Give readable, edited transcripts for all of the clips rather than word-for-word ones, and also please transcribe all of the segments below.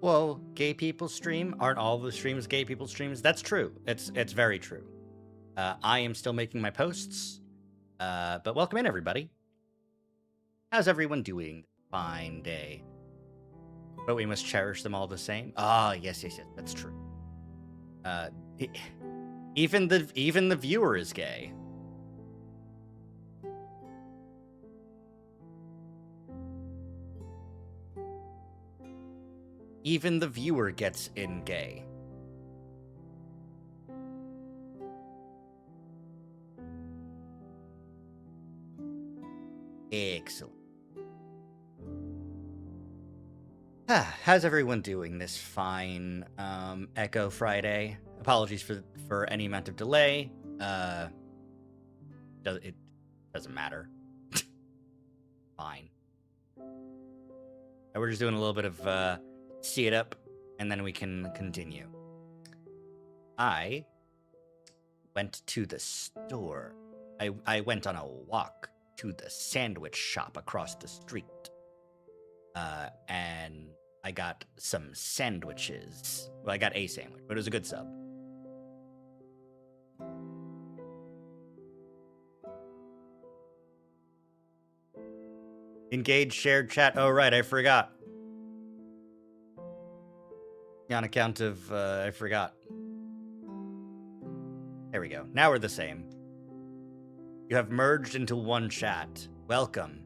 Well, gay people stream. Aren't all the streams gay people streams? That's true. It's very true. I am still making my posts. But welcome in, everybody. How's everyone doing? Fine day. But we must cherish them all the same. Ah, yes, that's true. Even the viewer is gay. Even the viewer gets in gay. Excellent. How's everyone doing this fine Echo Friday? Apologies for any amount of delay. It doesn't matter. Fine. We're just doing a little bit of see it up, and then we can continue. I went to the store. I went on a walk to the sandwich shop across the street. And I got some sandwiches. Well, I got a sandwich, but it was a good sub. Engage shared chat. Oh, right, I forgot. On account of, I forgot. There we go. Now we're the same. You have merged into one chat. Welcome.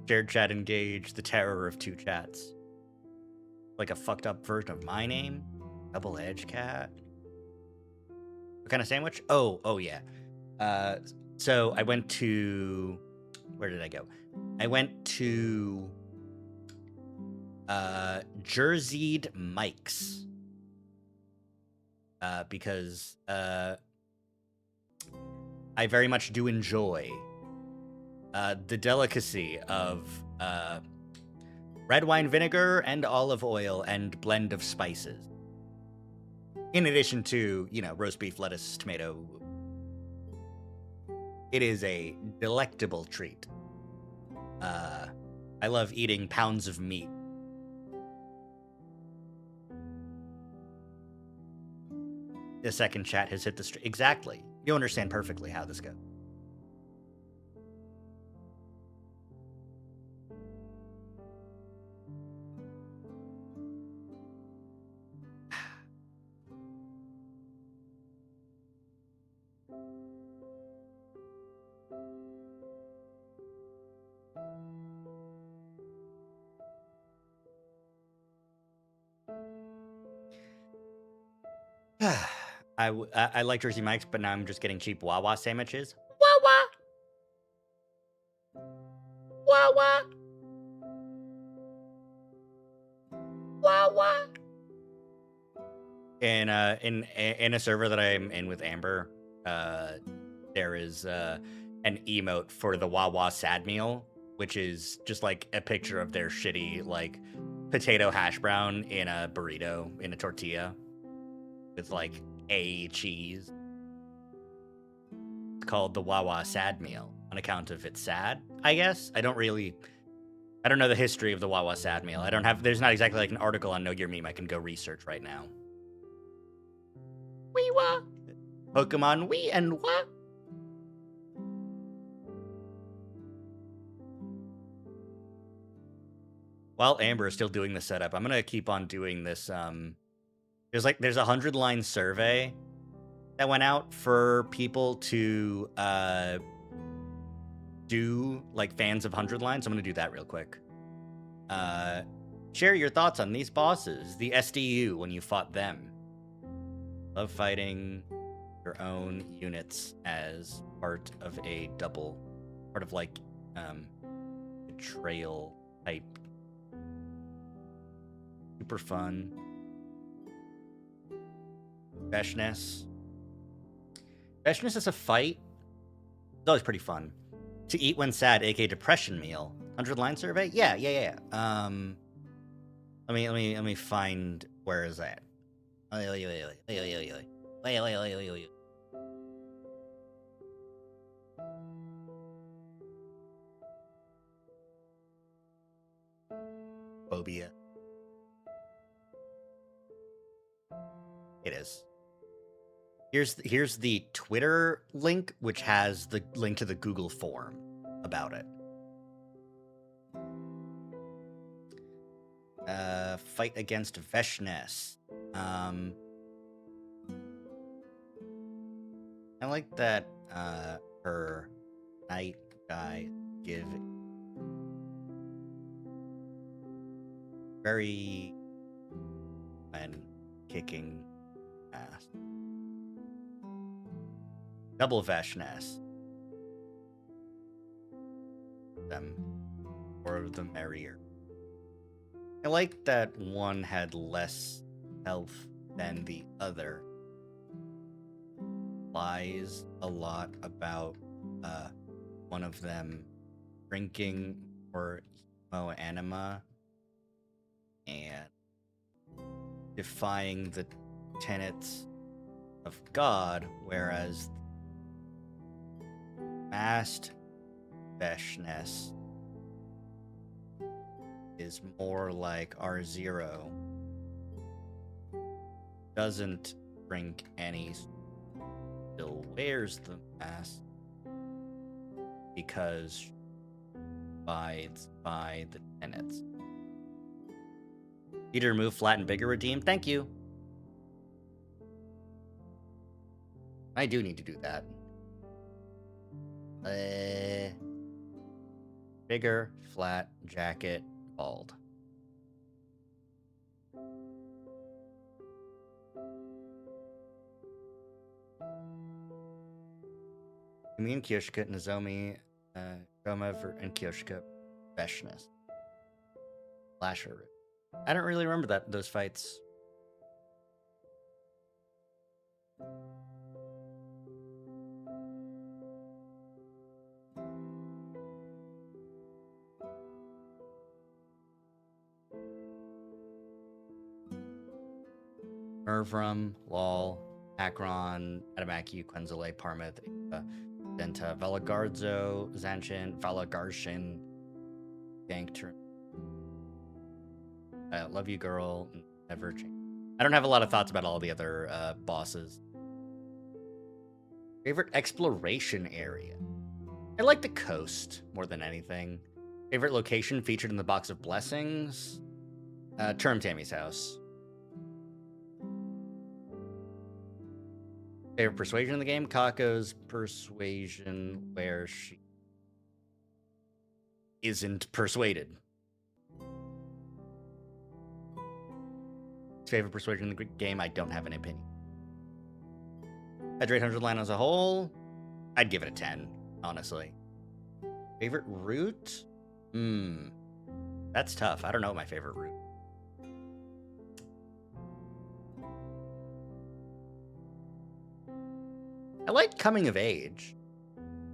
Shared chat engage, the terror of two chats. Like a fucked up version of my name. Double edge cat. What kind of sandwich? Oh yeah. So I went to, where did I go? I went to Jerseyed Mike's. Because I very much do enjoy the delicacy of red wine vinegar and olive oil and blend of spices. In addition to, roast beef, lettuce, tomato. It is a delectable treat. I love eating pounds of meat. The second chat has hit the street. Exactly. You understand perfectly how this goes. I like Jersey Mike's, but now I'm just getting cheap Wawa sandwiches. Wawa! Wawa! Wawa! In a server that I'm in with Amber, there is an emote for the Wawa sad meal, which is just like a picture of their shitty like potato hash brown in a burrito in a tortilla with like a cheese. It's called the Wawa sad meal on account of it's sad, I guess. I don't know the history of the Wawa sad meal. There's not exactly like an article on Know Your Meme I can go research right now. Wee wah. Pokemon Wee and wah. while Amber is still doing the setup, I'm gonna keep on doing this. There's a 100-line survey that went out for people to do like fans of 100 lines. I'm gonna do that real quick. Share your thoughts on these bosses, the SDU when you fought them. Love fighting your own units as part of a double, part of like betrayal type. Super fun. Beshness. Beshness is a fight. It's always pretty fun. To eat when sad, aka depression meal. 100-line survey? Yeah. Let me find where is that? Phobia. It is. Here's the Twitter link, which has the link to the Google form about it. Fight against Veshness. I like that her night guy give very when kicking ass. Double Veshness. Them, more the merrier. I like that one had less health than the other. Lies a lot about one of them drinking or anima and defying the tenets of God, whereas masked Veshness is more like R0. Doesn't drink any, still wears the mask because abides by the tenets. Peter remove, flat, and bigger redeem. Thank you. I do need to do that. Bigger, flat, jacket, bald. Me and Kyoshika, Nozomi, Goma, and Kyoshika, Veshness. Slasher. I don't really remember those fights. Mervrum, Lol, Akron, Adamaki, Quenzile, Parmith, Denta, Velagardzo, Zanchin, Valagarshin, Gankter. Love you, girl. Never change. I don't have a lot of thoughts about all the other bosses. Favorite exploration area? I like the coast more than anything. Favorite location featured in the Box of Blessings? Term Tammy's house. Favorite persuasion in the game? Kako's persuasion, where she isn't persuaded. Favorite persuasion in the game? I don't have an opinion. I'd rate 100 line as a whole. I'd give it a 10, honestly. Favorite route? That's tough. I don't know my favorite route. I like coming of age.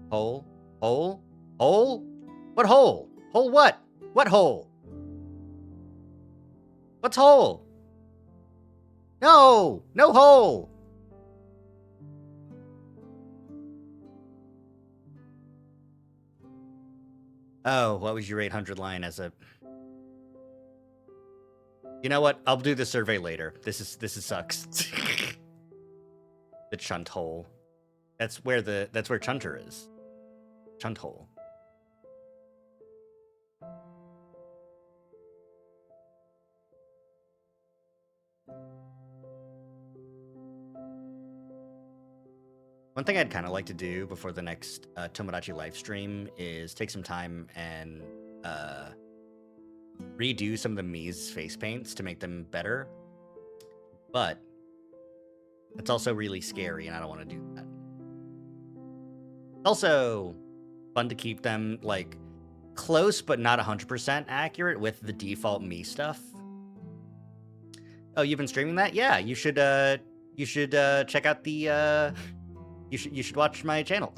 Hole? Hole? Hole? What hole? Hole what? What hole? What's hole? No! No hole! Oh, what was your 800 line as a... You know what? I'll do the survey later. This is sucks. The chunt hole. That's where Chunter is. Chunt hole. One thing I'd kind of like to do before the next Tomodachi live stream is take some time and redo some of the Mii's face paints to make them better. But it's also really scary, and I don't want to do that. Also, fun to keep them like close but not 100% accurate with the default Mii stuff. Oh, you've been streaming that? Yeah, you should check out the you should watch my channel.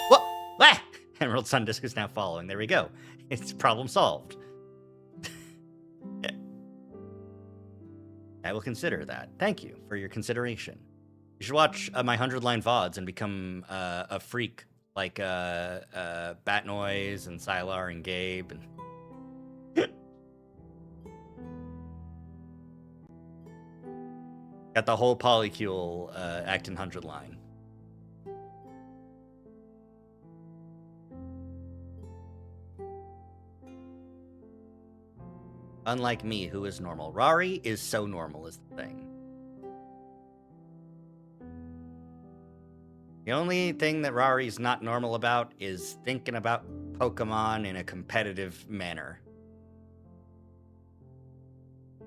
What? Ah! Emerald Sun Disc is now following. There we go. It's problem solved. I will consider that. Thank you for your consideration. You should watch my 100-line VODs and become a freak like Bat Noise and Sylar and Gabe. And got the whole polycule Actin 100 line. Unlike me, who is normal. Rari is so normal is the thing. The only thing that Rari's not normal about is thinking about Pokemon in a competitive manner.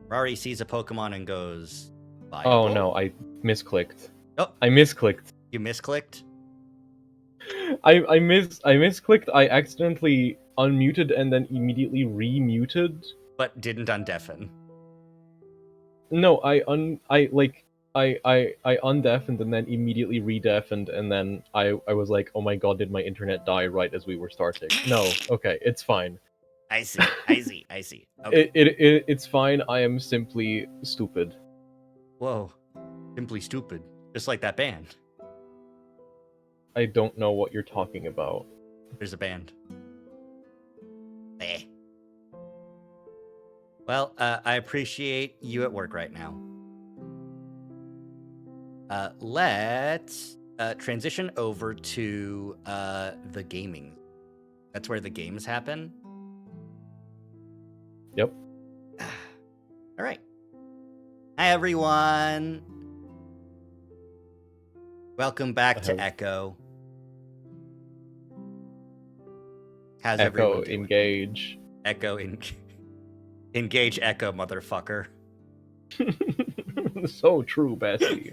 Rari sees a Pokemon and goes, viable? Oh no, I misclicked. Oh, I misclicked. You misclicked? I misclicked. I accidentally unmuted and then immediately remuted. But didn't undeafen. No, I undeafened and then immediately redeafened, and then I was like, oh my god, did my internet die right as we were starting? No, okay, it's fine. I see. Okay. It's fine. I am simply stupid. Whoa, simply stupid, just like that band. I don't know what you're talking about. There's a band. Eh. Well, I appreciate you at work right now. Let's transition over to the gaming. That's where the games happen. Yep. All right. Hi, everyone. Welcome back to Echo. How's everyone doing? Engage. Engage Echo, motherfucker. So true, Bessie.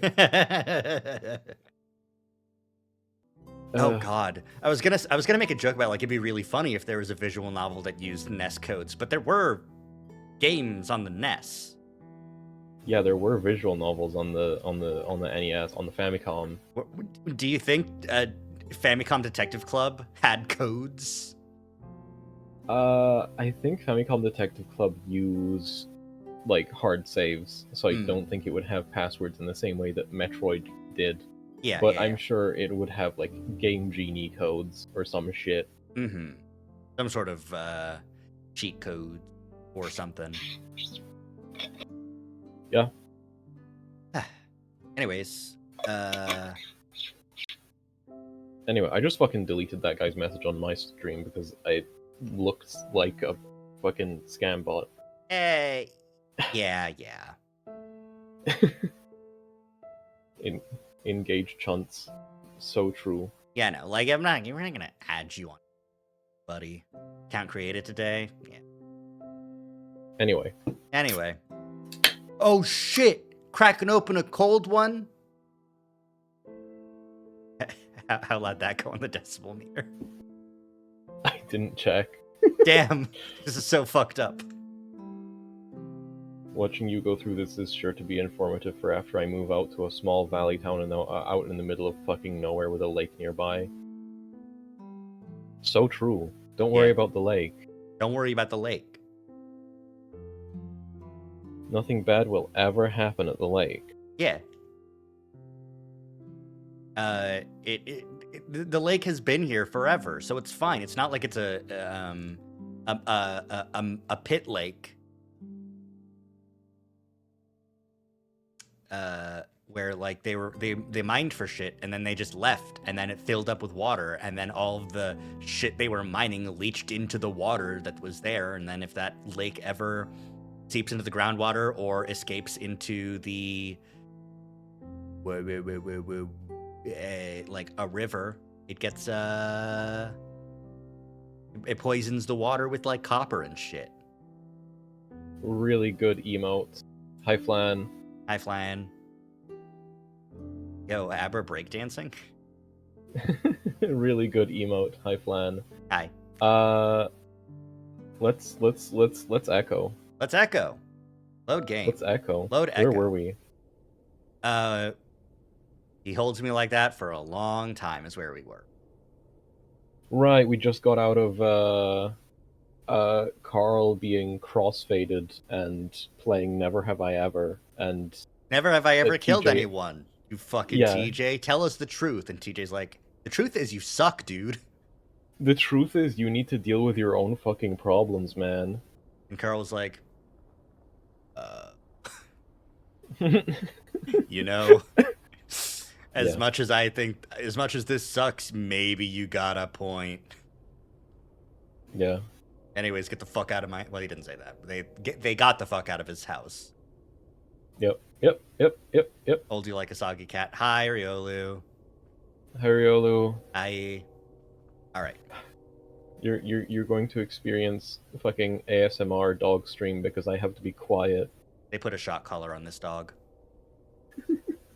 Oh god, I was gonna make a joke about like it'd be really funny if there was a visual novel that used NES codes, but there were games on the NES. Yeah, there were visual novels on the NES, on the Famicom. Do you think Famicom Detective Club had codes? I think Famicom Detective Club used like hard saves, so I don't think it would have passwords in the same way that Metroid did. Yeah, but I'm sure it would have like Game Genie codes or some shit. Mm-hmm. Some sort of cheat code or something. Yeah. Anyways, Anyway, I just fucking deleted that guy's message on my stream because I looked like a fucking scam bot. Hey. Yeah. Engage chunts. So true. Yeah, no, like we're not gonna add you on, buddy. Can't create it today. Yeah. Anyway. Oh shit! Cracking open a cold one. How loud that go on the decibel meter? I didn't check. Damn, this is so fucked up. Watching you go through this is sure to be informative for after I move out to a small valley town and out in the middle of fucking nowhere with a lake nearby. So true. Don't worry about the lake. Don't worry about the lake. Nothing bad will ever happen at the lake. Yeah. The lake has been here forever, so it's fine. It's not like it's a pit lake. Where like they mined for shit and then they just left and then it filled up with water and then all of the shit they were mining leached into the water that was there, and then if that lake ever seeps into the groundwater or escapes into the like a river, it gets it poisons the water with like copper and shit. Really good emote. Hi, Flan. Hi, Flan. Yo, Abra breakdancing. Really good emote. Hi, Flan. Hi. Let's echo. Let's echo. Load game. Let's echo. Load Where echo. were we? He holds me like that for a long time is where we were. Right, we just got out of Carl being crossfaded and playing Never Have I Ever, and Never have I ever killed TJ anyone. You fucking Yeah. TJ. Tell us the truth. And TJ's like, the truth is you suck, dude. the truth is you need to deal with your own fucking problems, man. And Carl was like, you know, as Yeah. much as I think, as much as this sucks, maybe you got a point. Yeah. Anyways, get the fuck out of my. Well, he didn't say that. They got the fuck out of his house. Yep. Hold you like a soggy cat. Hi, Riolu. Hariolu, Hi. All right. you're going to experience fucking ASMR dog stream because I have to be quiet. They put a shot collar on this dog.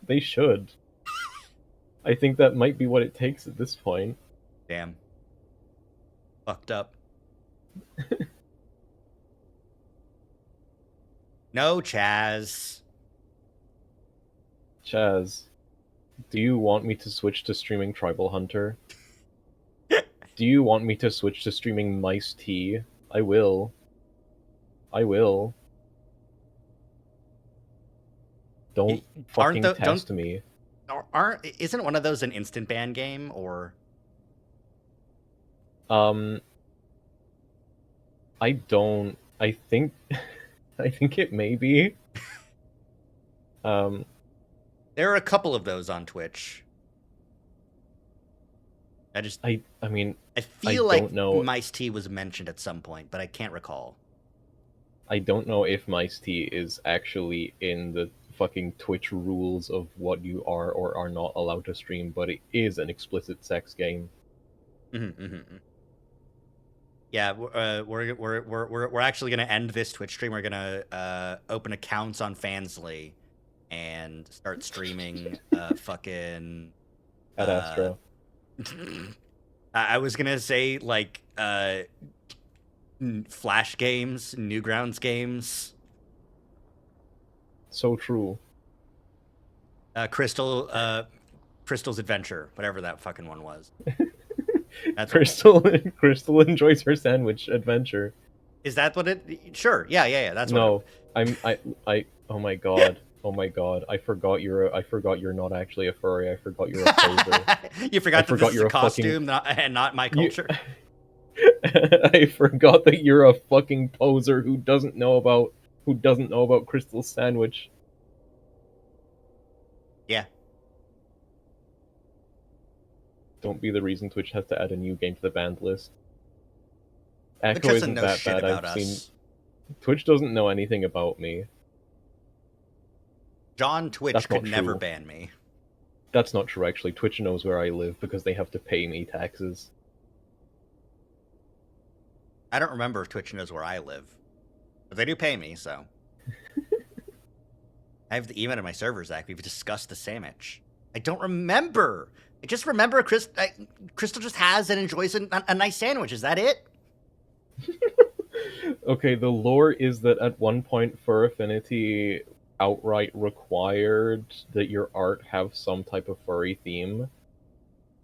They should. I think that might be what it takes at this point. Damn. Fucked up. No, Chaz. Chaz, do you want me to switch to streaming Tribal Hunter? Do you want me to switch to streaming Mice T? I will. Don't fucking test me. Isn't one of those an instant ban game or? I don't. I think it may be. There are a couple of those on Twitch. I mean, I feel like don't know. Mice T was mentioned at some point, but I can't recall. I don't know if Mice T is actually in the fucking Twitch rules of what you are or are not allowed to stream, but it is an explicit sex game. Yeah, we're actually gonna end this Twitch stream. We're gonna open accounts on Fansly and start streaming fucking At Astro. I was gonna say like Flash games, Newgrounds games. So true. Crystal's Adventure, whatever that fucking one was. That's Crystal enjoys her sandwich adventure. Is that what it? Sure. Yeah. That's no. I. Oh my god. Oh my god. I forgot you're not actually a furry. I forgot you're a poser. You forgot that this is a costume and not my culture. I forgot that you're a fucking poser who doesn't know about Crystal's sandwich. Yeah. Don't be the reason Twitch has to add a new game to the banned list. Echo Twitch isn't doesn't know that shit bad. about I've us. seen. Twitch doesn't know anything about me. John Twitch That's could not never true. ban me. That's not true, actually. Twitch knows where I live because they have to pay me taxes. I don't remember if Twitch knows where I live. But they do pay me, so. I have the email in my server, Zach. We've discussed the sandwich. I don't remember. I just remember Crystal just has and enjoys a nice sandwich. Is that it? Okay, the lore is that at one point Fur Affinity outright required that your art have some type of furry theme.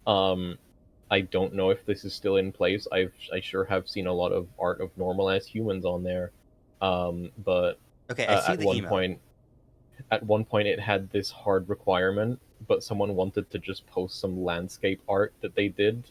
I don't know if this is still in place. I sure have seen a lot of art of normal ass humans on there. But okay, I see the email. At one point it had this hard requirement, but someone wanted to just post some landscape art that they did.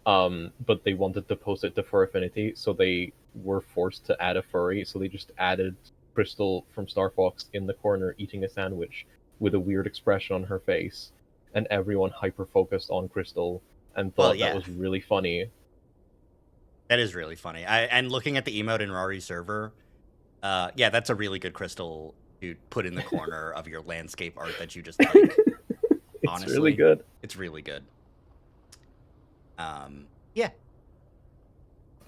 But they wanted to post it to Fur Affinity, so they were forced to add a furry, so they just added Crystal from Star Fox in the corner eating a sandwich with a weird expression on her face, and everyone hyper-focused on Crystal and thought that was really funny. That is really funny. And looking at the emote in Rari's server, yeah, that's a really good Crystal to put in the corner of your landscape art that you just like. honestly. It's really good. It's really good. Yeah.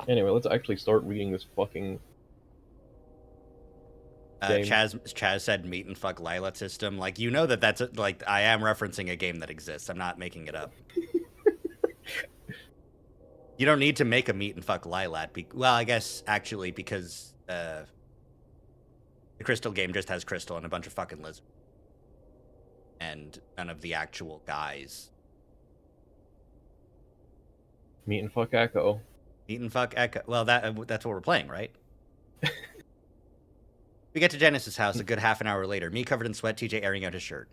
Anyway, let's actually start reading this fucking game. Chaz said meet and fuck Lila system. Like, you know that's like, I am referencing a game that exists. I'm not making it up. You don't need to make a meet and fuck Lilat. Well, I guess actually because the Crystal game just has Crystal and a bunch of fucking lizards, and none of the actual guys. Meet and fuck Echo. Meet and fuck Echo. Well, that's what we're playing, right? We get to Janice's house a good half an hour later, me covered in sweat, TJ airing out his shirt.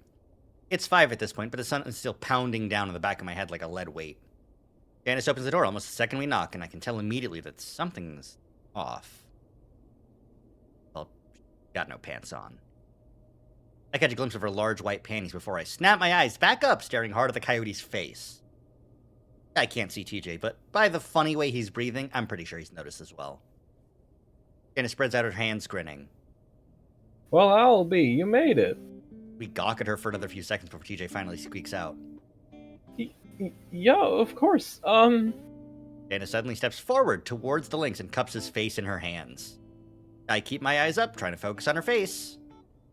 It's 5 at this point, but the sun is still pounding down on the back of my head like a lead weight. Janice opens the door almost the second we knock, and I can tell immediately that something's off. Well, got no pants on. I catch a glimpse of her large white panties before I snap my eyes back up, staring hard at the coyote's face. I can't see TJ, but by the funny way he's breathing, I'm pretty sure he's noticed as well. Janice spreads out her hands, grinning. Well, Albie, you made it. We gawk at her for another few seconds before TJ finally squeaks out. Yeah, of course. Janice suddenly steps forward towards the lynx and cups his face in her hands. I keep my eyes up, trying to focus on her face.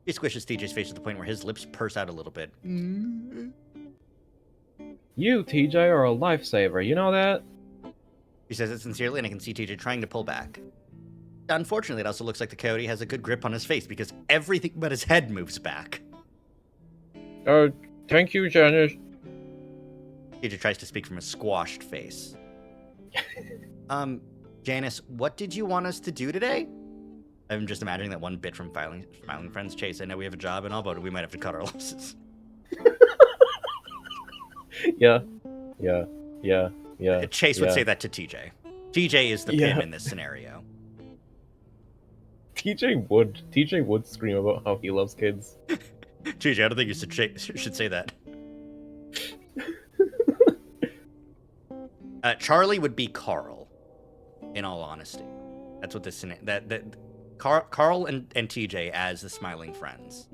She squishes TJ's face to the point where his lips purse out a little bit. You, TJ, are a lifesaver, you know that? She says it sincerely, and I can see TJ trying to pull back. Unfortunately, it also looks like the coyote has a good grip on his face because everything but his head moves back. Thank you, Janice. TJ tries to speak from a squashed face. Janice, what did you want us to do today? I'm just imagining that one bit from Smiling Friends. Chase, I know we have a job and all, but we might have to cut our losses. Yeah. Chase would say that to TJ. TJ is the pim in this scenario. TJ would scream about how he loves kids. TJ, I don't think you should say that. Charlie would be Carl, in all honesty. That's what this Carl and TJ as the Smiling Friends.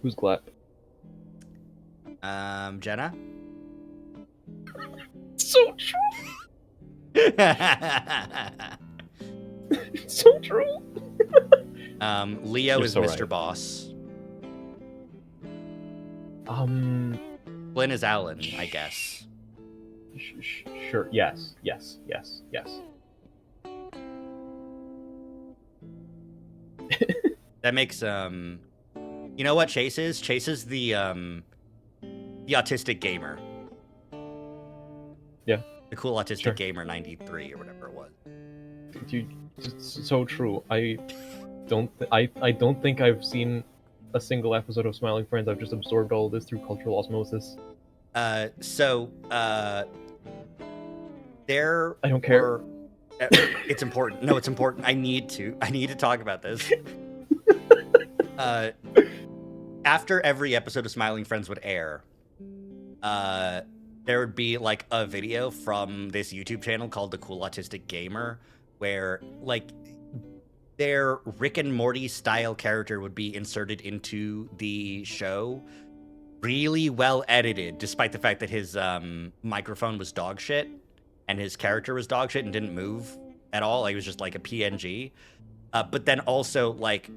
Who's glad? Jenna? So true. So true. Leo You're is so Mr. right. Boss. Flynn is Alan, I guess. Sure. Yes. That makes you know what Chase is? Chase is the autistic gamer. Yeah. The cool autistic Sure. gamer 93 or whatever it was. It's so true. I don't think I've seen a single episode of Smiling Friends. I've just absorbed all of this through cultural osmosis. There. I don't care. It's important. No, it's important. I need to talk about this. After every episode of Smiling Friends would air, there would be like a video from this YouTube channel called The Cool Autistic Gamer, where like their Rick and Morty style character would be inserted into the show, really well edited, despite the fact that his microphone was dog shit and his character was dog shit and didn't move at all. Like, it was just like a PNG. But then also like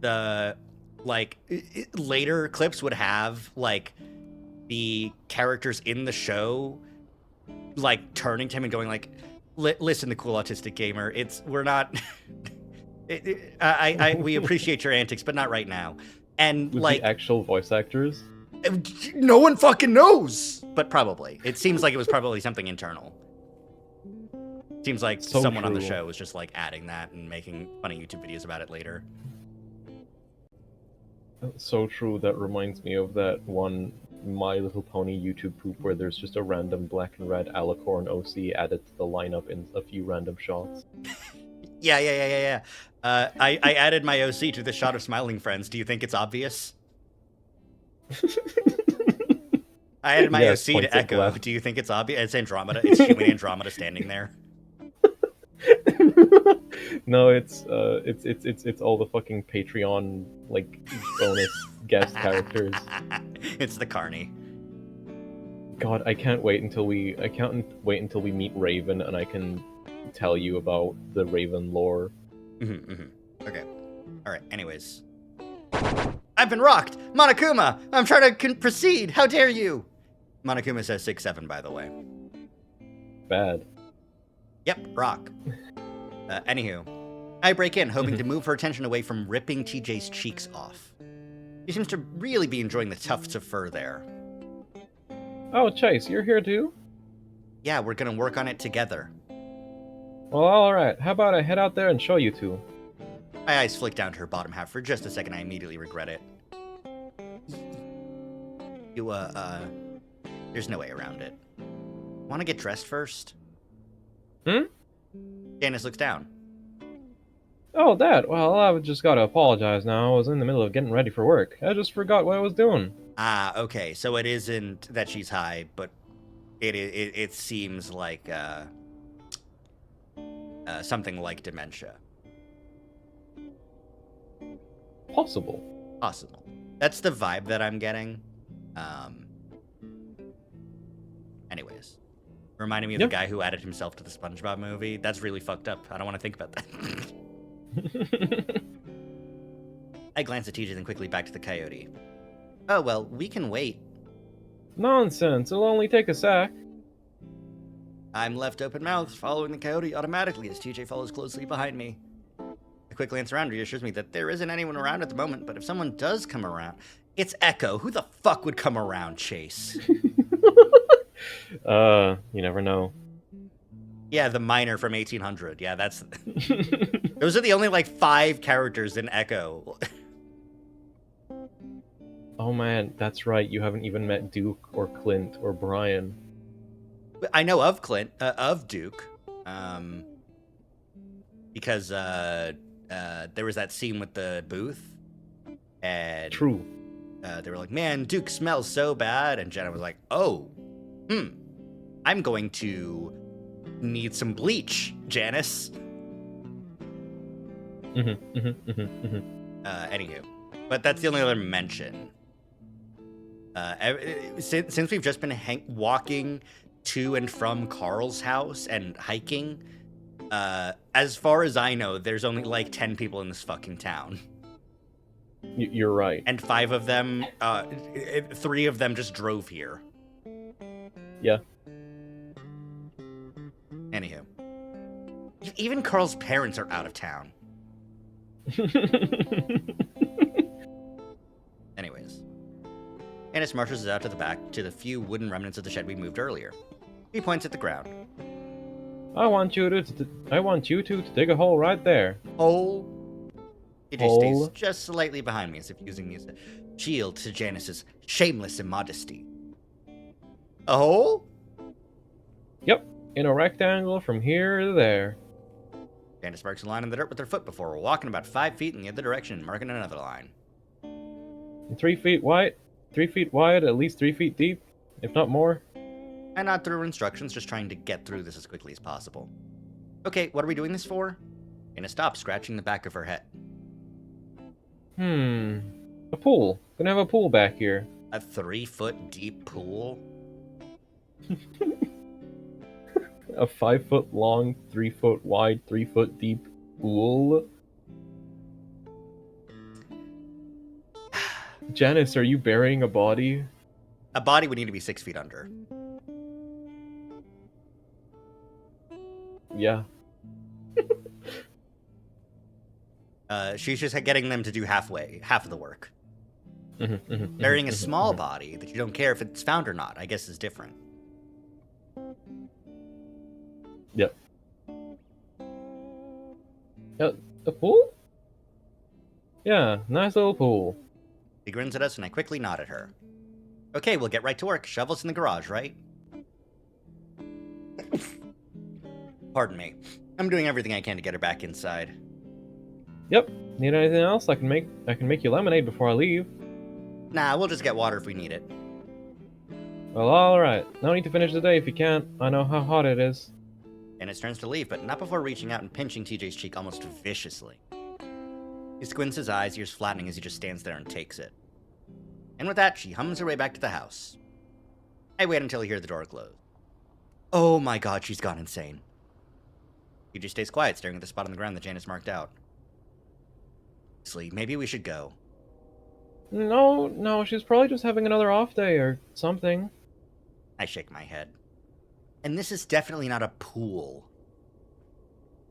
the later clips would have like the characters in the show like turning to him and going like, listen, the Cool Autistic Gamer, we're not we appreciate your antics, but not right now. And With like the actual voice actors, no one fucking knows, but probably it seems like it was probably something internal. Seems like So someone on the true. show was just like adding that and making funny YouTube videos about it later. so true. That reminds me of that one My Little Pony YouTube poop where there's just a random black and red Alicorn OC added to the lineup in a few random shots. Yeah. I added my OC to the shot of Smiling Friends. Do you think it's obvious? I added my Yes, OC points to at Echo. left. Do you think it's obvious? It's Andromeda. It's human Andromeda standing there. No, it's all the fucking Patreon like bonus guest characters. It's the Carney. God, I can't wait until we meet Raven and I can tell you about the Raven lore. Okay. All right. Anyways, I've been rocked, Monokuma. I'm trying to proceed. How dare you? Monokuma says 6'7", by the way. Bad. Yep, rock. Anywho, I break in, hoping to move her attention away from ripping TJ's cheeks off. She seems to really be enjoying the tufts of fur there. Oh, Chase, you're here too? Yeah, we're gonna work on it together. Well, alright. How about I head out there and show you two? My eyes flick down to her bottom half for just a second. I immediately regret it. There's no way around it. Want to get dressed first? Janice looks down. Oh, Dad. Well, I've just gotta apologize now. I was in the middle of getting ready for work. I just forgot what I was doing. Ah, okay. So it isn't that she's high, but it seems like something like dementia. Possible. That's the vibe that I'm getting. Anyways, reminding me of the guy who added himself to the SpongeBob movie. That's really fucked up. I don't want to think about that. I glance at TJ, then quickly back to the coyote. Oh, well, we can wait. Nonsense. It'll only take a sec. I'm left open-mouthed, following the coyote automatically as TJ follows closely behind me. A quick glance around reassures me that there isn't anyone around at the moment, but if someone does come around... It's Echo. Who the fuck would come around, Chase? You never know. Yeah, the miner from 1800. Yeah, that's... Those are the only, 5 characters in Echo. Oh man, that's right. You haven't even met Duke or Clint or Brian. I know of Clint, of Duke, because there was that scene with the booth, and True. They were like, "Man, Duke smells so bad," and Jenna was like, "Oh, I'm going to need some bleach, Janice." Anywho, but that's the only other mention. Since we've just been walking to and from Carl's house and hiking, as far as I know, there's only 10 people in this fucking town. You're right. And 5 of them, 3 of them just drove here. Yeah. Anywho. Even Carl's parents are out of town. Anyways. Ennis marches us out to the back to the few wooden remnants of the shed we moved earlier. He points at the ground. I want you two to dig a hole right there. Hole? It just Hole. stays just slightly behind me as if using me as a shield to Janice's shameless immodesty. A hole? Yep, in a rectangle from here to there. Janice marks a line in the dirt with her foot before walking about 5 feet in the other direction and marking another line. 3 feet wide, at least 3 feet deep, if not more. I nod through instructions, just trying to get through this as quickly as possible. Okay, what are we doing this for? Anna stops, scratching the back of her head. A pool. Gonna have a pool back here. A 3-foot deep pool? A 5 foot long, 3 foot wide, 3 foot deep pool. Janice, are you burying a body? A body would need to be 6 feet under. Yeah. She's just getting them to do half of the work. Burying a small body that you don't care if it's found or not, I guess is different. Yep. A pool? Yeah, nice little pool. She grins at us and I quickly nod at her. Okay, we'll get right to work. Shovels in the garage, right? Pardon me. I'm doing everything I can to get her back inside. Yep. Need anything else? I can make you lemonade before I leave. Nah, we'll just get water if we need it. Well, alright. No need to finish the day if you can't. I know how hot it is. Dennis turns to leave, but not before reaching out and pinching TJ's cheek almost viciously. He squints his eyes, ears flattening as he just stands there and takes it. And with that, she hums her way back to the house. I wait until I hear the door close. Oh my god, she's gone insane. He just stays quiet, staring at the spot on the ground that Janice marked out. Honestly, maybe we should go. No, she's probably just having another off day or something. I shake my head. And this is definitely not a pool.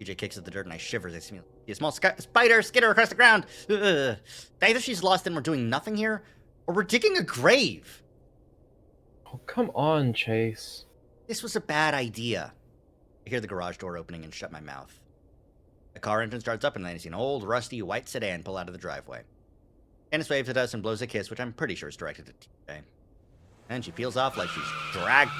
TJ kicks at the dirt and I shiver as I see a small spider skitter across the ground. Ugh. Either she's lost and we're doing nothing here, or we're digging a grave. Oh, come on, Chase. This was a bad idea. I hear the garage door opening and shut my mouth. The car engine starts up and then I see an old, rusty, white sedan pull out of the driveway. Janice waves at us and blows a kiss, which I'm pretty sure is directed at TJ. And she peels off like she's dragged.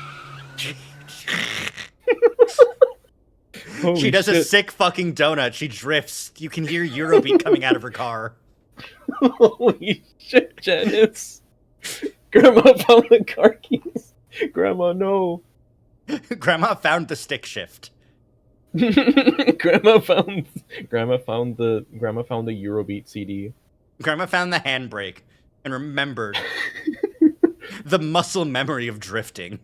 She does a sick fucking donut. She drifts. You can hear Eurobeat coming out of her car. Holy shit, Janice. Grandma found the car keys. Grandma, no. Grandma found the stick shift. Grandma found the Eurobeat CD. Grandma found the handbrake and remembered the muscle memory of drifting.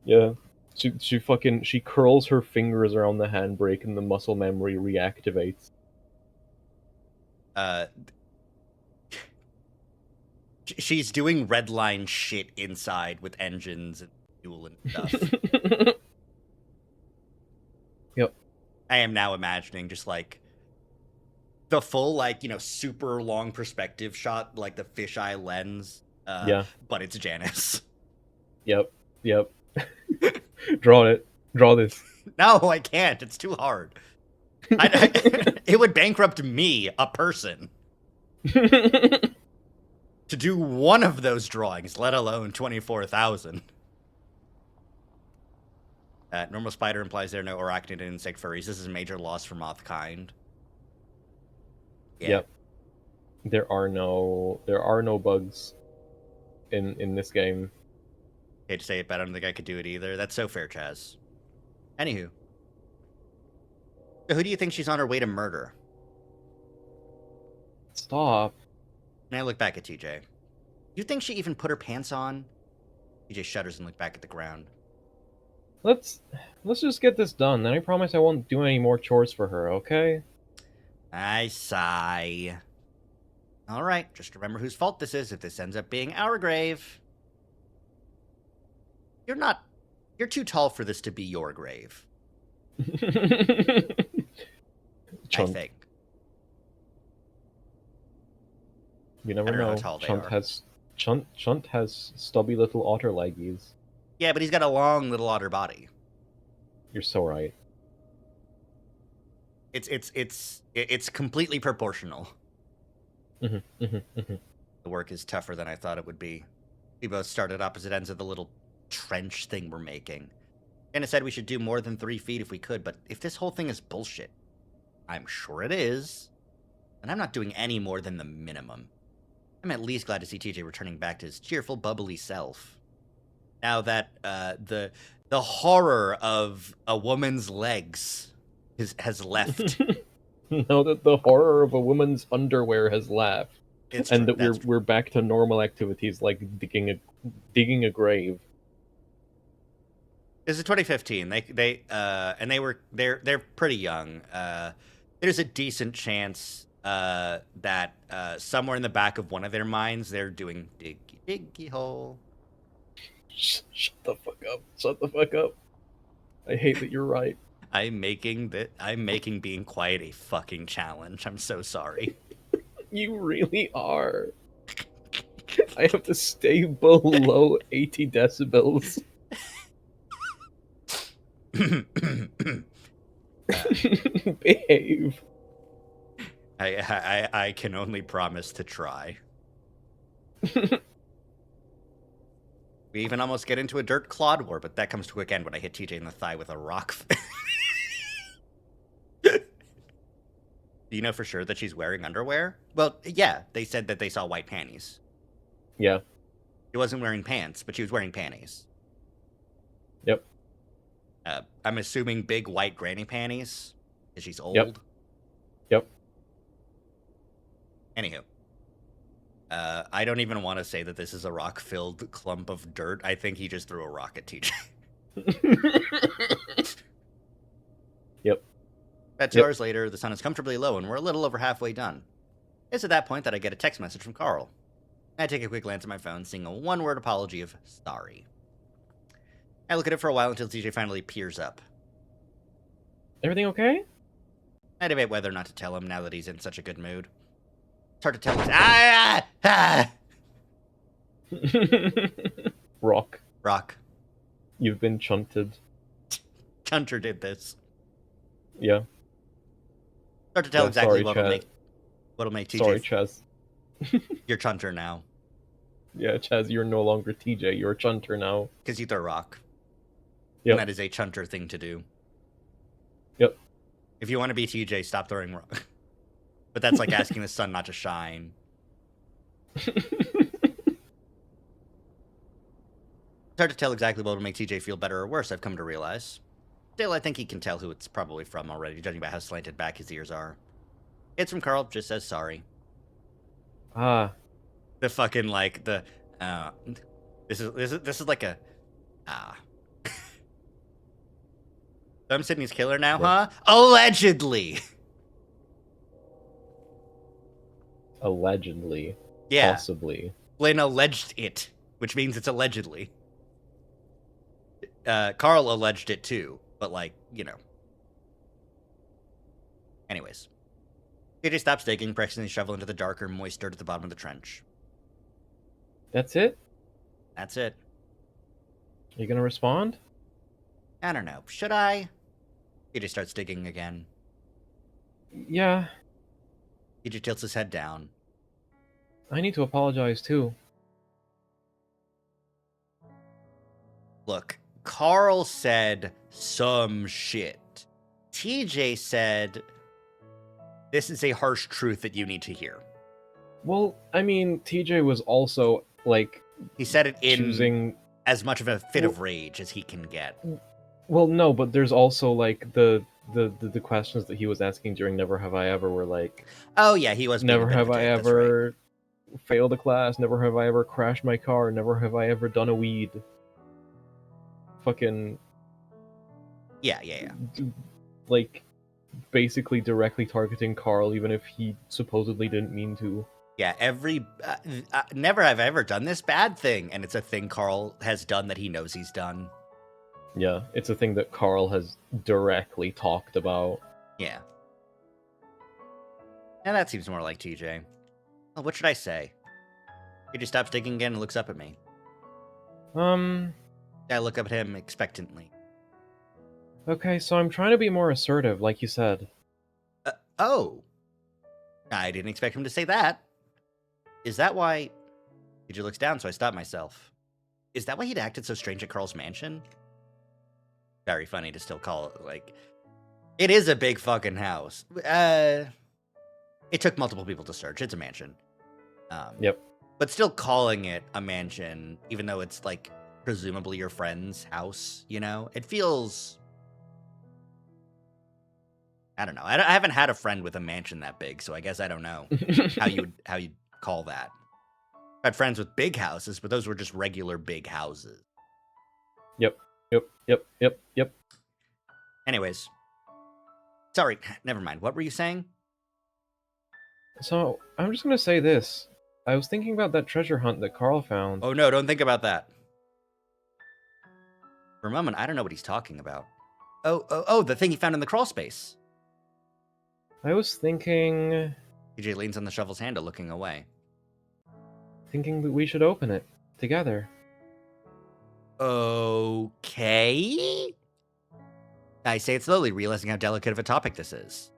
Yeah. She curls her fingers around the handbrake and the muscle memory reactivates. She's doing red line shit inside with engines and fuel and stuff. Yep. I am now imagining just like the full, like, super long perspective shot, like the fisheye lens. Yeah. But it's Janice. Yep. Draw this. No, I can't. It's too hard. It would bankrupt me, a person, to do one of those drawings, let alone 24,000. Normal spider implies there are no arachnid and insect furries. This is a major loss for moth kind. Yeah. Yep. There are no bugs in this game. Hate to say it, but I don't think I could do it either. That's so fair, Chaz. Anywho. So who do you think she's on her way to murder? Stop. And I look back at TJ. Do you think she even put her pants on? TJ shudders and looks back at the ground. Let's just get this done, then I promise I won't do any more chores for her, okay? I sigh. Alright, just remember whose fault this is if this ends up being our grave. You're too tall for this to be your grave. I think. You never know. Chunt has stubby little otter leggies. Yeah, but he's got a long little otter body. You're so right. It's completely proportional. The The work is tougher than I thought it would be. We both start at opposite ends of the little trench thing we're making. Jenna said we should do more than 3 feet if we could, but if this whole thing is bullshit, I'm sure it is, and I'm not doing any more than the minimum. I'm at least glad to see TJ returning back to his cheerful, bubbly self. Now that the horror of a woman's legs has left. Now that the horror of a woman's underwear has left, and that we're back to normal activities like digging a grave. This is 2015. They're pretty young. There's a decent chance that somewhere in the back of one of their minds they're doing diggy hole. Shut the fuck up. Shut the fuck up. I hate that you're right. I'm making being quiet a fucking challenge. I'm so sorry. You really are. I have to stay below 80 decibels. Behave. I can only promise to try. We even almost get into a dirt clod war, but that comes to a quick end when I hit TJ in the thigh with a rock. Do you know for sure that she's wearing underwear? Well, yeah, they said that they saw white panties. Yeah. She wasn't wearing pants, but she was wearing panties. Yep. I'm assuming big white granny panties, because she's old. Yep. Anywho. I don't even want to say that this is a rock-filled clump of dirt. I think he just threw a rock at TJ. Yep. About 2 hours later, the sun is comfortably low, and we're a little over halfway done. It's at that point that I get a text message from Carl. I take a quick glance at my phone, seeing a one-word apology of sorry. I look at it for a while until TJ finally peers up. Everything okay? I debate whether or not to tell him now that he's in such a good mood. It's hard to tell. Rock. Rock. You've been chunted. Chunter did this. Yeah. Hard to tell Yeah, exactly sorry, what'll make TJ. Sorry, Chaz. You're Chunter now. Yeah, Chaz, you're no longer TJ. You're a chunter now. Because you throw rock. Yep. And that is a Chunter thing to do. Yep. If you want to be TJ, stop throwing rock. But that's like asking the sun not to shine. It's hard to tell exactly what will make TJ feel better or worse, I've come to realize. Still, I think he can tell who it's probably from already, judging by how slanted back his ears are. It's from Carl, just says sorry. Ah. The fucking, like, the, this is like a, I'm Sydney's killer now, huh? Allegedly! Allegedly. Yeah. Possibly. Flynn alleged it, which means it's allegedly. Carl alleged it too, but like, you know. Anyways. TJ stops digging, pressing his shovel into the darker, moist dirt at the bottom of the trench. That's it? That's it. You gonna respond? I don't know. Should I? TJ starts digging again. Yeah. TJ tilts his head down. I need to apologize too. Look, Carl said some shit. TJ said, this is a harsh truth that you need to hear. Well, I mean, TJ was also, like... He said it in choosing... as much of a fit of rage as he can get. Well, no, but there's also, like, the questions that he was asking during Never Have I Ever were like... Oh, yeah, he was being Never a bit of have a I dick, that's ever right. failed a class, never have I ever crashed my car, never have I ever done a weed. Fucking... Yeah. Like, basically directly targeting Carl, even if he supposedly didn't mean to. Yeah, never have I ever done this bad thing, and it's a thing Carl has done that he knows he's done. Yeah, it's a thing that Carl has directly talked about. Yeah. And that seems more like TJ. Well, what should I say? TJ stops digging again and looks up at me. I look up at him expectantly. Okay, so I'm trying to be more assertive, like you said. Oh. I didn't expect him to say that. Is that why... TJ looks down, so I stop myself. Is that why he'd acted so strange at Carl's mansion? Very funny to still call it, like... It is a big fucking house. It took multiple people to search. It's a mansion. Yep. But still calling it a mansion, even though it's, like, presumably your friend's house, you know? It feels... I don't know. I haven't had a friend with a mansion that big, so I guess I don't know how you'd call that. I had friends with big houses, but those were just regular big houses. Yep. Anyways. Sorry, never mind. What were you saying? So, I'm just gonna say this. I was thinking about that treasure hunt that Carl found. Oh no, don't think about that. For a moment, I don't know what he's talking about. Oh, the thing he found in the crawl space. I was thinking TJ leans on the shovel's handle, looking away. that we should open it together. Okay? I say it slowly, realizing how delicate of a topic this is.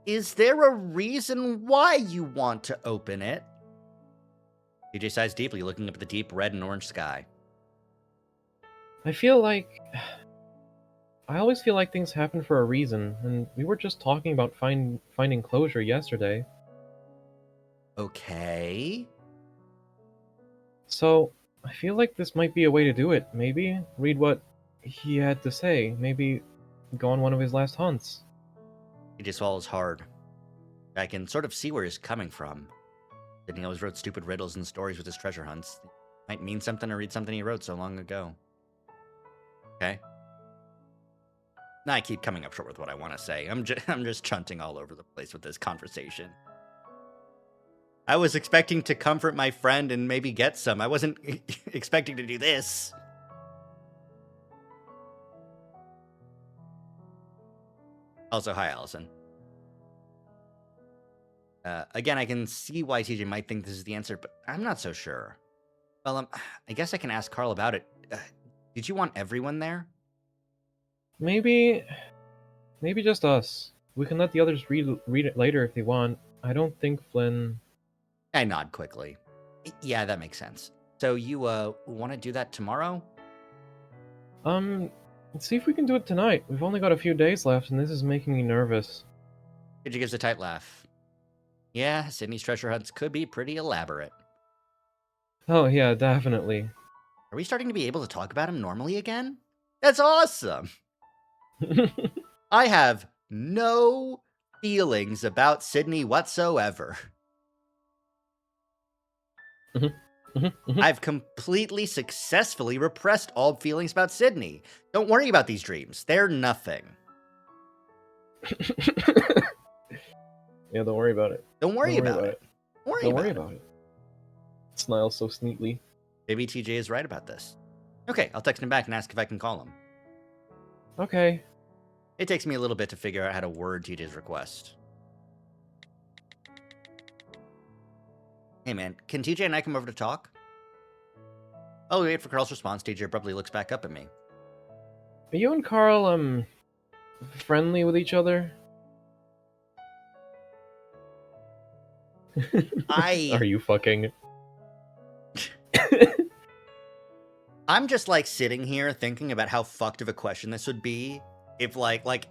Is there a reason why you want to open it? TJ sighs deeply, looking up at the deep red and orange sky. I always feel like things happen for a reason, and we were just talking about finding closure yesterday. Okay. So, I feel like this might be a way to do it. Maybe read what he had to say. Maybe go on one of his last hunts. He just swallows hard. I can sort of see where he's coming from. Sydney always wrote stupid riddles and stories with his treasure hunts. Might mean something or read something he wrote so long ago. Okay. Now I keep coming up short with what I want to say. I'm just chunting all over the place with this conversation. I was expecting to comfort my friend and maybe get some. I wasn't expecting to do this. Also, hi, Allison. Again, I can see why TJ might think this is the answer, but I'm not so sure. Well, I guess I can ask Carl about it. Did you want everyone there? Maybe just us. We can let the others read it later if they want. I don't think Flynn... I nod quickly. Yeah, that makes sense. So you want to do that tomorrow? Let's see if we can do it tonight. We've only got a few days left, and this is making me nervous. TJ gives a tight laugh. Yeah, Sydney's treasure hunts could be pretty elaborate. Oh, yeah, definitely. Are we starting to be able to talk about him normally again? That's awesome! I have no feelings about Sydney whatsoever. I've completely successfully repressed all feelings about Sydney. Don't worry about these dreams. They're nothing. Yeah, don't worry about it. Don't worry about it. Don't worry about it. Smiles so sneakily. Maybe TJ is right about this. Okay, I'll text him back and ask if I can call him. Okay. It takes me a little bit to figure out how to word TJ's request. Hey man, can TJ and I come over to talk? Oh, we wait for Carl's response. TJ abruptly looks back up at me. Are you and Carl, friendly with each other? Are you fucking... I'm just like sitting here thinking about how fucked of a question this would be if like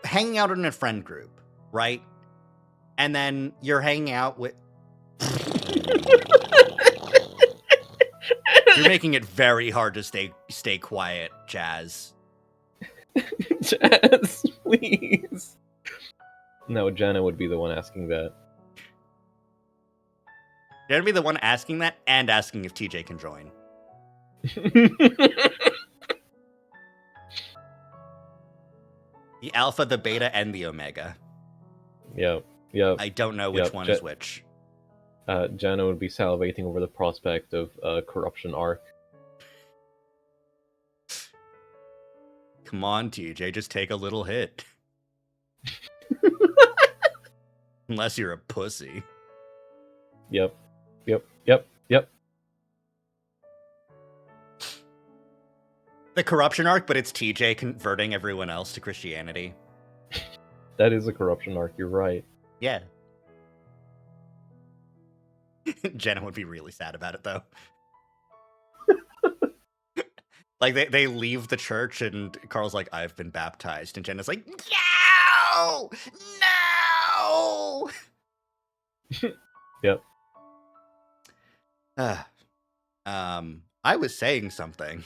hanging out in a friend group, right? And then you're hanging out with... You're making it very hard to stay quiet, Jazz. Jazz, please. No, Jenna would be the one asking that. Jenna would be the one asking that and asking if TJ can join. The alpha, the beta, and the omega. Yep. I don't know which one is which. Jenna would be salivating over the prospect of a corruption arc. Come on, TJ, just take a little hit. Unless you're a pussy. Yep. The corruption arc, but it's TJ converting everyone else to Christianity. That is a corruption arc, you're right. Yeah. Jenna would be really sad about it, though. Like, they leave the church, and Carl's like, I've been baptized. And Jenna's like, no! No! Yep. I was saying something.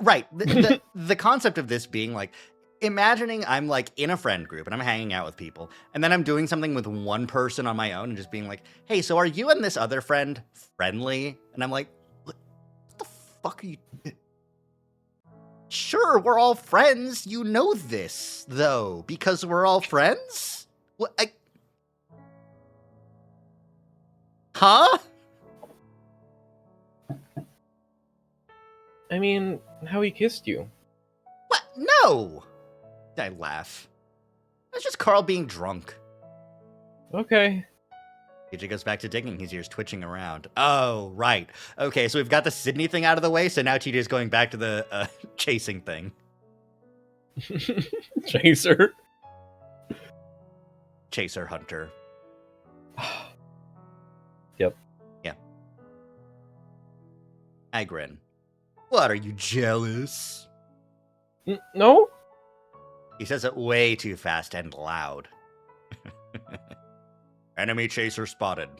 Right. The concept of this being, like, imagining I'm, like, in a friend group, and I'm hanging out with people, and then I'm doing something with one person on my own, and just being like, hey, so are you and this other friend friendly? And I'm like, what the fuck are you... Sure, we're all friends. You know this, though, because we're all friends? What? Huh? I mean, how he kissed you. What? No! I laugh. That's just Carl being drunk. Okay. TJ goes back to digging, his ears twitching around. Oh, right. Okay, so we've got the Sydney thing out of the way, so now TJ's going back to the chasing thing. Chaser. Chaser hunter. Yep. Yeah. I grin. What, are you jealous? No? He says it way too fast and loud. Enemy chaser spotted.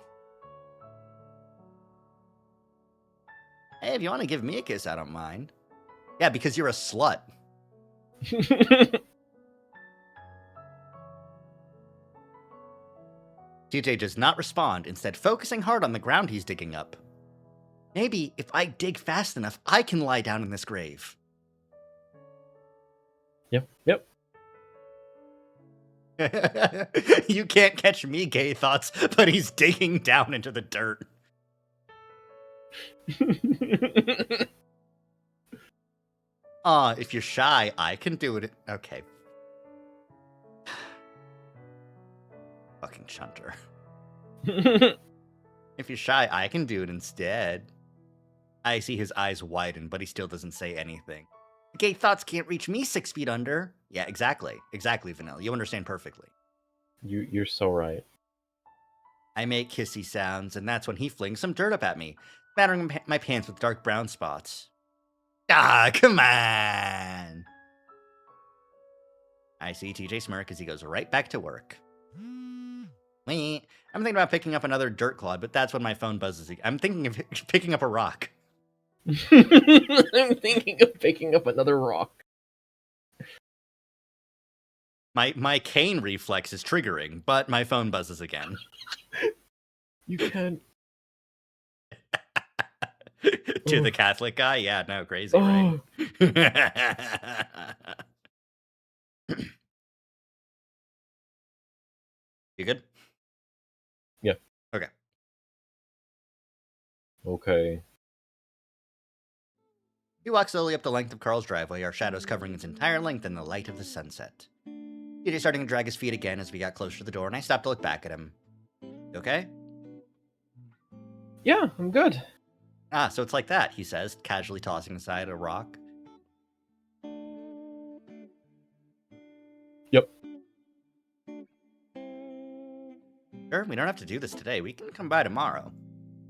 Hey, if you want to give me a kiss, I don't mind. Yeah, because you're a slut. TJ does not respond, instead focusing hard on the ground he's digging up. Maybe if I dig fast enough, I can lie down in this grave. Yep. You can't catch me, gay thoughts, but he's digging down into the dirt. If you're shy, I can do it. Okay. Fucking Shunter. If you're shy, I can do it instead. I see his eyes widen, but he still doesn't say anything. Gay thoughts can't reach me 6 feet under. Yeah, exactly. Exactly, Vanilla. You understand perfectly. You're so right. I make kissy sounds, and that's when he flings some dirt up at me, battering my pants with dark brown spots. Ah, come on! I see TJ smirk as he goes right back to work. Wait, I'm thinking about picking up another dirt clod, but that's when my phone buzzes. I'm thinking of picking up a rock. I'm thinking of picking up another rock. My cane reflex is triggering, but my phone buzzes again. You can't. To the Catholic guy? Yeah, no, crazy, right? You good? Yeah. Okay. Okay. We walk slowly up the length of Carl's driveway, our shadows covering its entire length in the light of the sunset. TJ starting to drag his feet again as we got closer to the door, and I stopped to look back at him. You okay? Yeah, I'm good. Ah, so it's like that, he says, casually tossing aside a rock. Yep. Sure, we don't have to do this today. We can come by tomorrow.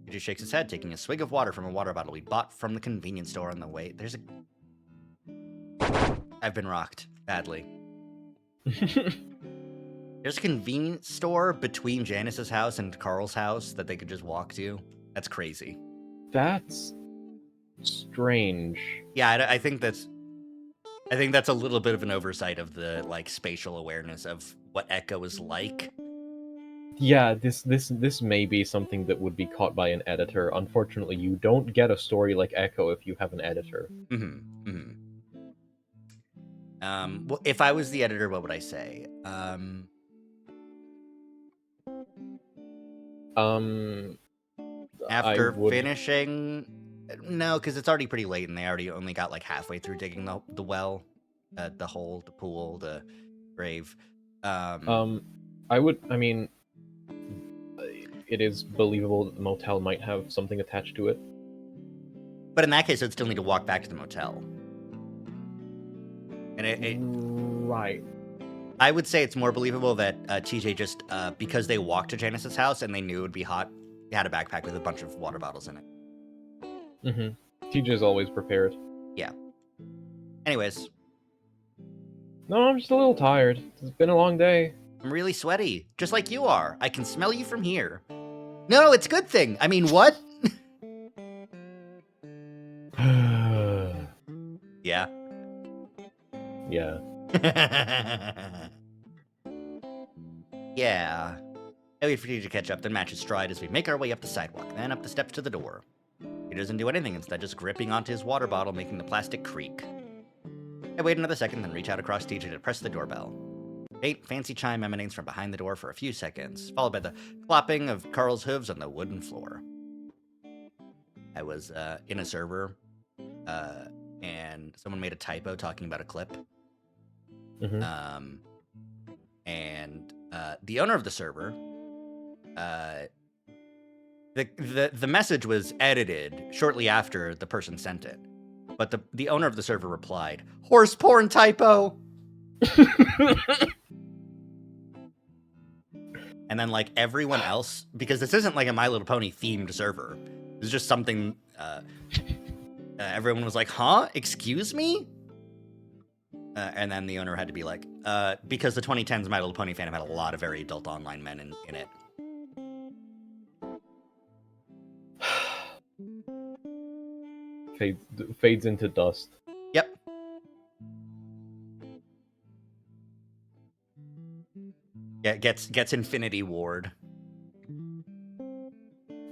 He just shakes his head, taking a swig of water from a water bottle we bought from the convenience store on the way. I've been rocked. Badly. There's a convenience store between Janice's house and Carl's house that they could just walk to. That's crazy. That's strange. Yeah, I think that's a little bit of an oversight of the spatial awareness of what Echo is like. Yeah, this may be something that would be caught by an editor. Unfortunately, you don't get a story like Echo if you have an editor. Well, if I was the editor, what would I say? After finishing, no, because it's already pretty late, and they already only got halfway through digging the well, the hole, the pool, the grave. I mean, it is believable that the motel might have something attached to it. But in that case, I'd still need to walk back to the motel. And right. I would say it's more believable that TJ just, because they walked to Janice's house and they knew it would be hot, he had a backpack with a bunch of water bottles in it. TJ's always prepared. Yeah. Anyways. No, I'm just a little tired. It's been a long day. I'm really sweaty, just like you are. I can smell you from here. No, it's a good thing. I mean, what? Yeah. Yeah. Yeah. I wait for you to catch up, then match his stride as we make our way up the sidewalk, then up the steps to the door. He doesn't do anything, instead just gripping onto his water bottle, making the plastic creak. I wait another second, then reach out across TJ to press the doorbell. Faint, fancy chime emanates from behind the door for a few seconds, followed by the clopping of Carl's hooves on the wooden floor. I was in a server, and someone made a typo talking about a clip. And the owner of the server, the message was edited shortly after the person sent it, but the owner of the server replied, "Horse porn typo." And then everyone else, because this isn't like a My Little Pony themed server, it's just something everyone was like, huh? Excuse me? And then the owner had to be like, because the 2010s My Little Pony fandom had a lot of very adult online men in it. Fades into dust. Yep. Yeah, gets Infinity Ward.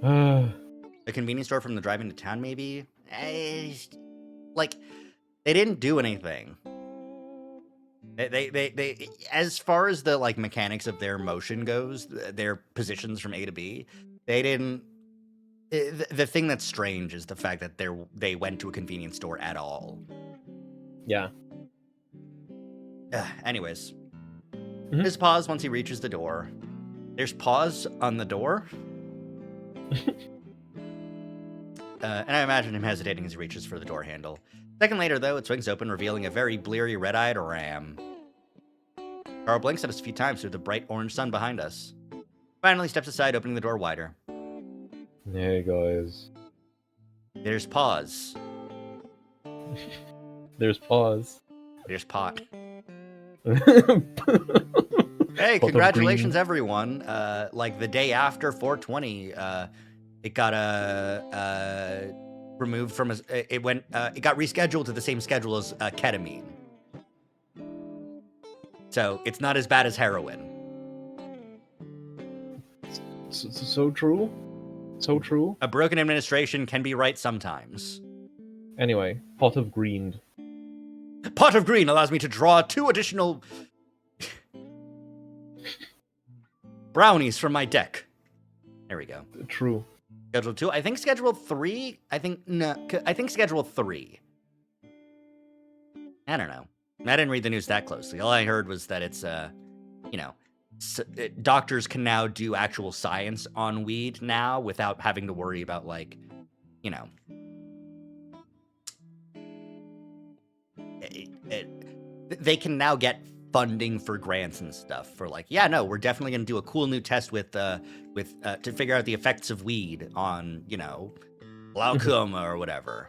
A convenience store from the drive into town, maybe? Like, they didn't do anything. They as far as the like mechanics of their motion goes, their positions from A to B, they didn't. The thing that's strange is the fact that they went to a convenience store at all. Yeah. Anyways, Mhm. his pause once he reaches the door. There's pause on the door. And I imagine him hesitating as he reaches for the door handle. Second later, though, it swings open, revealing a very bleary, red-eyed ram. Carl blinks at us a few times through the bright orange sun behind us. Finally steps aside, opening the door wider. Hey, guys. There's pause. There's pause. There's pot. Pot Hey, of congratulations, green. everyone. Like the day after 420, it got removed from it got rescheduled to the same schedule as ketamine. So it's not as bad as heroin. So true. So true. A broken administration can be right sometimes. Anyway, pot of green. Pot of green allows me to draw 2 additional brownies from my deck. There we go. True. Schedule 2. I think schedule 3. I think schedule 3. I don't know. I didn't read the news that closely. All I heard was that it's doctors can now do actual science on weed now without having to worry about they can now get funding for grants and stuff for we're definitely going to do a cool new test with to figure out the effects of weed on glaucoma or whatever.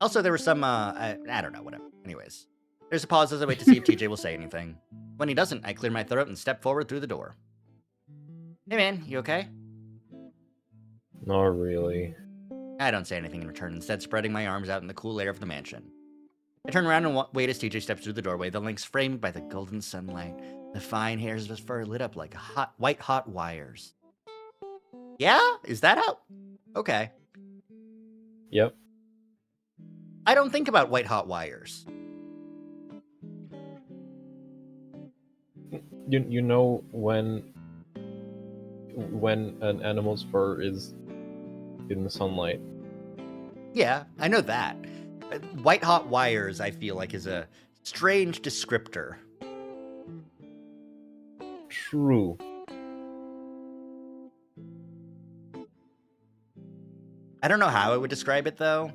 Also, there was some I don't know, whatever. Anyways, there's a pause as I wait to see if TJ will say anything. When he doesn't, I clear my throat and step forward through the door. Hey man, you okay? Not really. I don't say anything in return, instead spreading my arms out in the cool air of the mansion. I turn around and wait as TJ steps through the doorway, the links framed by the golden sunlight, the fine hairs of his fur lit up like white hot wires. Yeah? Is that out? Okay. Yep. I don't think about white hot wires. You know when an animal's fur is in the sunlight. Yeah, I know that. White hot wires, I feel like, is a strange descriptor. True. I don't know how I would describe it, though.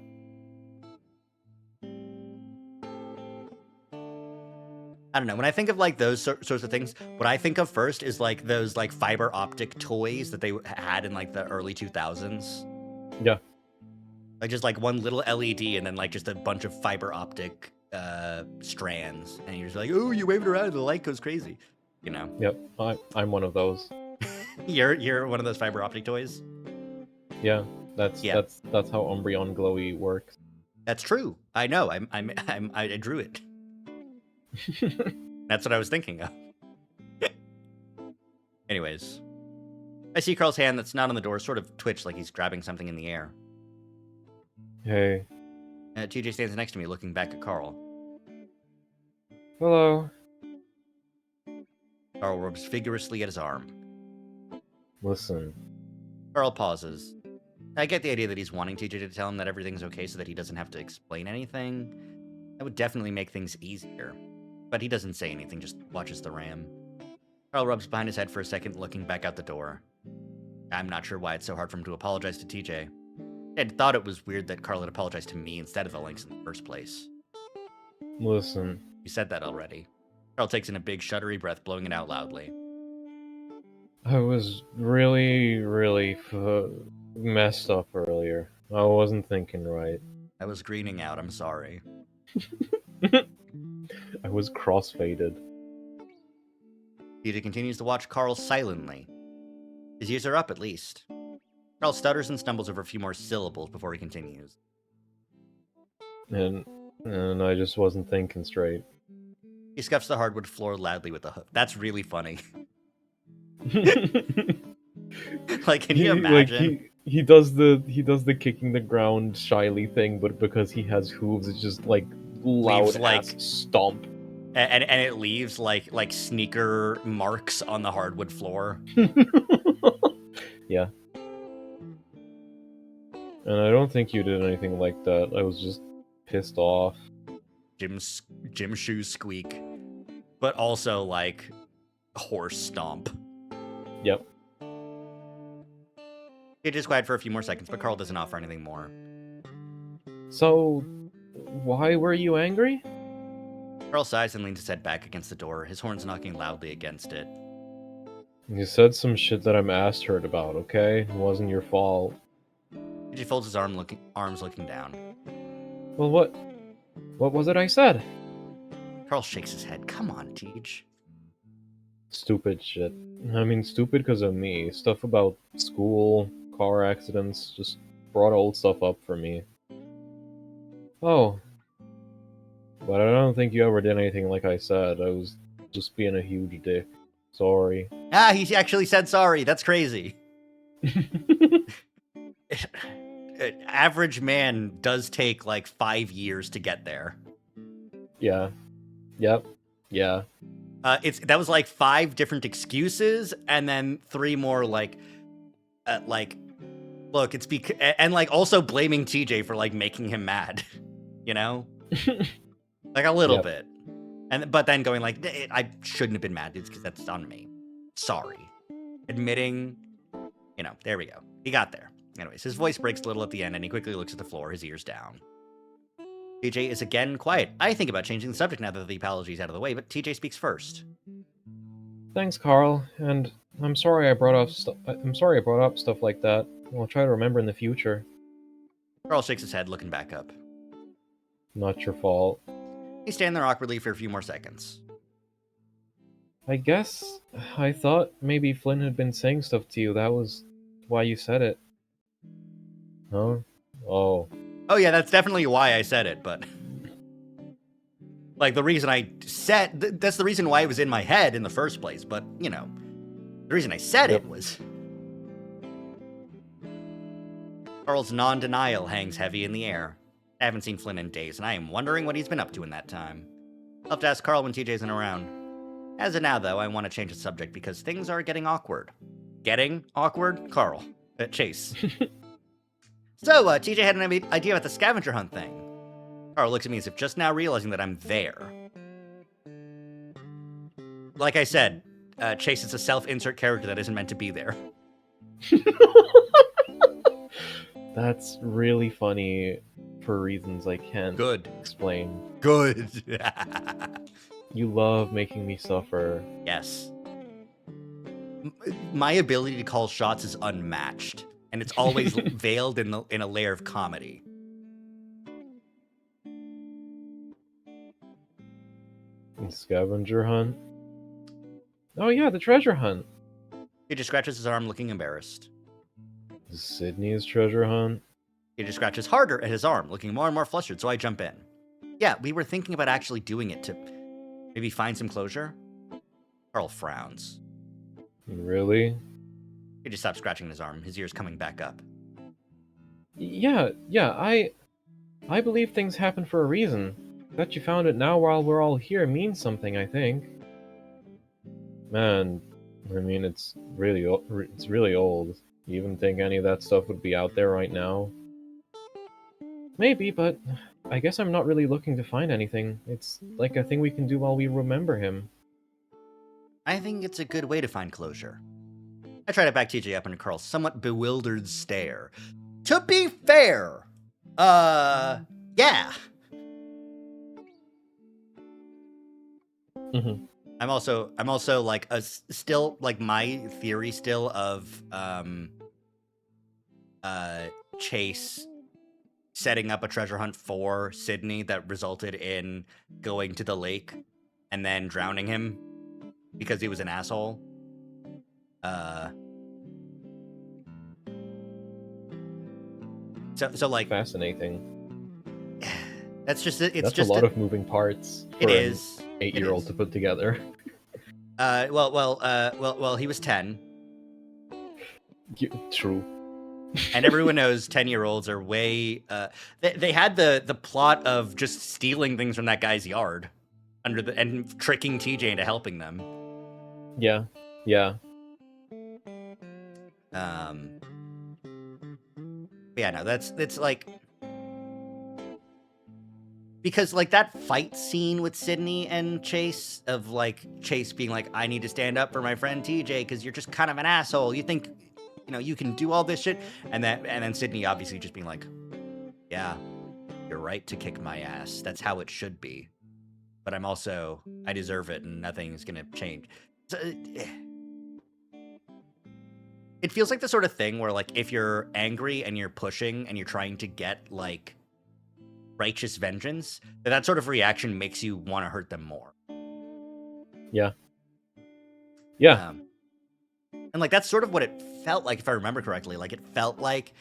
I don't know. When I think of like those sorts of things, what I think of first is like those like fiber optic toys that they had in like the early 2000s. Yeah. Like just like one little LED and then like just a bunch of fiber optic strands, and you're just like, oh, you wave it around and the light goes crazy, you know? Yep. I'm one of those. You're one of those fiber optic toys. Yeah. That's how Umbreon Glowy works. That's true. I know. I drew it. That's what I was thinking of. Anyways, I see Carl's hand that's not on the door sort of twitch like he's grabbing something in the air. Hey. TJ stands next to me, looking back at Carl. Hello. Carl rubs vigorously at his arm. Listen. Carl pauses. I get the idea that he's wanting TJ to tell him that everything's okay so that he doesn't have to explain anything. That would definitely make things easier. But he doesn't say anything, just watches the ram. Carl rubs behind his head for a second, looking back out the door. I'm not sure why it's so hard for him to apologize to TJ. I had thought it was weird that Carl had apologized to me instead of the Lynx in the first place. Listen. You said that already. Carl takes in a big, shuddery breath, blowing it out loudly. I was really messed up earlier. I wasn't thinking right. I was greening out, I'm sorry. I was crossfaded. TJ continues to watch Carl silently. His ears are up, at least. Carl stutters and stumbles over a few more syllables before he continues. And I just wasn't thinking straight. He scuffs the hardwood floor loudly with the hoof. That's really funny. Like, can you imagine? He does the kicking the ground shyly thing, but because he has hooves, it's just like loud ass stomp. And it leaves like sneaker marks on the hardwood floor. Yeah. And I don't think you did anything like that. I was just pissed off. Gym shoes squeak, but also like horse stomp. Yep. It is quiet for a few more seconds, but Carl doesn't offer anything more. So, why were you angry? Carl sighs and leans his head back against the door, his horns knocking loudly against it. You said some shit that I'm ass hurt about, okay? It wasn't your fault. TJ folds his arms looking down. Well, what was it I said? Carl shakes his head. Come on, Tej. Stupid shit. I mean, stupid because of me. Stuff about school, car accidents, just brought old stuff up for me. Oh. But I don't think you ever did anything like I said. I was just being a huge dick. Sorry. Ah, he actually said sorry. That's crazy. Average man does take like 5 years to get there. Yeah. Yep. Yeah. That was like 5 different excuses, and then 3 more like, look, it's because, and like also blaming TJ for like making him mad, you know, like a little bit, but then going like, I shouldn't have been mad. It's because that's on me. Sorry, admitting, you know, there we go. He got there. Anyways, his voice breaks a little at the end, and he quickly looks at the floor, his ears down. TJ is again quiet. I think about changing the subject now that the apology's out of the way, but TJ speaks first. Thanks, Carl, and I'm sorry I brought up stuff like that. I'll try to remember in the future. Carl shakes his head, looking back up. Not your fault. He's standing there awkwardly for a few more seconds. I guess I thought maybe Flynn had been saying stuff to you. That was why you said it. Huh? Oh. Oh yeah, that's definitely why I said it, but like the reason I said that's the reason why it was in my head in the first place, but you know, the reason I said it was Carl's non-denial hangs heavy in the air. I haven't seen Flynn in days, and I am wondering what he's been up to in that time. I'll have to ask Carl when TJ isn't around. As of now, though, I want to change the subject because things are getting awkward. Getting awkward? Carl. Chase. So, TJ had an idea about the scavenger hunt thing. Carl looks at me as if just now realizing that I'm there. Like I said, Chase is a self-insert character that isn't meant to be there. That's really funny for reasons I can't explain. Good. You love making me suffer. Yes. My ability to call shots is unmatched, and it's always veiled in a layer of comedy. Scavenger hunt? Oh yeah, the treasure hunt. He just scratches his arm, looking embarrassed. Sydney's treasure hunt? He just scratches harder at his arm, looking more and more flustered, so I jump in. Yeah, we were thinking about actually doing it to maybe find some closure. Carl frowns. Really? He just stops scratching his arm, his ears coming back up. Yeah, I believe things happen for a reason. That you found it now while we're all here means something, I think. Man, I mean, it's really old. You even think any of that stuff would be out there right now? Maybe, but I guess I'm not really looking to find anything. It's like a thing we can do while we remember him. I think it's a good way to find closure. I try to back TJ up under Carl's somewhat bewildered stare. To be fair, yeah. Mm-hmm. I'm also like still like my theory still of Chase setting up a treasure hunt for Sydney that resulted in going to the lake and then drowning him because he was an asshole. So like fascinating. That's just a lot of moving parts. It is. 8-year-old to put together. Well, he was 10. True. And everyone knows 10-year-olds are way. They had the plot of just stealing things from that guy's yard, and tricking TJ into helping them. Yeah. Yeah. Yeah, no, that's like, because like that fight scene with Sydney and Chase, of like Chase being like, I need to stand up for my friend TJ because you're just kind of an asshole. You think, you can do all this shit, and then Sydney obviously just being like, yeah, you're right to kick my ass. That's how it should be. But I deserve it, and nothing's gonna change. So, it feels like the sort of thing where, like, if you're angry and you're pushing and you're trying to get like righteous vengeance, that sort of reaction makes you want to hurt them more. Yeah. Yeah. And like that's sort of what it felt like, if I remember correctly. Like it felt like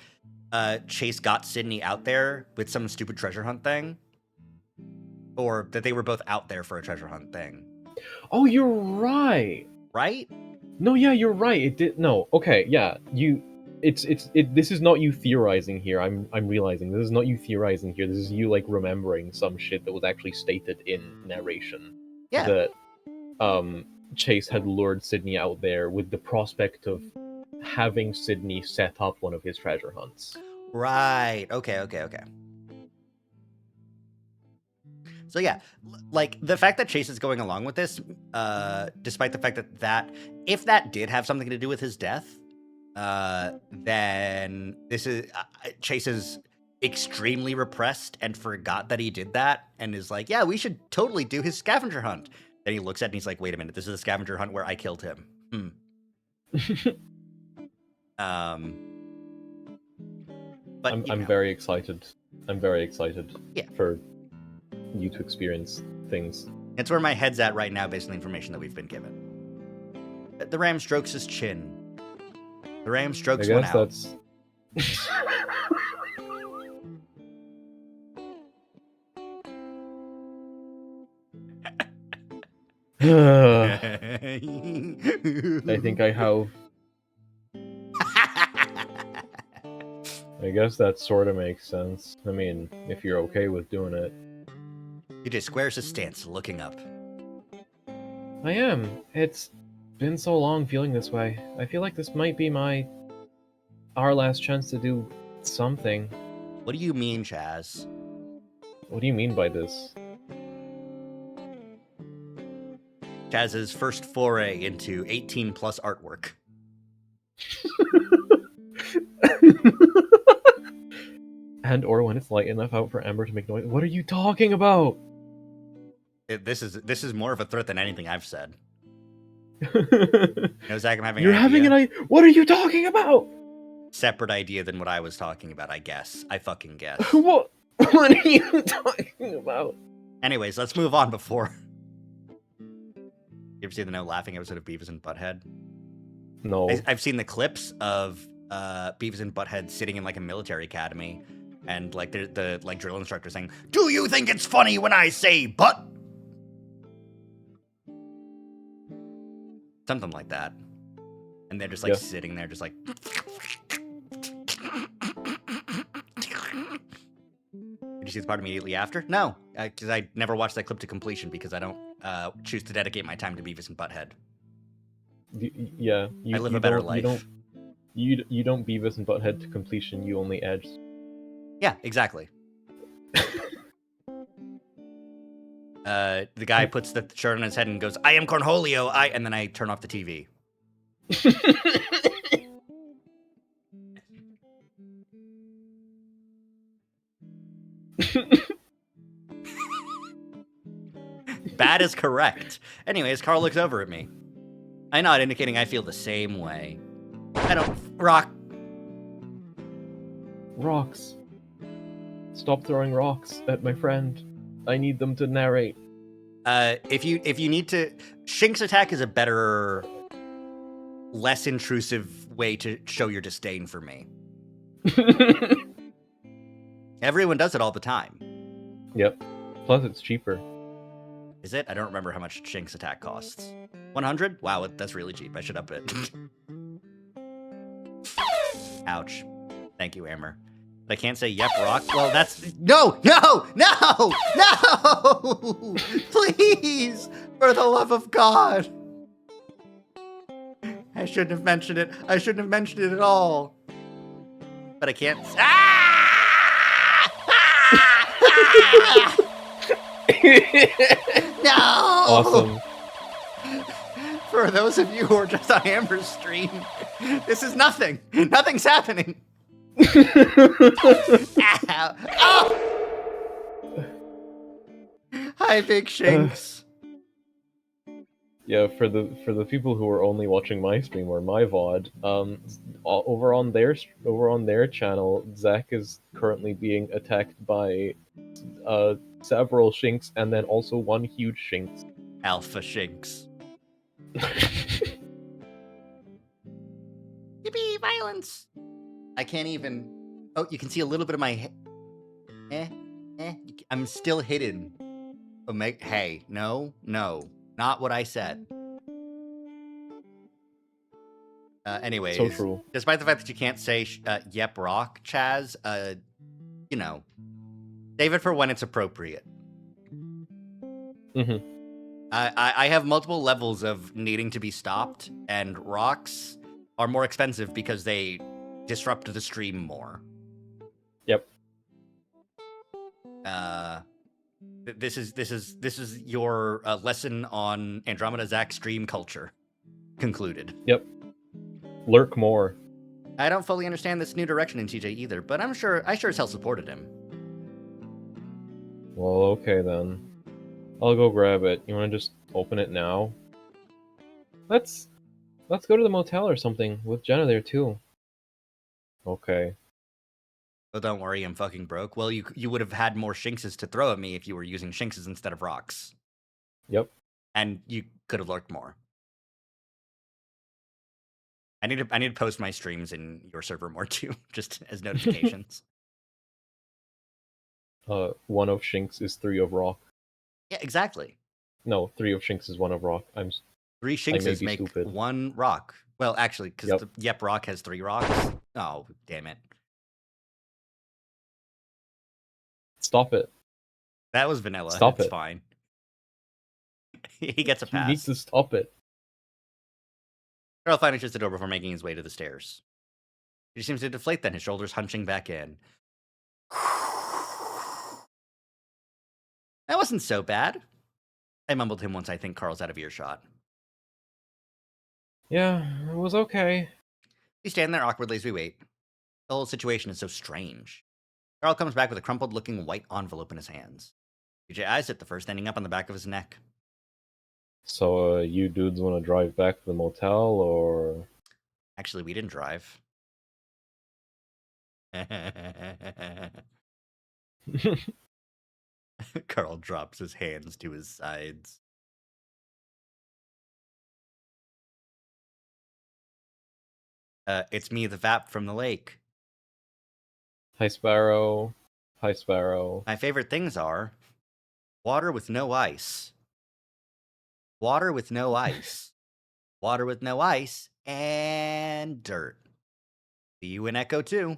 Chase got Sydney out there with some stupid treasure hunt thing, or that they were both out there for a treasure hunt thing. Oh, you're right. Right? No, yeah, you're right. It did. No, okay, yeah. This is not you theorizing here. I'm realizing this is not you theorizing here. This is you like remembering some shit that was actually stated in narration. Yeah. That Chase had lured Sydney out there with the prospect of having Sydney set up one of his treasure hunts. Right. Okay. So yeah, like the fact that Chase is going along with this, despite the fact that if that did have something to do with his death, then this is Chase is extremely repressed and forgot that he did that, and is like, yeah, we should totally do his scavenger hunt. Then he looks at it and he's like, wait a minute, this is a scavenger hunt where I killed him. But I'm very excited. I'm very excited. Yeah. For you to experience things. It's where my head's at right now, based on the information that we've been given. The ram strokes his chin. The ram strokes one out. That's... I think I have. I guess that sort of makes sense. I mean, if you're okay with doing it. He just squares his stance, looking up. I am. It's been so long feeling this way. I feel like this might be our last chance to do something. What do you mean, Chaz? What do you mean by this? Chaz's first foray into 18+ artwork. And or when it's light enough out for Ember to make noise. What are you talking about? This is more of a threat than anything I've said. Zach, I'm having You're having an idea. What are you talking about? Separate idea than what I was talking about, I guess. I fucking guess. What are you talking about? Anyways, let's move on before... You ever see the No Laughing episode of Beavis and Butthead? No. I've seen the clips of Beavis and Butthead sitting in like a military academy, and like the like drill instructor saying, "Do you think it's funny when I say butt?" Something like that. And they're just like sitting there, just like. Did you see the part immediately after? No, because I never watched that clip to completion because I don't choose to dedicate my time to Beavis and Butthead. Yeah, I live a better life. You don't Beavis and Butthead to completion. You only edge. Yeah, exactly. The guy puts the shirt on his head and goes, "I am Cornholio." And then I turn off the TV. Bad is correct. Anyways, Carl looks over at me. I nod, indicating I feel the same way. I don't... Rocks. Stop throwing rocks at my friend. I need them to narrate. If you need to... Shink's attack is a better, less intrusive way to show your disdain for me. Everyone does it all the time. Yep. Plus, it's cheaper. Is it? I don't remember how much Shink's attack costs. 100? Wow, that's really cheap. I should up it. Ouch. Thank you, Amber. But I can't say yep, rock. Well, that's... No! No! No! No! Please! For the love of God! I shouldn't have mentioned it. I shouldn't have mentioned it at all. But I can't... Ah! No! Awesome. For those of you who are just on Amber's stream, this is nothing. Nothing's happening. Ow. Oh! Hi, Big Shinks. Yeah, for the people who are only watching my stream or my VOD, over on their channel, Zach is currently being attacked by several Shinks and then also one huge Shinks. Alpha Shinks. Yippee, violence! I can't even... Oh, you can see a little bit of my... I'm still hidden. Hey, no, not what I said. Anyways, So true. Despite the fact that you can't say yep rock, Chaz, you know, save it for when it's appropriate. Mm-hmm. I have multiple levels of needing to be stopped, and rocks are more expensive because they disrupt the stream more. Yep. This is your lesson on Andromeda Zach stream culture concluded. Yep. Lurk more. I don't fully understand this new direction in TJ either, but I sure as hell supported him. Well, okay then. I'll go grab it. You want to just open it now? Let's go to the motel or something with Jenna there too. Okay. Oh, don't worry, I'm fucking broke. Well, you would have had more Shinkses to throw at me if you were using Shinkses instead of rocks. Yep. And you could have lurked more. I need to post my streams in your server more too, just as notifications. One of Shinks is 3 of rock. Yeah, exactly. No, 3 of Shinks is 1 of rock. 3 Shinkses make stupid. 1 rock. Well, actually, because the Yep rock has 3 rocks. Oh, damn it. Stop it. That was vanilla. Stop it's it. Fine. He gets a pass. You need to stop it. Carl finally shuts the door before making his way to the stairs. He seems to deflate then, his shoulders hunching back in. That wasn't so bad. I mumbled to him once I think Carl's out of earshot. Yeah, it was okay. We stand there awkwardly as we wait. The whole situation is so strange. Carl comes back with a crumpled-looking white envelope in his hands. DJ eyes it, the first ending up on the back of his neck. So, you dudes want to drive back to the motel, or...? Actually, we didn't drive. Carl drops his hands to his sides. It's me, the Vap from the lake. Hi, Sparrow. Hi, Sparrow. My favorite things are water with no ice. Water with no ice. Water with no ice. And dirt. See you in Echo 2.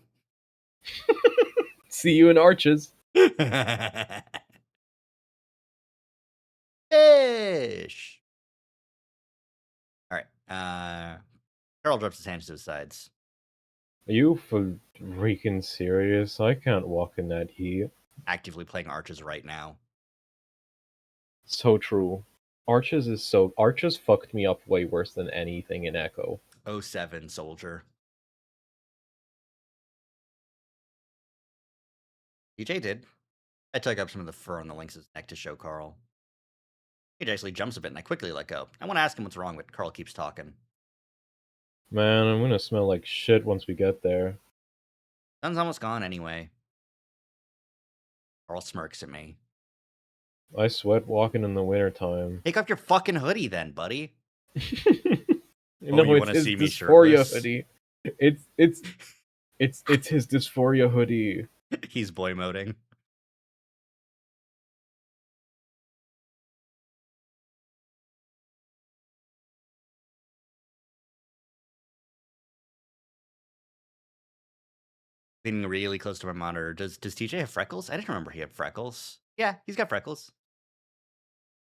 See you in Arches. Fish. All right. Carl drops his hands to his sides. Are you for freaking serious? I can't walk in that heat. Actively playing Arches right now. So true. Arches fucked me up way worse than anything in Echo. 07 soldier. DJ did. I took up some of the fur on the lynx's neck to show Carl. DJ actually jumps a bit and I quickly let go. I want to ask him what's wrong, but Carl keeps talking. Man, I'm gonna smell like shit once we get there. Sun's almost gone anyway. Carl smirks at me. I sweat walking in the wintertime. Take off your fucking hoodie then, buddy. No, you it's wanna his see me dysphoria shirtless? hoodie. It's his dysphoria hoodie. He's boy moding. Leaning really close to my monitor. Does TJ have freckles? I didn't remember he had freckles. Yeah, he's got freckles.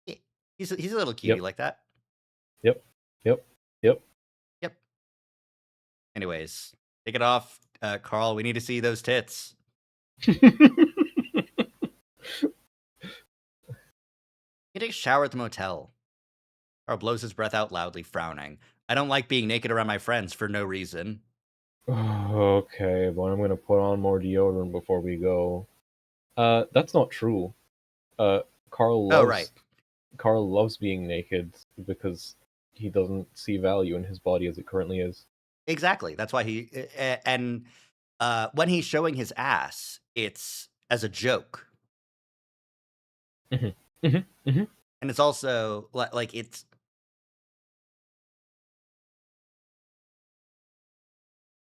Yeah, he's a little cutie Yep. like that. Yep. Yep. Yep. Yep. Anyways, take it off, Carl. We need to see those tits. He takes a shower at the motel. Carl blows his breath out loudly, frowning. I don't like being naked around my friends for no reason. Okay, but I'm gonna put on more deodorant before we go. That's not true. Uh, Carl Oh, loves right. Carl loves being naked because he doesn't see value in his body as it currently is. Exactly. That's why he and when he's showing his ass, it's as a joke. Mhm. Mhm. Mhm. And it's also like it's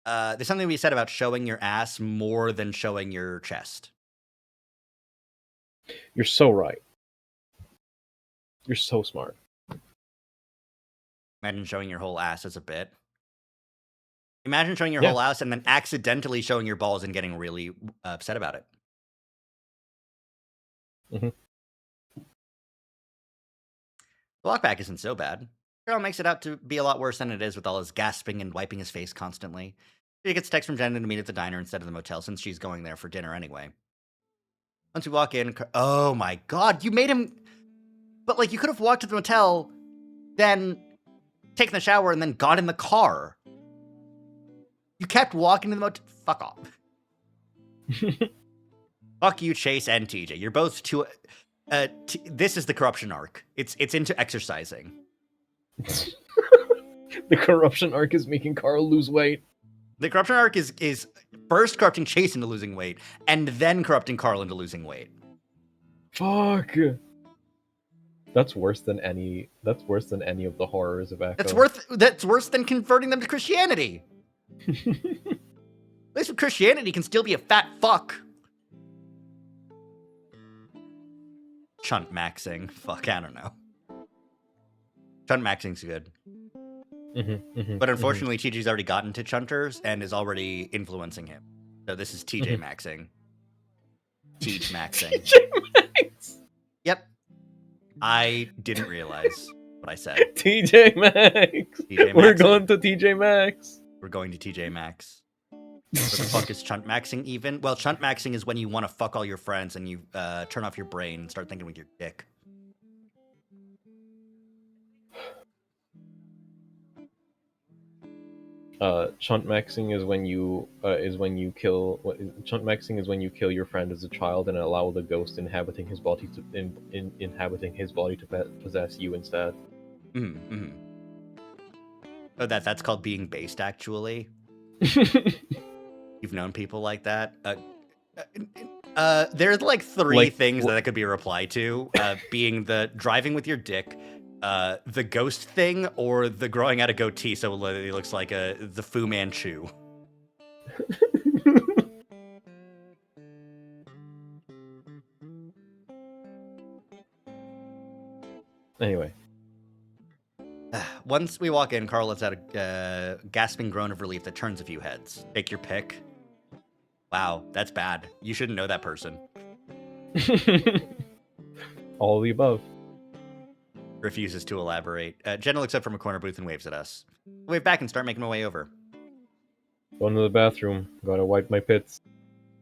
there's something to be said about showing your ass more than showing your chest. You're so right. You're so smart. Imagine showing your whole ass as a bit. Imagine showing your Yeah. whole ass and then accidentally showing your balls and getting really upset about it. Mhm. The lockback isn't so bad. Carol makes it out to be a lot worse than it is with all his gasping and wiping his face constantly. She gets a text from Jenna to meet at the diner instead of the motel since she's going there for dinner anyway. Once we walk in, oh my god, you made him. But like, you could have walked to the motel, then taken the shower, and then got in the car. You kept walking to the motel. Fuck off. Fuck you, Chase and TJ. You're both too. This is the corruption arc. It's into exercising. The corruption arc is making Carl lose weight. The corruption arc is first corrupting Chase into losing weight, and then corrupting Carl into losing weight. Fuck. That's worse than any. That's worse than any of the horrors of Echo. That's worse than converting them to Christianity. At least with Christianity, can still be a fat fuck. Chunt maxing. Fuck, I don't know. Chunt maxing's good. But unfortunately, TJ's already gotten to Chunters and is already influencing him. So this is TJ maxing. Teach maxing. TJ Maxx. Yep. I didn't realize what I said. TJ Maxx. TJ We're maxing. going to TJ Maxx. We're going to TJ Maxx. What the fuck is chunt maxing even? Well, chunt maxing is when you want to fuck all your friends and you turn off your brain and start thinking with your dick. Chunt maxing is when you kill. Chunt maxing is when you kill your friend as a child and allow the ghost inhabiting his body to possess you instead. Mm-hmm. Oh, that's called being based. Actually, you've known people like that. There's like three things that could be a reply to. Being the driving with your dick, the ghost thing, or the growing out a goatee so it looks like the Fu Manchu. Anyway. Once we walk in, Carl lets out a gasping groan of relief that turns a few heads. Take your pick. Wow, that's bad. You shouldn't know that person. All of the above. Refuses to elaborate. Jenna looks up from a corner booth and waves at us. I wave back and start making my way over. Going to the bathroom. Gotta wipe my pits.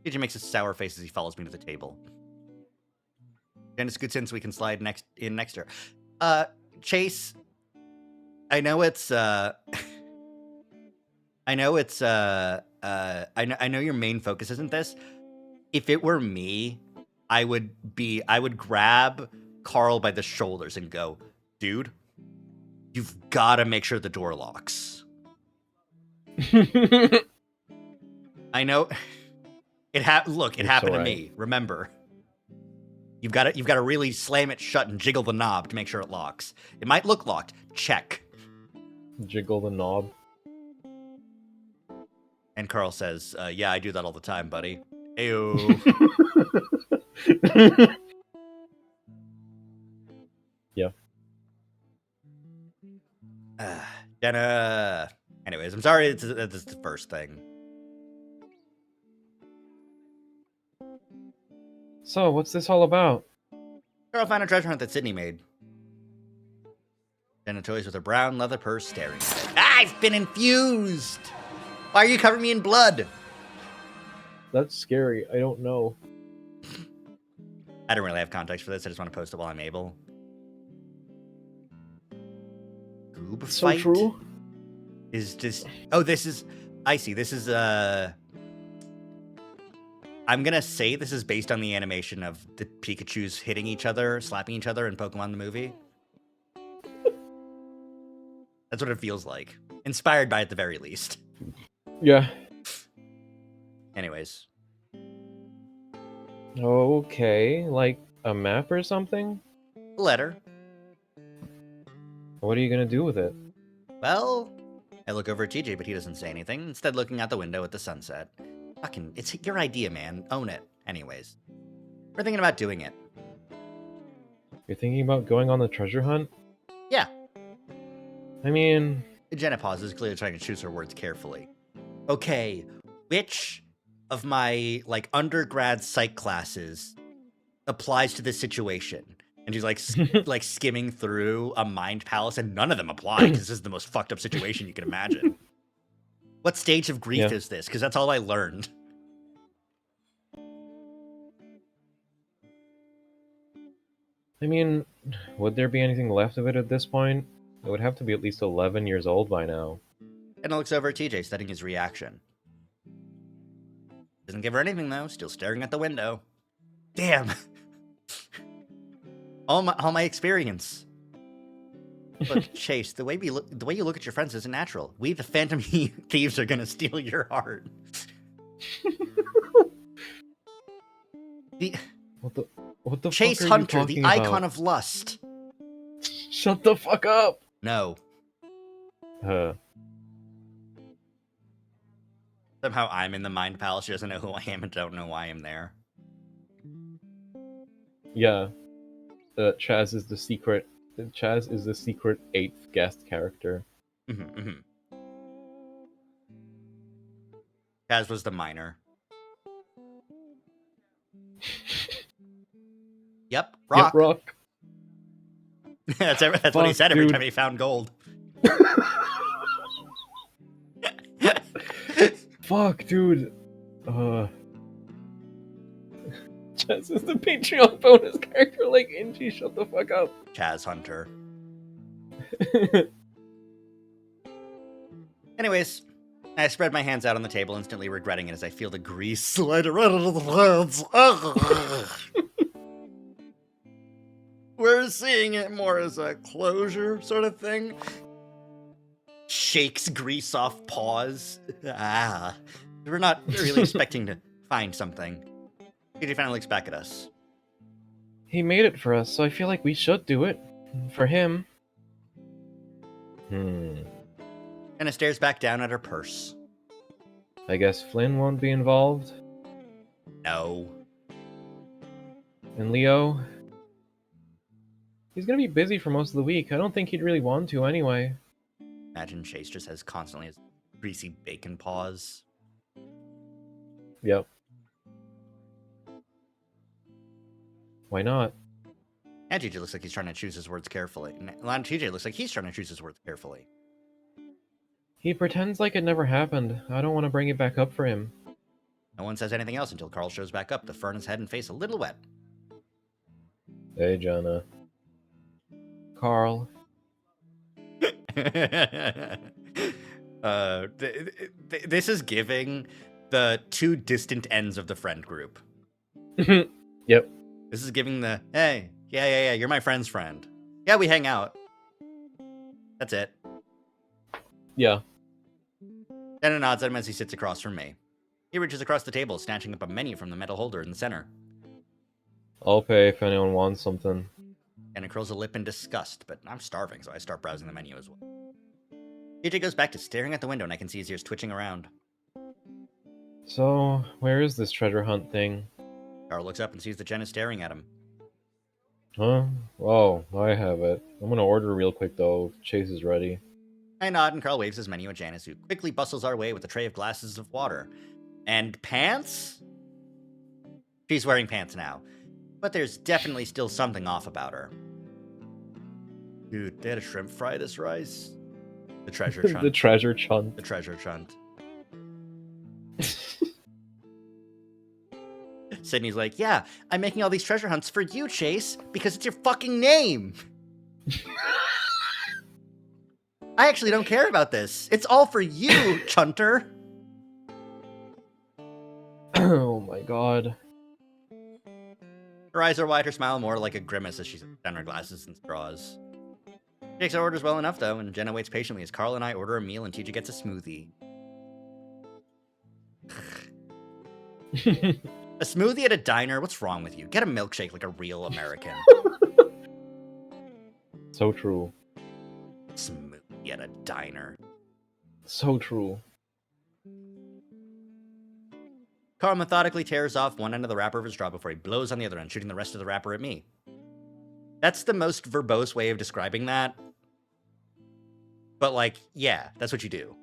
TJ makes a sour face as he follows me to the table. Jenna scoots in so we can slide next to her. Chase, I know it's I know your main focus isn't this. If it were me, I would grab Carl by the shoulders and go, dude, you've got to make sure the door locks. I know it happened to me. Remember, you've got to really slam it shut and jiggle the knob to make sure it locks. It might look locked. Check. Jiggle the knob. And Carl says, yeah, I do that all the time, buddy. Ew. Yeah. Jenna. Anyways, I'm sorry. It's the first thing. So, what's this all about? Carl found a treasure hunt that Sydney made. Jenna toys with a brown leather purse staring at it. I've been infused! Why are you covering me in blood? That's scary. I don't know. I don't really have context for this. I just want to post it while I'm able. Goob So fight true. is just. Oh, this is. I see. This is I'm gonna say this is based on the animation of the Pikachus hitting each other, slapping each other in Pokemon the movie. That's what it feels like. Inspired by it at the very least. Yeah. Anyways. Okay, like a map or something? Letter. What are you gonna do with it? Well, I look over at TJ, but he doesn't say anything, instead looking out the window at the sunset. Fucking, it's your idea, man. Own it. Anyways. We're thinking about doing it. You're thinking about going on the treasure hunt? Yeah. I mean... Jenna pauses, clearly trying to choose her words carefully. Okay, which of my, like, undergrad psych classes applies to this situation? And she's, like skimming through a mind palace, and none of them apply, because this is the most fucked up situation you can imagine. What stage of grief is this? Because that's all I learned. I mean, would there be anything left of it at this point? It would have to be at least 11 years old by now. And looks over at TJ, studying his reaction. Doesn't give her anything, though, still staring at the window. Damn! all my experience. Look, Chase, the way you look at your friends isn't natural. We, the Phantom Thieves, are gonna steal your heart. What the Chase fuck are Hunter, you the talking icon about? of lust. Shut the fuck up! No. Somehow I'm in the Mind Palace. She doesn't know who I am and don't know why I'm there. Yeah. Chaz is the secret 8th guest character. Chaz was the minor. Yep, rock. Yep, rock. that's what he said every time he found gold. Fuck, dude. Chaz is the Patreon bonus character, like Inji, shut the fuck up. Chaz Hunter. Anyways, I spread my hands out on the table, instantly regretting it as I feel the grease slide around into the hands. We're seeing it more as a closure sort of thing. Shakes grease off paws. We're not really expecting to find something. He finally looks back at us. He made it for us, so I feel like we should do it. For him. Jenna stares back down at her purse. I guess Flynn won't be involved? No. And Leo? He's gonna be busy for most of the week. I don't think he'd really want to anyway. Imagine Chase just has constantly his greasy bacon paws. Yep. Why not? And TJ looks like he's trying to choose his words carefully. And TJ looks like he's trying to choose his words carefully. He pretends like it never happened. I don't want to bring it back up for him. No one says anything else until Carl shows back up, the fur in his head and face a little wet. Hey, Jenna. Carl. This is giving the two distant ends of the friend group. Yep. This is giving the, hey, yeah, you're my friend's friend. Yeah, we hang out. That's it. Yeah. Jenna nods at him as he sits across from me. He reaches across the table, snatching up a menu from the metal holder in the center. I'll pay if anyone wants something. Jenna curls a lip in disgust, but I'm starving, so I start browsing the menu as well. TJ goes back to staring at the window, and I can see his ears twitching around. So, where is this treasure hunt thing? Carl looks up and sees that Jen is staring at him. Huh? Oh, I have it. I'm gonna order real quick though. Chase is ready. I nod, and Carl waves his menu at Janice, who quickly bustles our way with a tray of glasses of water. And pants? She's wearing pants now. But there's definitely still something off about her. Dude, they had a shrimp fry this rice. The treasure chunt. The treasure chunt. The treasure chunt. Sydney's like, yeah, I'm making all these treasure hunts for you, Chase, because it's your fucking name. I actually don't care about this. It's all for you, Chunter. Oh my god. Her eyes are wide, her smile more like a grimace as she sets down her glasses and straws. She takes her orders well enough, though, and Jenna waits patiently as Carl and I order a meal and TJ gets a smoothie. A smoothie at a diner? What's wrong with you? Get a milkshake like a real American. So true. Smoothie at a diner. So true. Carl methodically tears off one end of the wrapper of his straw before he blows on the other end, shooting the rest of the wrapper at me. That's the most verbose way of describing that. But, like, yeah, that's what you do.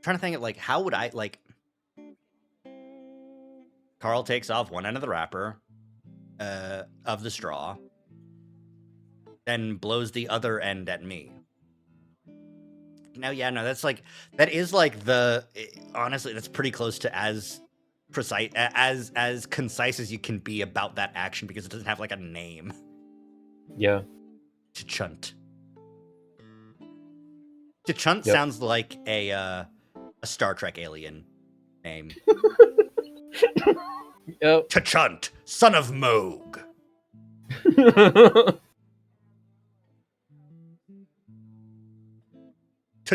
Trying to think of, like, how would I, like... Carl takes off one end of the wrapper of the straw, then blows the other end at me. No, yeah, no, that's like, that is like honestly, that's pretty close to as precise, as concise as you can be about that action because it doesn't have like a name. Yeah. Chunt. Chunt Yep. sounds like a Star Trek alien name. Yep. Chunt, son of Moog.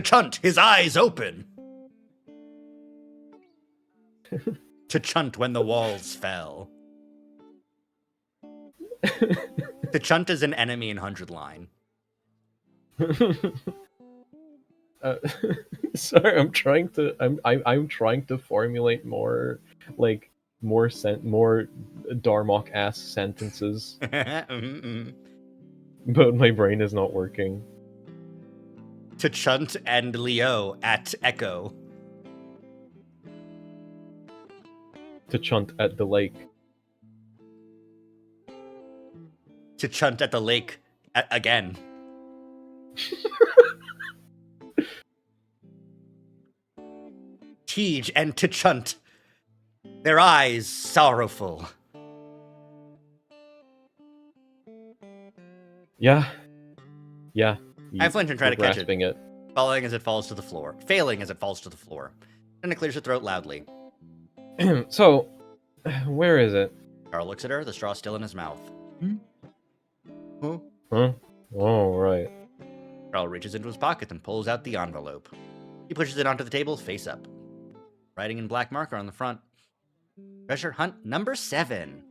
Chunt, his eyes open. Chunt when the walls fell. Chunt is an enemy in 100 Line. Sorry, I'm trying to formulate more Darmok ass sentences, but my brain is not working. Chunt and Leo at Echo. Chunt at the lake. Chunt at the lake again. Tej and Chunt, their eyes sorrowful. Yeah. I flinch and try to catch it, it. failing as it falls to the floor. Jenna clears her throat loudly. So, where is it? Carl looks at her, the straw still in his mouth. Huh? Oh, right. Carl reaches into his pocket and pulls out the envelope. He pushes it onto the table, face up. Writing in black marker on the front. Treasure hunt number 7.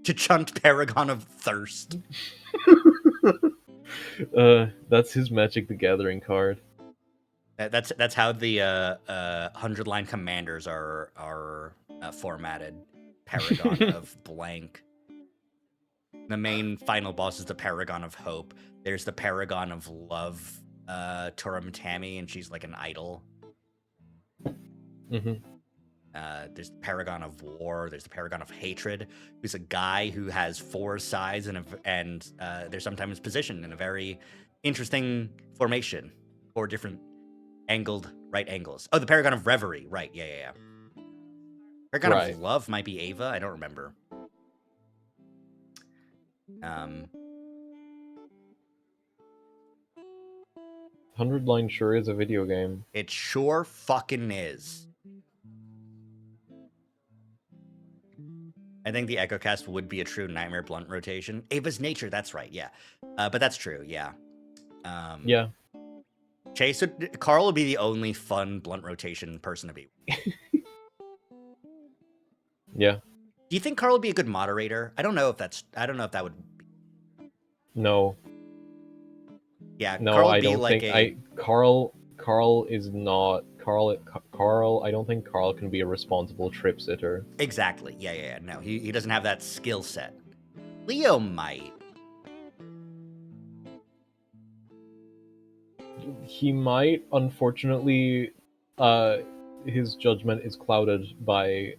Chunt Paragon of Thirst. That's his Magic the Gathering card. That's how the 100 Line commanders are formatted. Paragon of blank. The main final boss is the Paragon of Hope. There's the Paragon of Love, Turam Tammy, and she's like an idol. Mm-hmm. There's the Paragon of War. There's the Paragon of Hatred, who's a guy who has 4 sides and they're sometimes positioned in a very interesting formation. 4 different angled right angles. Oh, the Paragon of Reverie. Right. Yeah. Paragon of Love might be Ava. I don't remember. 100 Line sure is a video game. It sure fucking is. I think the EchoCast would be a true Nightmare Blunt rotation. Ava's Nature, that's right, yeah. But that's true, yeah. Yeah. Carl would be the only fun Blunt rotation person to be. Yeah. Do you think Carl would be a good moderator? I don't know if that would be. No. Yeah, No, Carl would I be don't like think Carl is not Carl. I don't think Carl can be a responsible trip sitter. Exactly. Yeah. No, he doesn't have that skill set. Leo might. He might, unfortunately, his judgment is clouded by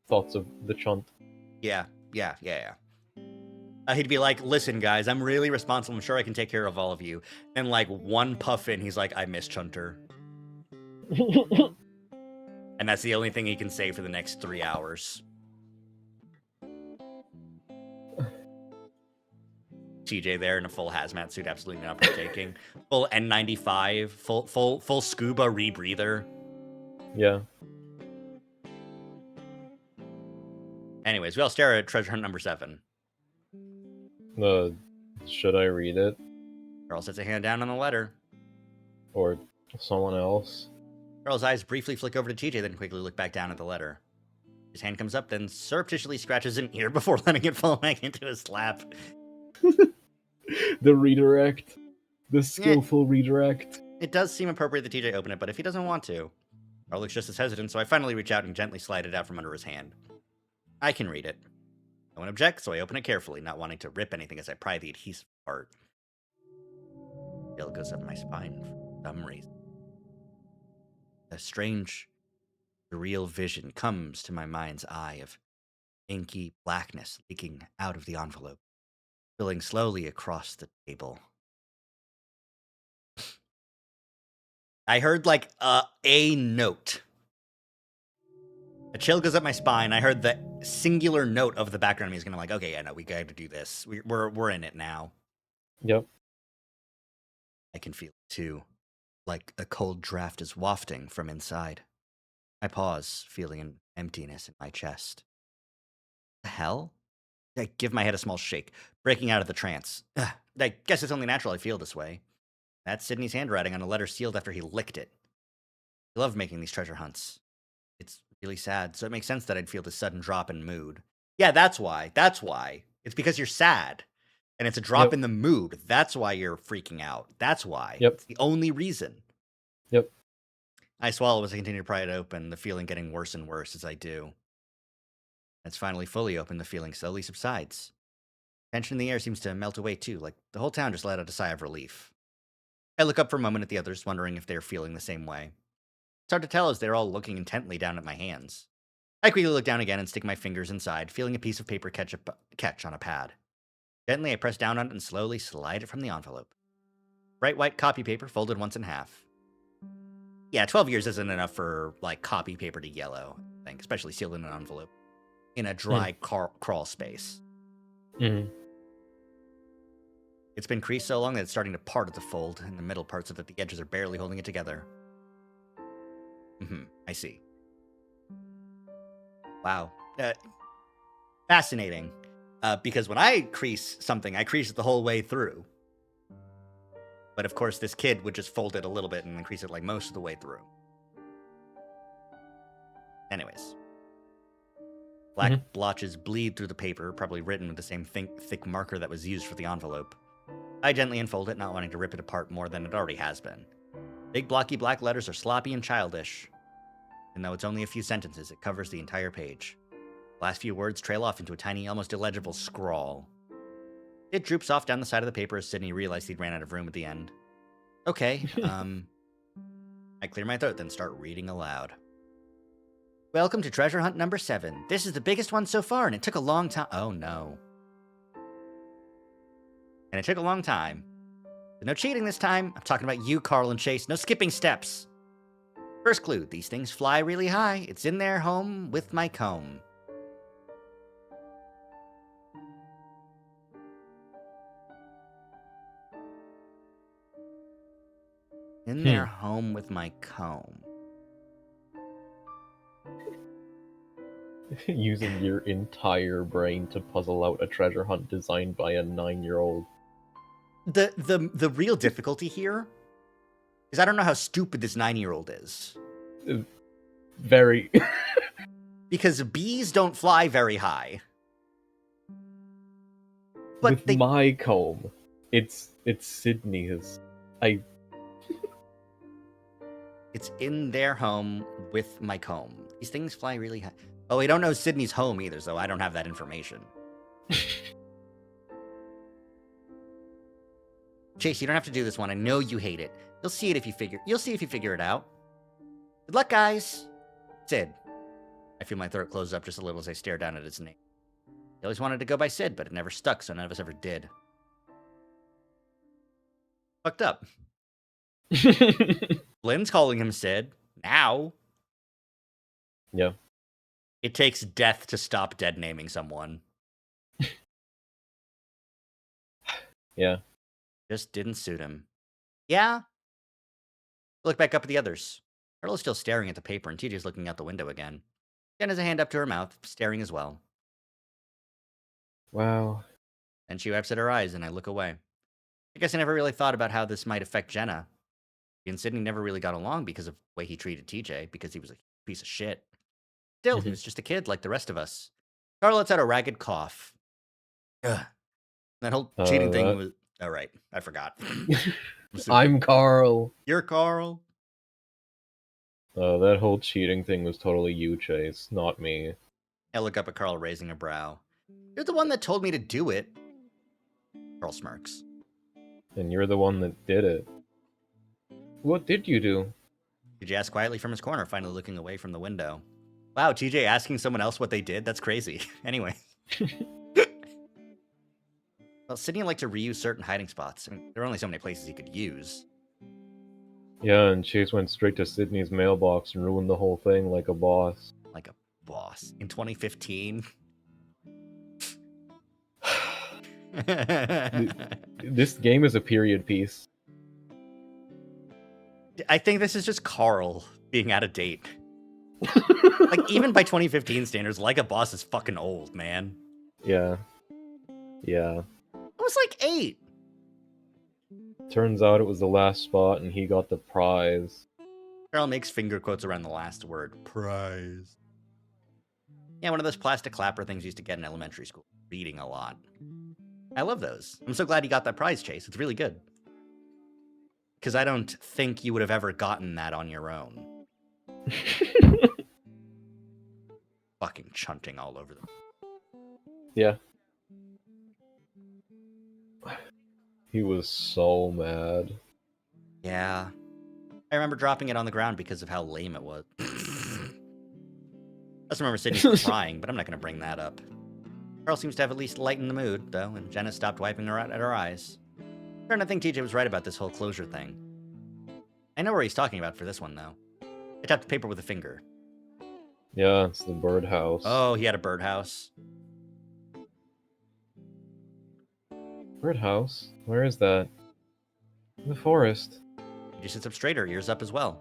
thoughts of the chunt. Yeah. He'd be like, listen, guys, I'm really responsible. I'm sure I can take care of all of you. And like one puff in, he's like, I miss Chunter. And that's the only thing he can say for the next 3 hours. TJ there in a full hazmat suit, absolutely not partaking. Full N95, full scuba rebreather. Yeah. Anyways, we all stare at treasure hunt number 7. Should I read it? Charles sets a hand down on the letter. Or someone else? Charles' eyes briefly flick over to TJ, then quickly look back down at the letter. His hand comes up, then surreptitiously scratches an ear before letting it fall back into his lap. The redirect. The skillful redirect. It does seem appropriate that TJ open it, but if he doesn't want to. Charles looks just as hesitant, so I finally reach out and gently slide it out from under his hand. I can read it. No one objects, so I open it carefully, not wanting to rip anything as I pry the adhesive apart. Chill goes up my spine for some reason. A strange, surreal vision comes to my mind's eye of inky blackness leaking out of the envelope, spilling slowly across the table. I heard like a note. A chill goes up my spine. I heard the singular note of the background music, and I'm like, okay, yeah, no, we got to do this. We're in it now. Yep. I can feel it too, like a cold draft is wafting from inside. I pause, feeling an emptiness in my chest. The hell? I give my head a small shake, breaking out of the trance. I guess it's only natural I feel this way. That's Sydney's handwriting on a letter sealed after he licked it. I love making these treasure hunts. It's really sad, so it makes sense that I'd feel this sudden drop in mood. Yeah, that's why. It's because you're sad. And it's a drop in the mood. That's why you're freaking out. That's why. Yep. It's the only reason. Yep. I swallow as I continue to pry it open, the feeling getting worse and worse as I do. It's finally fully open, the feeling slowly subsides. Tension in the air seems to melt away too, like the whole town just let out a sigh of relief. I look up for a moment at the others, wondering if they're feeling the same way. It's hard to tell as they're all looking intently down at my hands. I quickly look down again and stick my fingers inside, feeling a piece of paper catch on a pad. Gently, I press down on it and slowly slide it from the envelope. Bright white copy paper folded once in half. Yeah, 12 years isn't enough for, like, copy paper to yellow, I think, especially sealed in an envelope. In a dry crawl space. Mm-hmm. It's been creased so long that it's starting to part at the fold, and the middle parts so that the edges are barely holding it together. I see. Wow. Fascinating. Because when I crease something, I crease it the whole way through. But of course, this kid would just fold it a little bit and then crease it like most of the way through. Anyways. Black blotches bleed through the paper, probably written with the same thick marker that was used for the envelope. I gently unfold it, not wanting to rip it apart more than it already has been. Big blocky black letters are sloppy and childish. And though it's only a few sentences, it covers the entire page. The last few words trail off into a tiny, almost illegible scrawl. It droops off down the side of the paper as Sydney realized he'd ran out of room at the end. Okay, I clear my throat, then start reading aloud. Welcome to treasure hunt number 7. This is the biggest one so far, and it took a long time. Oh, no. And it took a long time. But no cheating this time. I'm talking about you, Carl and Chase. No skipping steps. First clue, these things fly really high. It's in their home with my comb. In their home with my comb. Using your entire brain to puzzle out a treasure hunt designed by a 9-year-old. The real difficulty here is I don't know how stupid this 9-year-old is. Very. Because bees don't fly very high. But with my comb, it's Sydney's. It's in their home with my comb. These things fly really high. Oh, we don't know Sydney's home either, so I don't have that information. Chase, you don't have to do this one. I know you hate it. You'll see if you figure it out. Good luck, guys. Sid. I feel my throat close up just a little as I stare down at his name. He always wanted to go by Sid, but it never stuck, so none of us ever did. Fucked up. Lynn's calling him Sid. Now. Yeah. It takes death to stop dead naming someone. Yeah. Just didn't suit him. Yeah. Look back up at the others. Carla's still staring at the paper, and TJ's looking out the window again. Jen has a hand up to her mouth, staring as well. Wow. Then she wipes at her eyes, and I look away. I guess I never really thought about how this might affect Jenna. He and Sydney never really got along because of the way he treated TJ, because he was a piece of shit. Still, he was just a kid like the rest of us. Carla lets out a ragged cough. Ugh. That whole cheating thing was... Oh, right. I forgot. I'm Carl. You're Carl. That whole cheating thing was totally you, Chase, not me. I look up at Carl, raising a brow. You're the one that told me to do it. Carl smirks. And you're the one that did it. What did you do? TJ asks quietly from his corner, finally looking away from the window. Wow, TJ asking someone else what they did? That's crazy. Anyway. Well, Sydney liked to reuse certain hiding spots. I mean, there are only so many places he could use. Yeah, and Chase went straight to Sydney's mailbox and ruined the whole thing like a boss. Like a boss. In 2015? This game is a period piece. I think this is just Carl being out of date. Like, even by 2015 standards, Like a Boss is fucking old, man. Yeah. Yeah. I was like 8. Turns out it was the last spot and he got the prize. Carl makes finger quotes around the last word. Prize. Yeah, one of those plastic clapper things you used to get in elementary school. Reading a lot. I love those. I'm so glad you got that prize, Chase. It's really good. Because I don't think you would have ever gotten that on your own. Fucking chunting all over them. Yeah. He was so mad. Yeah. I remember dropping it on the ground because of how lame it was. I just remember Sydney crying, but I'm not going to bring that up. Carl seems to have at least lightened the mood, though, and Jenna stopped wiping her at her eyes. I'm starting to think TJ was right about this whole closure thing. I know where he's talking about for this one, though. I tapped the paper with a finger. Yeah, it's the birdhouse. Oh, he had a birdhouse. Birdhouse? Where is that? In the forest. He just sits up straighter, ears up as well.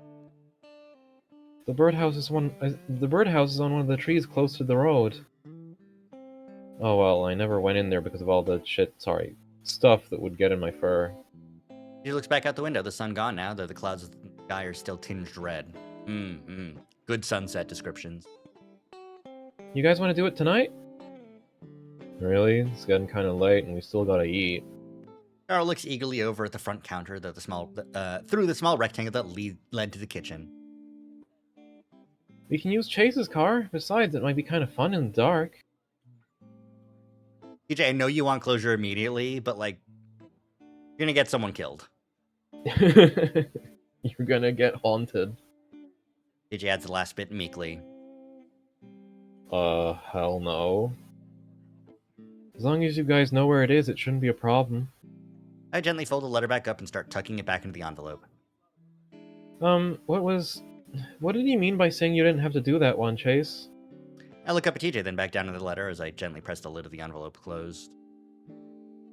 The birdhouse is on one of the trees close to the road. Oh well, I never went in there because of all the stuff that would get in my fur. He looks back out the window, the sun gone now, though the clouds of the sky are still tinged red. Good sunset descriptions. You guys want to do it tonight? Really? It's getting kind of late and we still gotta eat. Carl looks eagerly over at the front counter, through the small rectangle that led to the kitchen. We can use Chase's car. Besides, it might be kind of fun in the dark. TJ, I know you want closure immediately, but, like, you're gonna get someone killed. You're gonna get haunted. TJ adds the last bit meekly. Hell no. As long as you guys know where it is, it shouldn't be a problem. I gently fold the letter back up and start tucking it back into the envelope. What did he mean by saying you didn't have to do that one, Chase? I look up at TJ, then back down to the letter as I gently press the lid of the envelope closed.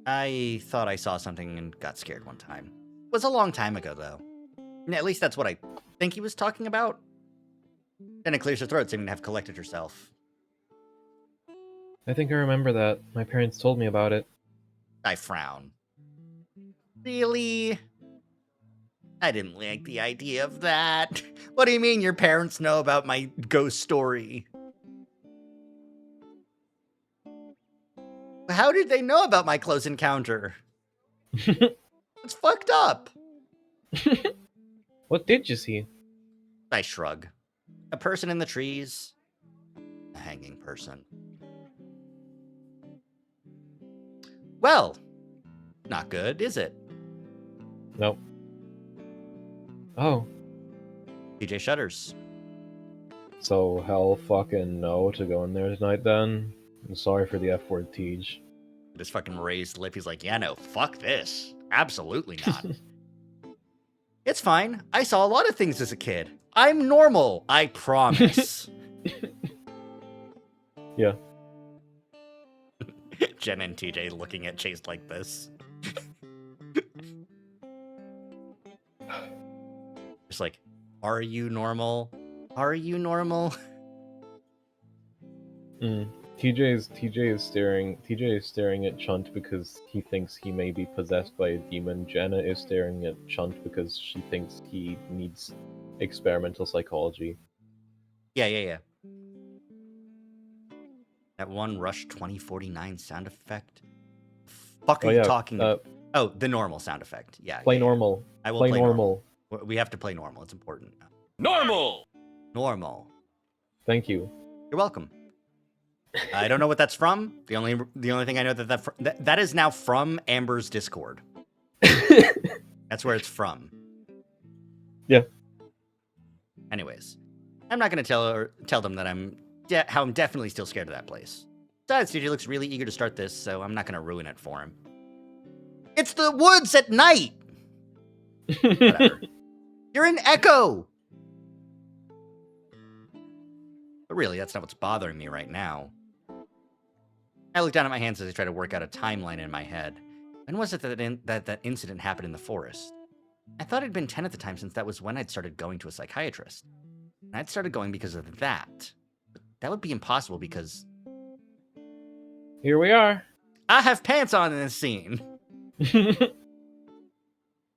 I thought I saw something and got scared one time. It was a long time ago, though. At least that's what I think he was talking about. Then it clears her throat, seeming to have collected herself. I think I remember that. My parents told me about it. I frown. Really? I didn't like the idea of that. What do you mean your parents know about my ghost story? How did they know about my close encounter? It's fucked up. What did you see? I shrug. A person in the trees. A hanging person. Well, not good, is it? Nope. Oh. TJ shudders. So hell fucking no to go in there tonight then. I'm sorry for the F word, Tej. This fucking raised lip. He's like, yeah, no, fuck this. Absolutely not. It's fine. I saw a lot of things as a kid. I'm normal. I promise. Yeah. Jen and TJ looking at Chase like this. Just like, are you normal? Are you normal? TJ is staring at Chunt because he thinks he may be possessed by a demon. Jenna is staring at Chunt because she thinks he needs experimental psychology. Yeah. That one Rush 2049 sound effect. Fuck are you talking about? Oh, the normal sound effect. Yeah. Play normal. I will play play normal. We have to play normal. It's important. Normal! Normal. Thank you. You're welcome. I don't know what that's from. The only thing I know that is now from Amber's Discord. That's where it's from. Yeah. Anyways, I'm not gonna tell them that how I'm definitely still scared of that place. Besides, DJ looks really eager to start this, so I'm not gonna ruin it for him. It's the woods at night. Whatever. You're in Echo. But really, that's not what's bothering me right now. I look down at my hands as I try to work out a timeline in my head. When was it that incident happened in the forest? I thought it'd been 10 at the time since that was when I'd started going to a psychiatrist. And I'd started going because of that. But that would be impossible because... Here we are. I have pants on in this scene.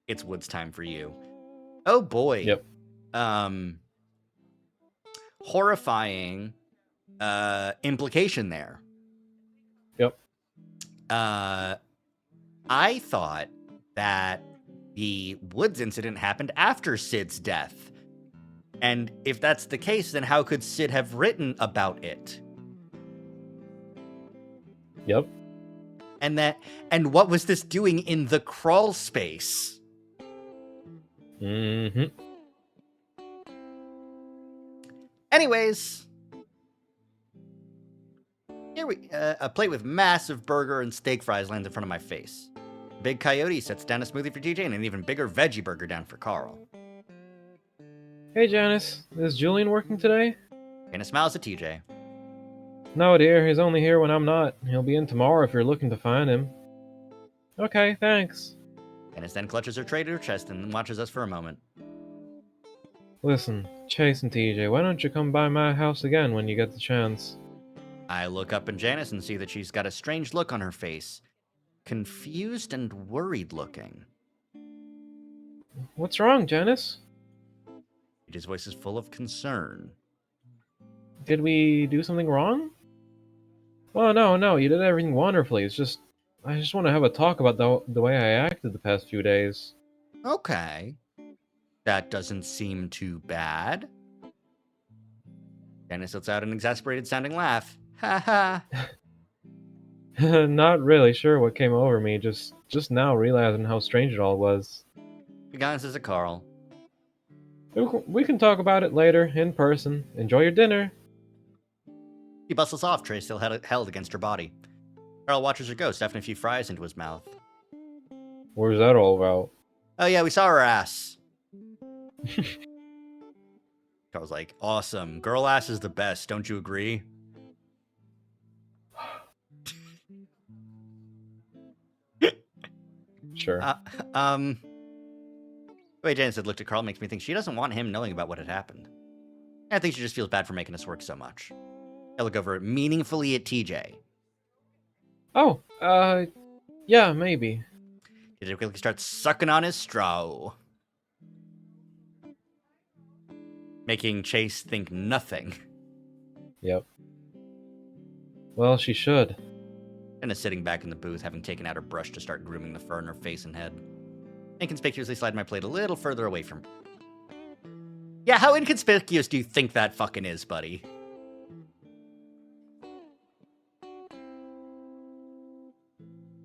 It's Woods time for you. Oh boy. Yep. Horrifying implication there. Yep. I thought that the Woods incident happened after Sid's death. And if that's the case, then how could Sid have written about it? Yep. And what was this doing in the crawl space? Mm-hmm. Anyways, here a plate with massive burger and steak fries lands in front of my face. Big Coyote sets down a smoothie for TJ and an even bigger veggie burger down for Carl. Hey Janice, is Julian working today? Janice smiles at TJ. No dear, he's only here when I'm not. He'll be in tomorrow if you're looking to find him. Okay, thanks. Janice then clutches her tray to her chest and watches us for a moment. Listen, Chase and TJ, why don't you come by my house again when you get the chance? I look up at Janice and see that she's got a strange look on her face. Confused and worried looking. What's wrong, Janice? TJ's voice is full of concern. Did we do something wrong? Oh, no, you did everything wonderfully. I just want to have a talk about the way I acted the past few days. Okay. That doesn't seem too bad. Janice lets out an exasperated sounding laugh. Ha ha. Not really sure what came over me, just now realizing how strange it all was. She glances at Carl. We can talk about it later, in person. Enjoy your dinner. He bustles off, tray still held against her body. Carl watches her go, stuffing a few fries into his mouth. Where's that all about? Oh yeah, we saw her ass. Carl's like, awesome. Girl ass is the best, don't you agree? Sure. The way Janice had looked at Carl makes me think she doesn't want him knowing about what had happened. I think she just feels bad for making us work so much. I look over meaningfully at TJ. Oh, yeah, maybe. TJ quickly starts sucking on his straw. Making Chase think nothing. Yep. Well, she should. Jenna's sitting back in the booth, having taken out her brush to start grooming the fur in her face and head. Inconspicuously slide my plate a little further away from her. Yeah, how inconspicuous do you think that fucking is, buddy?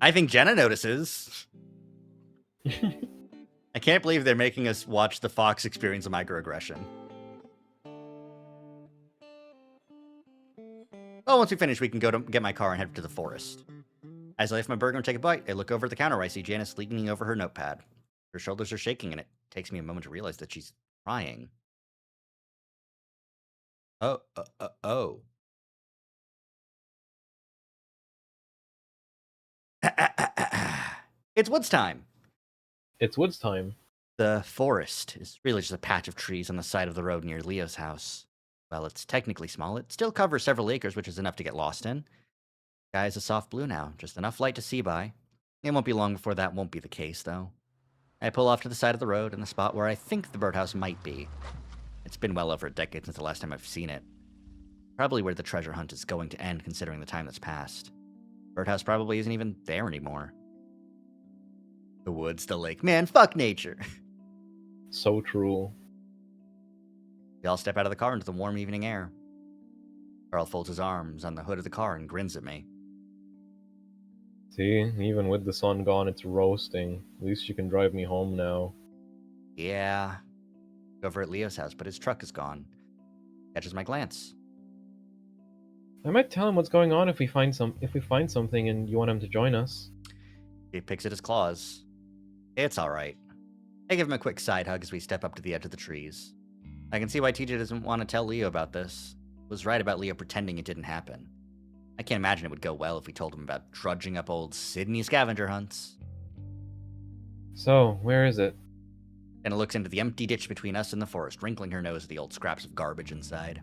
I think Jenna notices. I can't believe they're making us watch the Fox experience a microaggression. Well, once we finish, we can go to get my car and head to the forest. As I lift my burger and take a bite, I look over at the counter where I see Janice leaning over her notepad. Her shoulders are shaking, and it takes me a moment to realize that she's crying. Oh. It's woods time. It's woods time. The forest is really just a patch of trees on the side of the road near Leo's house. Well, it's technically small. It still covers several acres, which is enough to get lost in. Sky is a soft blue now, just enough light to see by. It won't be long before that won't be the case, though. I pull off to the side of the road in the spot where I think the birdhouse might be. It's been well over a decade since the last time I've seen it. Probably where the treasure hunt is going to end, considering the time that's passed. Birdhouse probably isn't even there anymore. The woods, the lake. Man, fuck nature. So true. We all step out of the car into the warm evening air. Carl folds his arms on the hood of the car and grins at me. See, even with the sun gone, it's roasting. At least you can drive me home now. Yeah. Over at Leo's house, but his truck is gone. Catches my glance. I might tell him what's going on if we find something and you want him to join us. He picks at his claws. It's alright. I give him a quick side hug as we step up to the edge of the trees. I can see why TJ doesn't want to tell Leo about this. Was right about Leo pretending it didn't happen. I can't imagine it would go well if we told him about trudging up old Sydney scavenger hunts. So, where is it? Anna looks into the empty ditch between us and the forest, wrinkling her nose at the old scraps of garbage inside.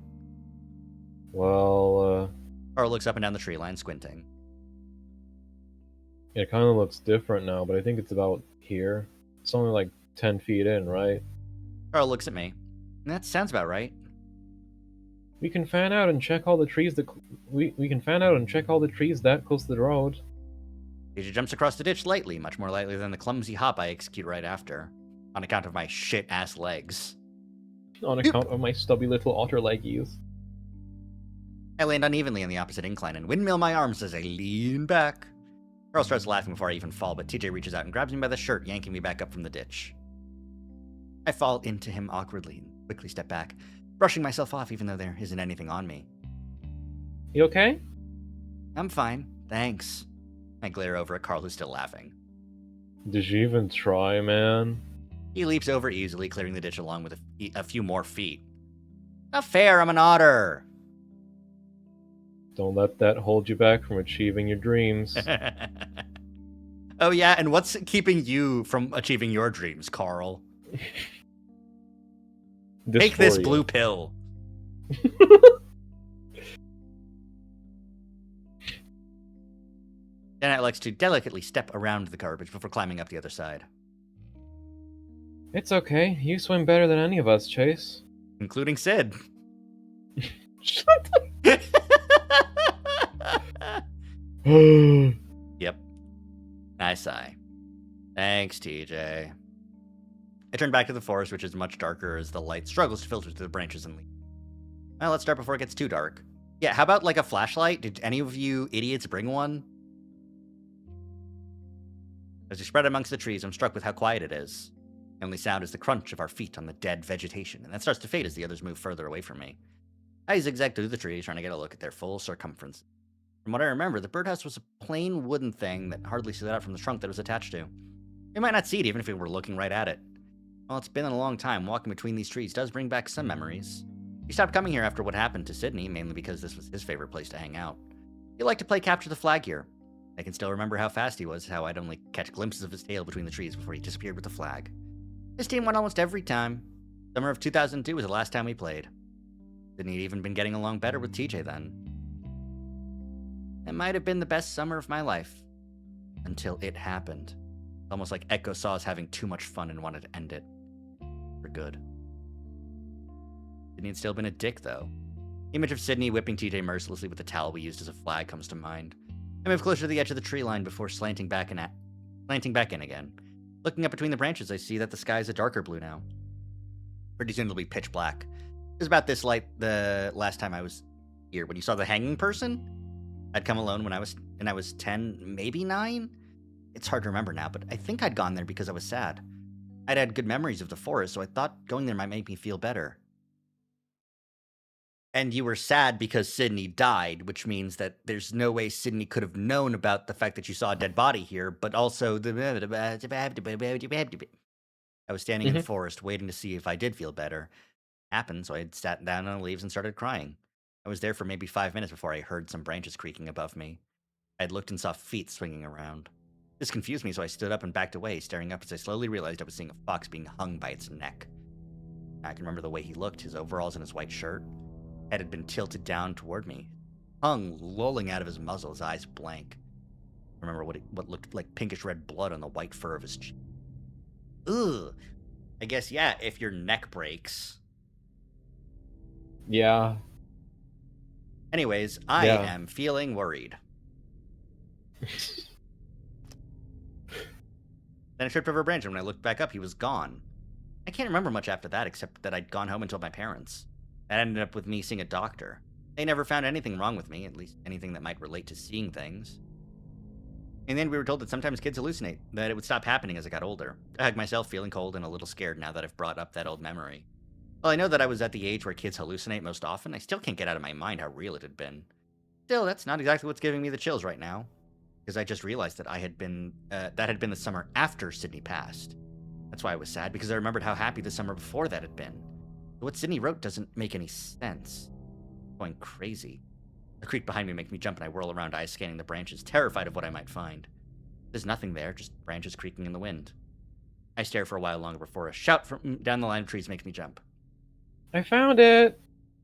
Well, Carl looks up and down the tree line, squinting. it kind of looks different now, but I think it's about here. It's only like 10 feet in, right? Carl looks at me. That sounds about right. We can fan out and check all the trees that we can fan out and check all the trees that close to the road. TJ jumps across the ditch lightly, much more lightly than the clumsy hop I execute right after, on account of my shit-ass legs. On account of my stubby little otter leggies. I land unevenly on the opposite incline and windmill my arms as I lean back. Carl starts laughing before I even fall, but TJ reaches out and grabs me by the shirt, yanking me back up from the ditch. I fall into him awkwardly and quickly step back, brushing myself off even though there isn't anything on me. You okay? I'm fine, thanks. I glare over at Carl, who's still laughing. Did you even try, man? He leaps over easily, clearing the ditch along with a few more feet. Not fair, I'm an otter! Don't let that hold you back from achieving your dreams. Oh yeah, and what's keeping you from achieving your dreams, Carl? Take this blue pill. Janet likes to delicately step around the garbage before climbing up the other side. It's okay. You swim better than any of us, Chase. Including Sid. Shut Yep. I sigh. Thanks, TJ. I turn back to the forest, which is much darker as the light struggles to filter through the branches and leaves. Well, let's start before it gets too dark. Yeah, how about like a flashlight? Did any of you idiots bring one? As we spread amongst the trees, I'm struck with how quiet it is. The only sound is the crunch of our feet on the dead vegetation, and that starts to fade as the others move further away from me. I zigzag through the trees, trying to get a look at their full circumference. From what I remember, the birdhouse was a plain wooden thing that hardly stood out from the trunk that it was attached to. We might not see it even if we were looking right at it. Well, it's been a long time. Walking between these trees does bring back some memories. He stopped coming here after what happened to Sydney, mainly because this was his favorite place to hang out. He liked to play capture the flag here. I can still remember how fast he was, how I'd only catch glimpses of his tail between the trees before he disappeared with the flag. His team won almost every time. Summer of 2002 was the last time we played. Sydney had even been getting along better with TJ then. It might have been the best summer of my life. Until it happened. Almost like Echo saw us having too much fun and wanted to end it. For good. Sydney had still been a dick, though. The image of Sydney whipping TJ mercilessly with the towel we used as a flag comes to mind. I move closer to the edge of the tree line before slanting back in again. Looking up between the branches, I see that the sky is a darker blue now. Pretty soon it'll be pitch black. It was about this light the last time I was here. When you saw the hanging person? I'd come alone when I was 10, maybe 9? It's hard to remember now, but I think I'd gone there because I was sad. I'd had good memories of the forest, so I thought going there might make me feel better. And you were sad because Sydney died, which means that there's no way Sydney could have known about the fact that you saw a dead body here, but also I was standing in the Mhm. forest waiting to see if I did feel better. Happened, so I had sat down on the leaves and started crying. I was there for maybe 5 minutes before I heard some branches creaking above me. I had looked and saw feet swinging around. This confused me, so I stood up and backed away, staring up as I slowly realized I was seeing a fox being hung by its neck. I can remember the way he looked, his overalls and his white shirt. Head had been tilted down toward me, tongue lolling out of his muzzle, his eyes blank. I remember what looked like pinkish red blood on the white fur of his cheek. Ugh. I guess, yeah, if your neck breaks. Yeah. Anyways, I Yeah. am feeling worried. Then I tripped over a branch, and when I looked back up, he was gone. I can't remember much after that, except that I'd gone home and told my parents. That ended up with me seeing a doctor. They never found anything wrong with me, at least anything that might relate to seeing things. And then we were told that sometimes kids hallucinate, that it would stop happening as I got older. I hugged myself, feeling cold and a little scared now that I've brought up that old memory. Well, I know that I was at the age where kids hallucinate most often. I still can't get out of my mind how real it had been. Still, that's not exactly what's giving me the chills right now, because I just realized that that had been the summer after Sydney passed. That's why I was sad, because I remembered how happy the summer before that had been. What Sydney wrote doesn't make any sense. I'm going crazy. The creek behind me makes me jump and I whirl around, eyes scanning the branches, terrified of what I might find. There's nothing there, just branches creaking in the wind. I stare for a while longer before a shout from down the line of trees makes me jump. I found it!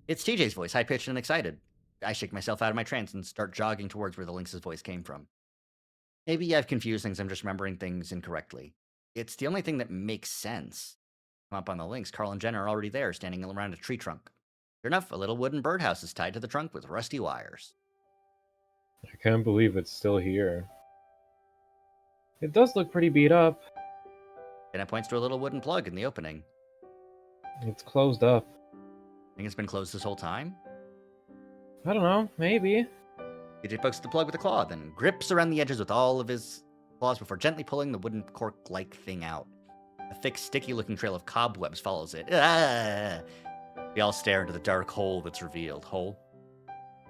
It's TJ's voice, high-pitched and excited. I shake myself out of my trance and start jogging towards where the lynx's voice came from. Maybe I've confused things, I'm just remembering things incorrectly. It's the only thing that makes sense. Come up on the lynx, Carl and Jen are already there, standing around a tree trunk. Sure enough, a little wooden birdhouse is tied to the trunk with rusty wires. I can't believe it's still here. It does look pretty beat up. Jenna points to a little wooden plug in the opening. It's closed up. Think it's been closed this whole time? I don't know, maybe. TJ pokes the plug with a claw, then grips around the edges with all of his claws before gently pulling the wooden cork-like thing out. A thick, sticky-looking trail of cobwebs follows it. Ah! We all stare into the dark hole that's revealed. Hole?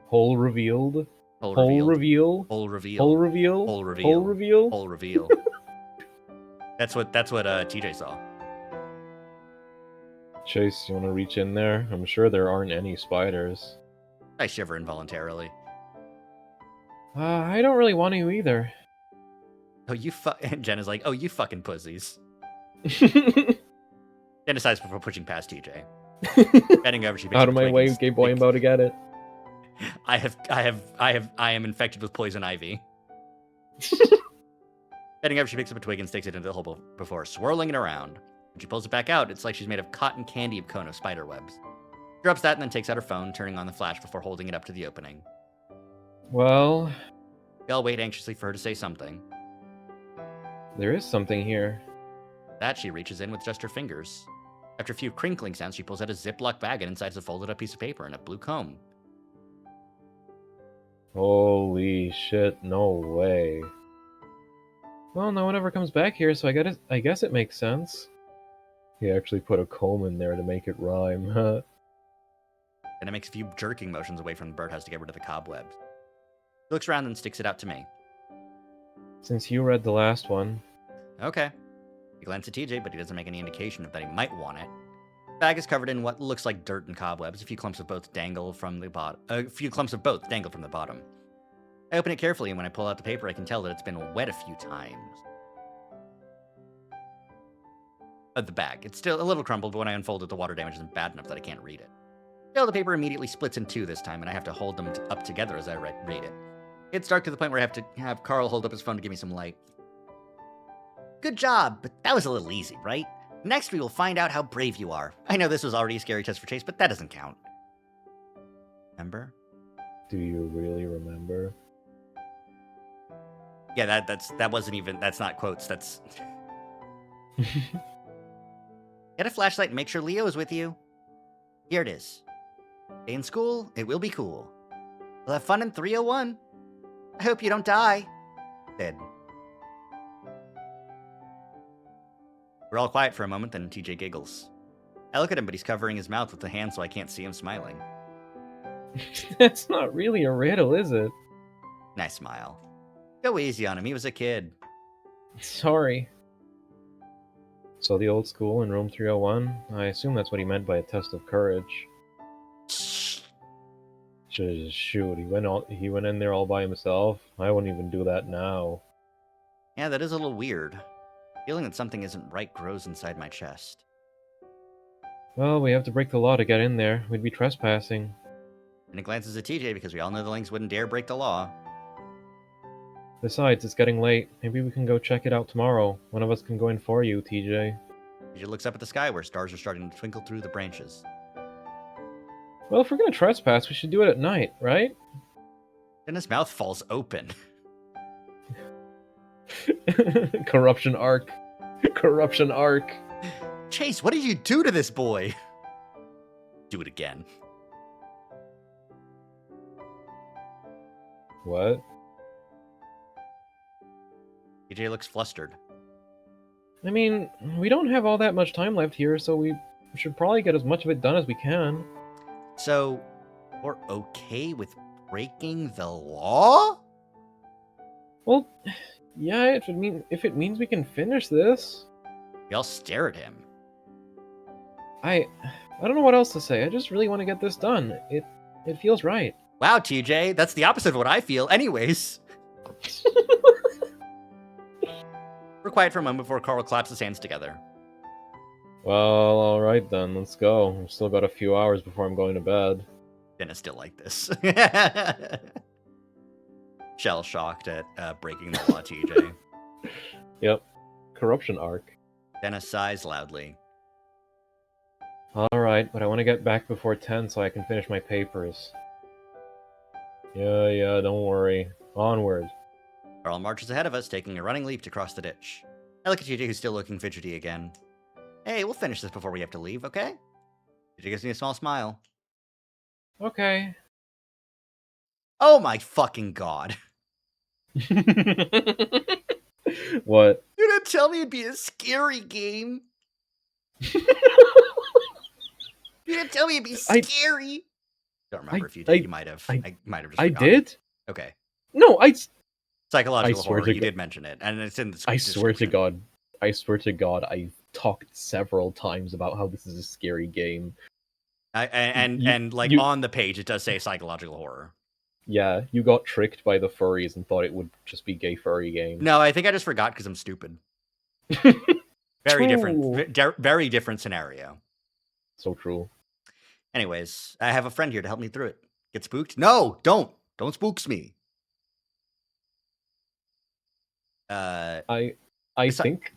Hole revealed. Hole Hole revealed. reveal. Hole reveal. Hole reveal. Hole reveal. Hole reveal. Hole reveal. That's what TJ saw. Chase, you want to reach in there? I'm sure there aren't any spiders. I shiver involuntarily. I don't really want to either. Oh, and Jen is like, oh, you fucking pussies. Jen decides before pushing past TJ. Bending over, she picks Out up of a my twig way, and gay boy, I'm about to get it. I am infected with poison ivy. Bending over, she picks up a twig and sticks it into the hole before swirling it around. When she pulls it back out, it's like she's made of cotton candy cone of spider webs. She drops that and then takes out her phone, turning on the flash before holding it up to the opening. Well, We all wait anxiously for her to say something. there is something here. That she reaches in with just her fingers. After a few crinkling sounds, she pulls out a Ziploc bag and inside is a folded up piece of paper and a blue comb. Holy shit, no way. Well, no one ever comes back here, so I guess it makes sense. He actually put a comb in there to make it rhyme, huh? And it makes a few jerking motions away from the birdhouse to get rid of the cobwebs. He looks around and sticks it out to me. Since you read the last one. Okay. He glances at TJ, but he doesn't make any indication of that he might want it. The bag is covered in what looks like dirt and cobwebs. A few clumps of both dangle from the bottom. I open it carefully, and when I pull out the paper, I can tell that it's been wet a few times. The bag. It's still a little crumpled, but when I unfold it, the water damage isn't bad enough that I can't read it. Still, the paper immediately splits in two this time, and I have to hold them up together as I read it. It's dark to the point where I have to have Carl hold up his phone to give me some light. Good job, but that was a little easy, right? Next, we will find out how brave you are. I know this was already a scary test for Chase, but that doesn't count. Remember? Do you really remember? Yeah, that's not quotes, that's... Get a flashlight and make sure Leo is with you. Here it is. Stay in school, it will be cool. We'll have fun in 301. I hope you don't die. Dead. We're all quiet for a moment, then TJ giggles. I look at him, but he's covering his mouth with the hand so I can't see him smiling. That's not really a riddle, is it? Nice smile. Go easy on him. He was a kid. Sorry. So the old school in room 301? I assume that's what he meant by a test of courage. Shoot, he went in there all by himself. I wouldn't even do that now. Yeah, that is a little weird. Feeling that something isn't right grows inside my chest. Well, we have to break the law to get in there. We'd be trespassing. And it glances at TJ because we all know the Lynx wouldn't dare break the law. Besides, it's getting late. Maybe we can go check it out tomorrow. One of us can go in for you, TJ. TJ looks up at the sky where stars are starting to twinkle through the branches. Well, if we're gonna trespass, we should do it at night, right? Then his mouth falls open. Corruption arc. Corruption arc. Chase, what did you do to this boy? Do it again. What? TJ looks flustered. I mean, we don't have all that much time left here, so we should probably get as much of it done as we can. So, we're okay with breaking the law? Well, yeah, if it means we can finish this. We all stare at him. I don't know what else to say. I just really want to get this done. It feels right. Wow, TJ, that's the opposite of what I feel. Anyways. We're quiet for a moment before Carl claps his hands together. Well, alright then, let's go. I've still got a few hours before I'm going to bed. Dennis still like this. Shell shocked at breaking the law, TJ. Yep. Corruption arc. Dennis sighs loudly. Alright, but I want to get back before 10 so I can finish my papers. Yeah, don't worry. Onward. Carl marches ahead of us, taking a running leap to cross the ditch. I look at TJ, who's still looking fidgety again. Hey, we'll finish this before we have to leave, okay? TJ gives me a small smile. Okay. Oh my fucking god. What? You didn't tell me it'd be a scary game. You didn't tell me it'd be scary. Don't remember if you did. You might have. I might have just forgotten. did? Okay. No, Psychological horror. to You did mention it, and it's in the I swear to God. I swear to God, I talked several times about how this is a scary game. On the page, it does say psychological horror. Yeah, you got tricked by the furries and thought it would just be gay furry game. No, I think I just forgot because I'm stupid. Very different. Very different scenario. So true. Anyways, I have a friend here to help me through it. Get spooked? No, don't. Don't spooks me. I think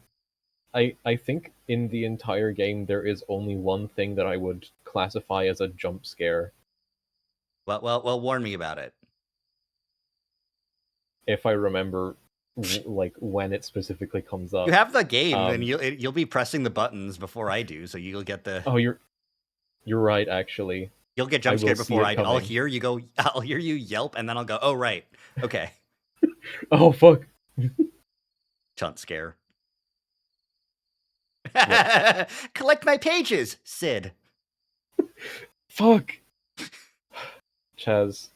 in the entire game there is only one thing that I would classify as a jump scare. Well, warn me about it. If I remember, like when it specifically comes up. You have the game, and you'll be pressing the buttons before I do, so you'll get the. Oh, you're right. Actually, you'll get jump scared before I'll hear you go. I'll hear you yelp, and then I'll go. Oh right, okay. Oh fuck. Chunt scare. Yeah. Collect my pages, Sid. Fuck. Chaz.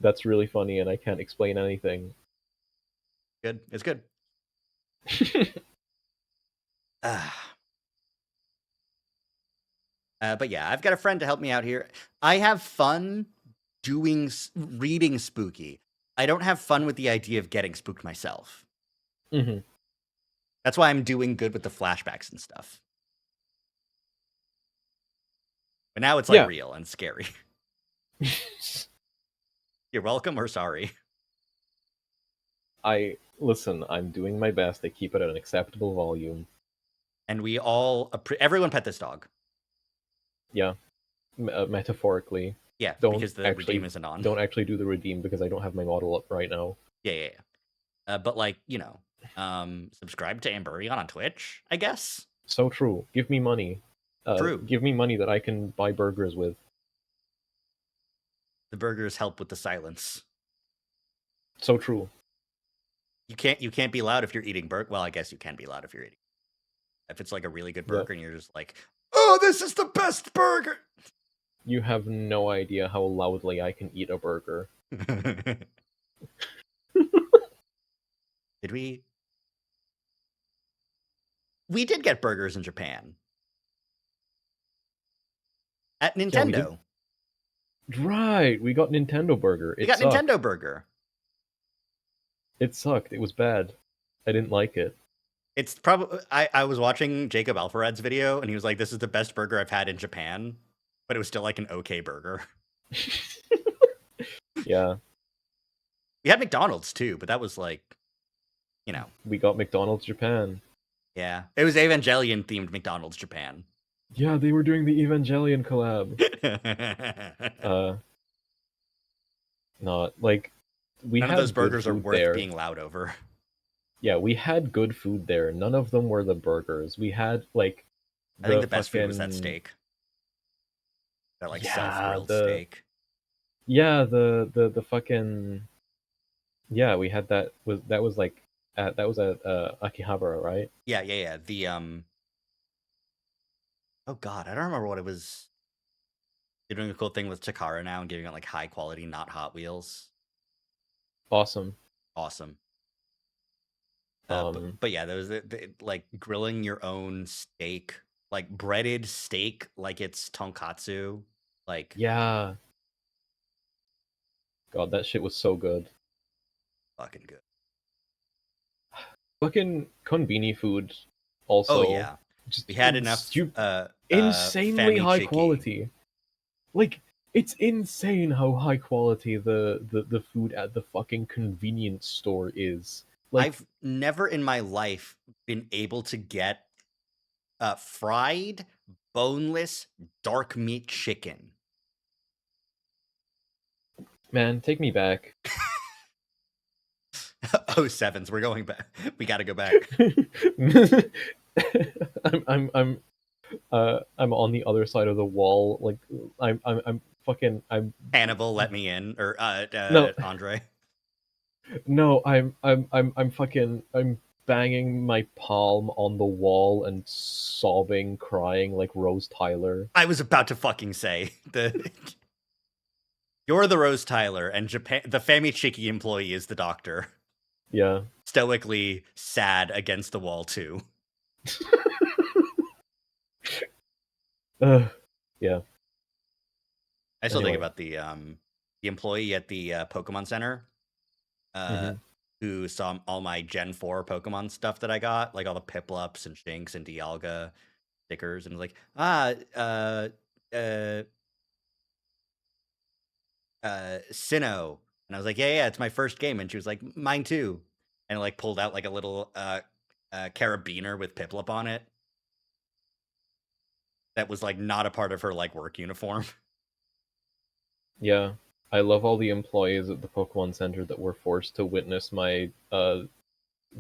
That's really funny, and I can't explain anything. Good. It's good. But yeah, I've got a friend to help me out here. I have fun reading spooky. I don't have fun with the idea of getting spooked myself. Mm-hmm. That's why I'm doing good with the flashbacks and stuff. But now it's like real and scary. You're welcome or sorry. Listen, I'm doing my best to keep it at an acceptable volume. And we all everyone pet this dog. Yeah. Metaphorically. Yeah, because the redeem isn't on. Don't actually do the redeem because I don't have my model up right now. Yeah. But like, subscribe to Amberion on Twitch, I guess. So true. Give me money. True. Give me money that I can buy burgers with. The burgers help with the silence. So true. You can't be loud if you're eating burger. Well, I guess you can be loud if you're eating. If it's like a really good burger and you're just like, oh, this is the best burger. You have no idea how loudly I can eat a burger. Did we? We did get burgers in Japan at Yeah, we did. Nintendo. Right, we got Nintendo Burger. We It got sucked. Nintendo Burger. It sucked. It was bad. I didn't like it. It's probably I was watching Jacob Alpharad's video and he was like, "This is the best burger I've had in Japan," but it was still like an okay burger. Yeah, We had McDonald's too, but that was like, you know, we got McDonald's Japan. yeah, it was Evangelion themed McDonald's Japan. Yeah, they were doing the Evangelion collab. Not like we None of had those good burgers are food worth there. being loud over. Yeah, we had good food there. None of them were the burgers. We had like I think the best food was that fucking steak. That like yeah self-grilled the steak. yeah the fucking yeah we had that was like that was at Akihabara, right? Yeah. The oh god, I don't remember what it was. They're doing a cool thing with Takara now and giving it like high quality, not Hot Wheels. Awesome. Awesome. Um, But yeah, there was like grilling your own steak, like breaded steak, like it's tonkatsu. Like yeah, God, that shit was so good. fucking good. Fucking konbini food, Oh also yeah, just we had enough insanely Fami high Chiki. quality. Like it's insane how high quality the food at the fucking convenience store is. Like I've never in my life been able to get fried, boneless, dark meat chicken. man, take me back. Oh sevens, we're going back. We got to go back. I'm on the other side of the wall. Like I'm fucking Hannibal, let me in, or no Andre. no I'm fucking I'm banging my palm on the wall and sobbing, crying like Rose Tyler. I was about to fucking say the. You're the Rose Tyler, and Japan. The Fami Chiki employee is the doctor. Yeah. Stoically sad against the wall too. Yeah. I still think Anyway. about the employee at the Pokemon Center, who saw all my Gen 4 Pokemon stuff that I got, like all the Piplups and Shinx and Dialga stickers, and was like, Sinnoh. And I was like, yeah, it's my first game. And she was like, mine too. And like pulled out like a little carabiner with Piplup on it. That was like not a part of her like work uniform. Yeah. I love all the employees at the Pokemon Center that were forced to witness my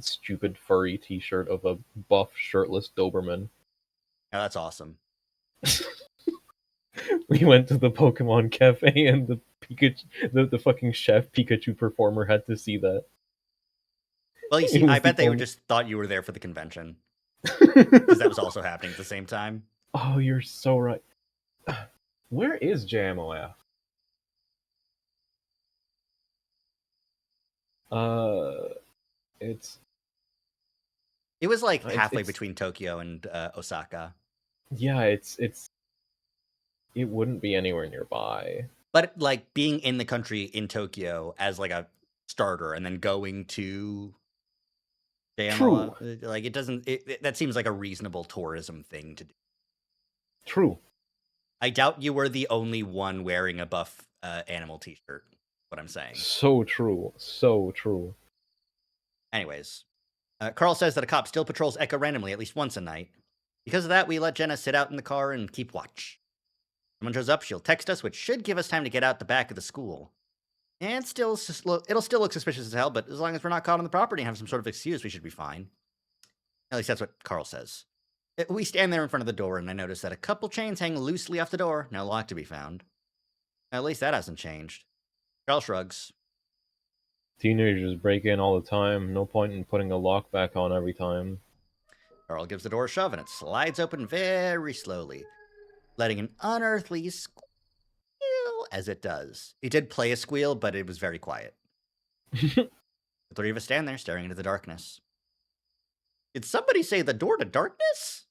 stupid furry t-shirt of a buff shirtless Doberman. Yeah, that's awesome. We went to the Pokemon Cafe and the Pikachu, the fucking chef Pikachu performer had to see that. Well, you It see, was I bet the they only- just thought you were there for the convention. Because that was also happening at the same time. Oh, you're so right. Where is JMOF? It's It was like It's- halfway it's- between Tokyo and Osaka. yeah, it wouldn't be anywhere nearby. But like being in the country in Tokyo as like a starter and then going to True. like it doesn't that seems like a reasonable tourism thing to do. True. I doubt you were the only one wearing a buff animal t-shirt. What I'm saying. So true. So true. Anyways, Carl says that a cop still patrols Echo randomly at least once a night. Because of that, we let Jenna sit out in the car and keep watch. If someone shows up, she'll text us, which should give us time to get out the back of the school. And it'll still look suspicious as hell, but as long as we're not caught on the property and have some sort of excuse, we should be fine. At least that's what Carl says. We stand there in front of the door, and I notice that a couple chains hang loosely off the door, no lock to be found. At least that hasn't changed. Carl shrugs. Teenagers break in all the time. No point in putting a lock back on every time. Carl gives the door a shove, and it slides open very slowly, letting an unearthly squeal as it does. It did play a squeal, but it was very quiet. The three of us stand there staring into the darkness. Did somebody say the door to darkness?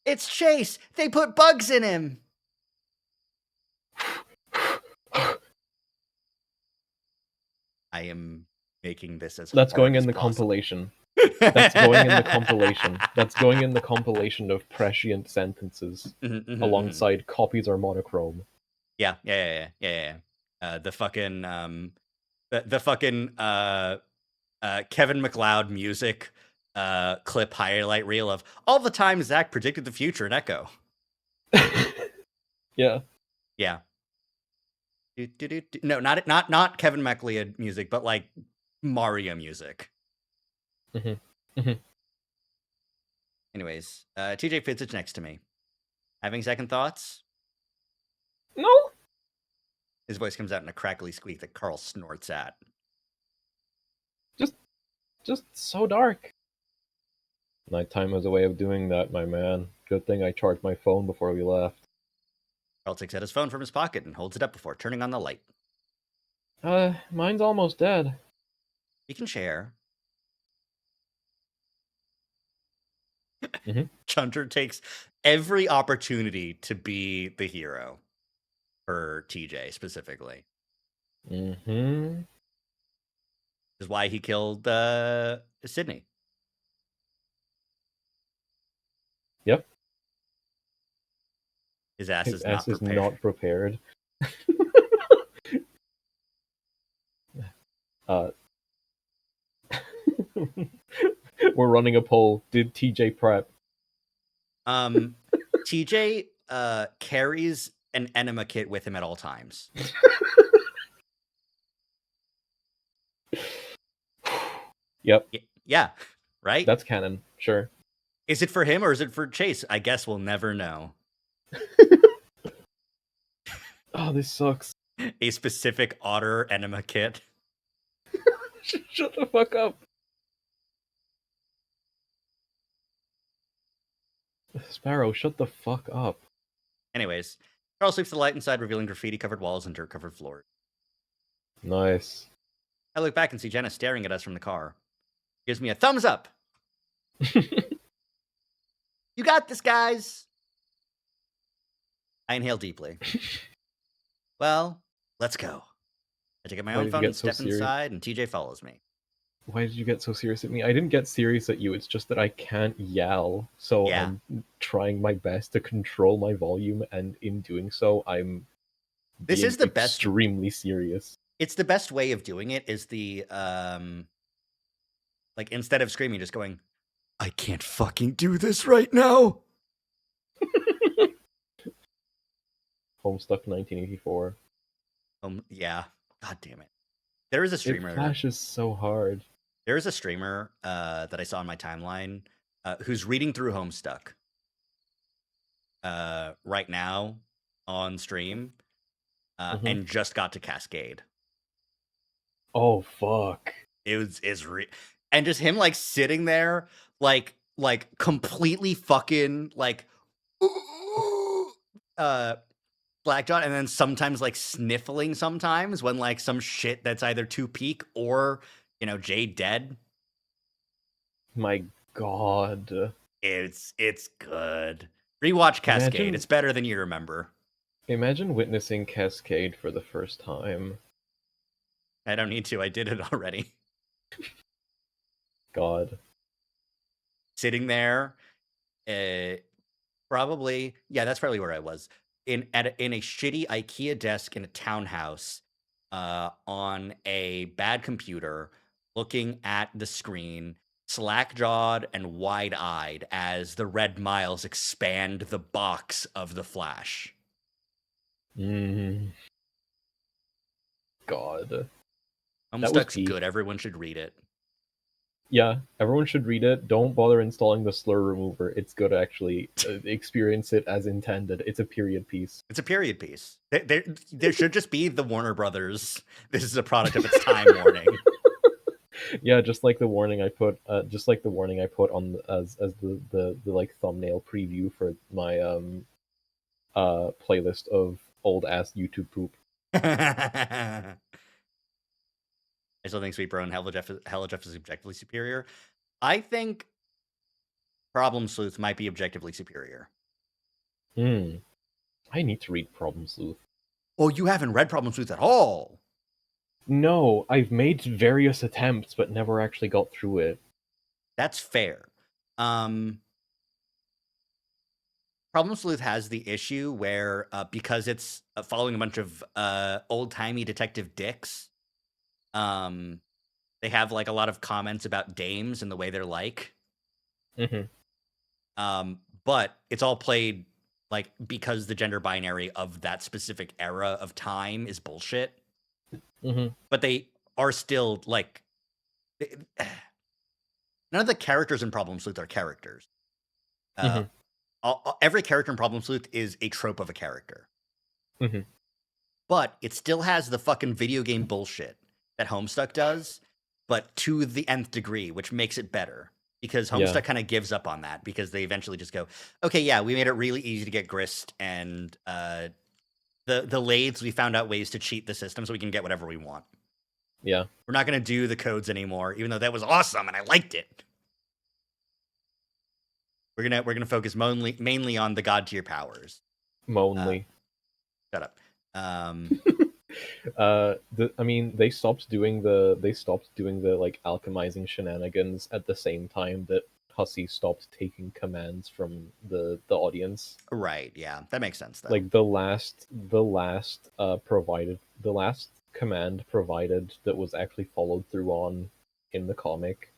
It's Chase! They put bugs in him! I am making this as That's hard going as in the possible. compilation. That's going in the compilation. That's going in the compilation of prescient sentences alongside copies are monochrome. Yeah. The fucking Kevin MacLeod music clip highlight reel of all the times Zach predicted the future in Echo. Yeah. Yeah. No, not Kevin MacLeod music, but like Mario music. Anyways, TJ Fitzich next to me. Having second thoughts? No. His voice comes out in a crackly squeak that Carl snorts at. Just so dark. Nighttime has a way of doing that, my man. Good thing I charged my phone before we left. Carl takes out his phone from his pocket and holds it up before turning on the light. Mine's almost dead. You can share. Mhm. Chunter takes every opportunity to be the hero for TJ specifically. Mm-hmm. Is why he killed Sydney. Yep. His ass His is ass not is prepared. not prepared. We're running a poll. Did TJ prep? TJ carries an enema kit with him at all times. Yep. Yeah, right? That's canon. Sure. Is it for him or is it for Chase? I guess we'll never know. Oh, this sucks. A specific otter enema kit. Shut the fuck up. Sparrow, shut the fuck up. Anyways, Carl sweeps the light inside, revealing graffiti-covered walls and dirt-covered floors. Nice. I look back and see Jenna staring at us from the car. Gives me a thumbs up. You got this, guys. I inhale deeply. Well, let's go. I take out my Why own did you phone get and so step serious? inside, and TJ follows me. Why did you get so serious at me? I didn't get serious at you, it's just that I can't yell, so Yeah. I'm trying my best to control my volume, and in doing so, I'm This being is the best. extremely serious. It's the best way of doing it is the, like, instead of screaming, just going, I can't fucking do this right now. Homestuck 1984. Yeah. God damn it. There is a streamer. It flashes so hard. There is a streamer that I saw on my timeline who's reading through Homestuck right now on stream and just got to Cascade. Oh fuck! And just him like sitting there like completely fucking like blackjaw, and then sometimes like sniffling sometimes when like some shit that's either too peak or Jade dead. My god. It's good. Rewatch Cascade. It's better than you remember. Imagine witnessing Cascade for the first time. I don't need to. I did it already. God. Sitting there, probably, yeah, that's probably where I was. In a shitty IKEA desk in a townhouse, on a bad computer, looking at the screen, slack-jawed and wide-eyed as the red miles expand the box of the Flash. God. Homestuck's good. Everyone should read it. Yeah, everyone should read it. Don't bother installing the slur remover. It's good to actually experience it as intended. It's a period piece. It's a period piece. There should just be the Warner Brothers. This is a product of its time warning. Yeah, just like the warning I put, on as the like thumbnail preview for my playlist of old ass YouTube poop. I still think Sweet Bro and Hella Jeff is objectively superior. I think Problem Sleuth might be objectively superior. Hmm. I need to read Problem Sleuth. Oh, you haven't read Problem Sleuth at all. No, I've made various attempts, but never actually got through it. That's fair. Problem Sleuth has the issue where because it's following a bunch of old-timey detective dicks, they have like a lot of comments about dames and the way they're like. Mm-hmm. But it's all played like because the gender binary of that specific era of time is bullshit. Mm-hmm. But they are still like none of the characters in Problem Sleuth are characters. Mm-hmm. Every character in Problem Sleuth is a trope of a character. Mm-hmm. But it still has the fucking video game bullshit that Homestuck does, but to the nth degree, which makes it better. Because Yeah. Homestuck kind of gives up on that because they eventually just go, okay, yeah, we made it really easy to get grist, and the lathes, we found out ways to cheat the system so we can get whatever we want. Yeah. We're not going to do the codes anymore, even though that was awesome and I liked it. We're gonna focus mainly on the god tier powers. Monly. Shut up. I mean, they stopped doing the like alchemizing shenanigans at the same time that Hussey stopped taking commands from the audience. Right, yeah, that makes sense though. Like the last command provided that was actually followed through on in the comic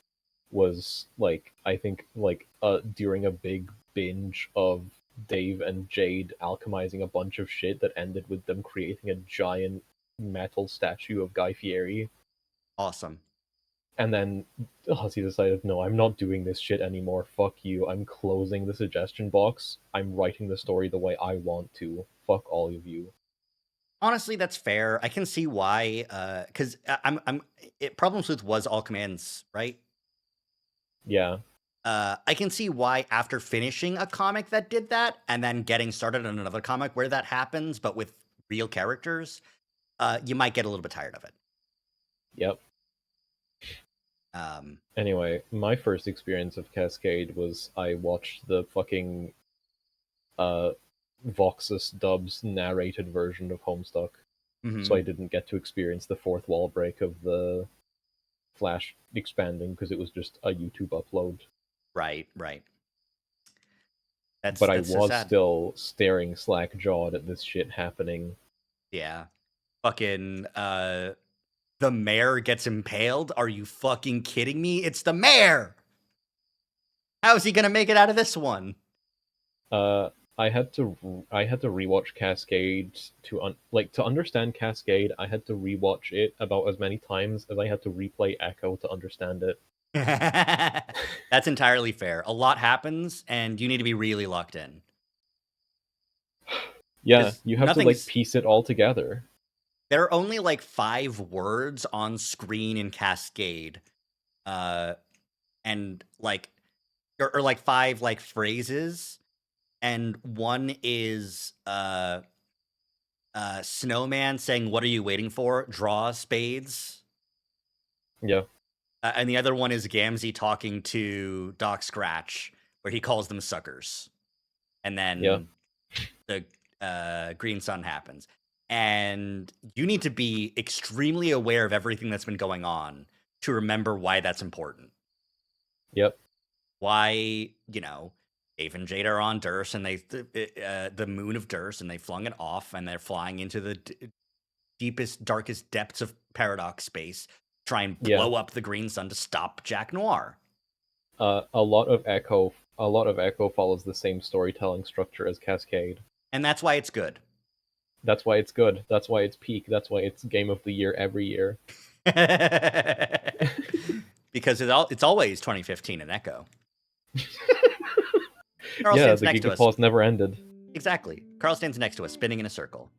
was like, I think, like during a big binge of Dave and Jade alchemizing a bunch of shit that ended with them creating a giant metal statue of Guy Fieri. Awesome. And then Hussey decided, no, I'm not doing this shit anymore. Fuck you. I'm closing the suggestion box. I'm writing the story the way I want to. Fuck all of you. Honestly, that's fair. I can see why, because Problem Sleuth was all commands, right? Yeah. I can see why after finishing a comic that did that and then getting started on another comic where that happens, but with real characters, you might get a little bit tired of it. Yep. Anyway, my first experience of Cascade was I watched the fucking Voxus Dubs narrated version of Homestuck, so I didn't get to experience the fourth wall break of the Flash expanding because it was just a YouTube upload. Right. But I that's so was sad. still staring slack-jawed at this shit happening. Yeah. Fucking the mayor gets impaled. Are you fucking kidding me? It's the mayor. How is he gonna make it out of this one? I had to rewatch Cascade to understand Cascade. I had to rewatch it about as many times as I had to replay Echo to understand it. That's entirely fair. A lot happens, and you need to be really locked in. Yeah, you have to like piece it all together. There are only like 5 words on screen in Cascade, and like, or like 5 like phrases, and one is Snowman saying, "What are you waiting for? Draw spades." Yeah. And the other one is Gamzee talking to Doc Scratch, where he calls them suckers. And then the Green Sun happens. And you need to be extremely aware of everything that's been going on to remember why that's important. Yep. Why, Dave and Jade are on Durst, and the moon of Durst, and they flung it off, and they're flying into the deepest, darkest depths of paradox space, try and blow up the Green Sun to stop Jack Noir. A lot of Echo follows the same storytelling structure as Cascade, and that's why it's good. That's why it's good. That's why it's peak. That's why it's game of the year every year. Because it's always 2015 in Echo. Carl stands the next to us. Never ended. Exactly. Carl stands next to us, spinning in a circle.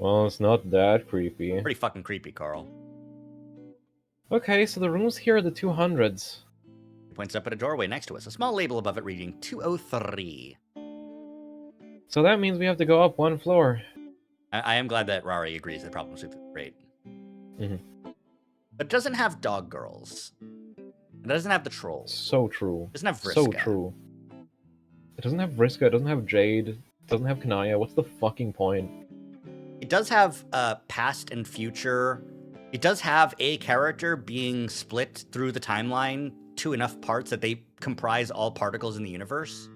Well, it's not that creepy. Pretty fucking creepy, Carl. Okay, so the rooms here are the 200s. He points up at a doorway next to us, a small label above it reading 203. So that means we have to go up one floor. I am glad that Rari agrees that problems with the great. Mhm. But it doesn't have dog girls. It doesn't have the trolls. So true. It doesn't have Vriska. So true. It doesn't have Vriska, it doesn't have Jade, it doesn't have Kanaya. What's the fucking point? It does have past and future. It does have a character being split through the timeline to enough parts that they comprise all particles in the universe.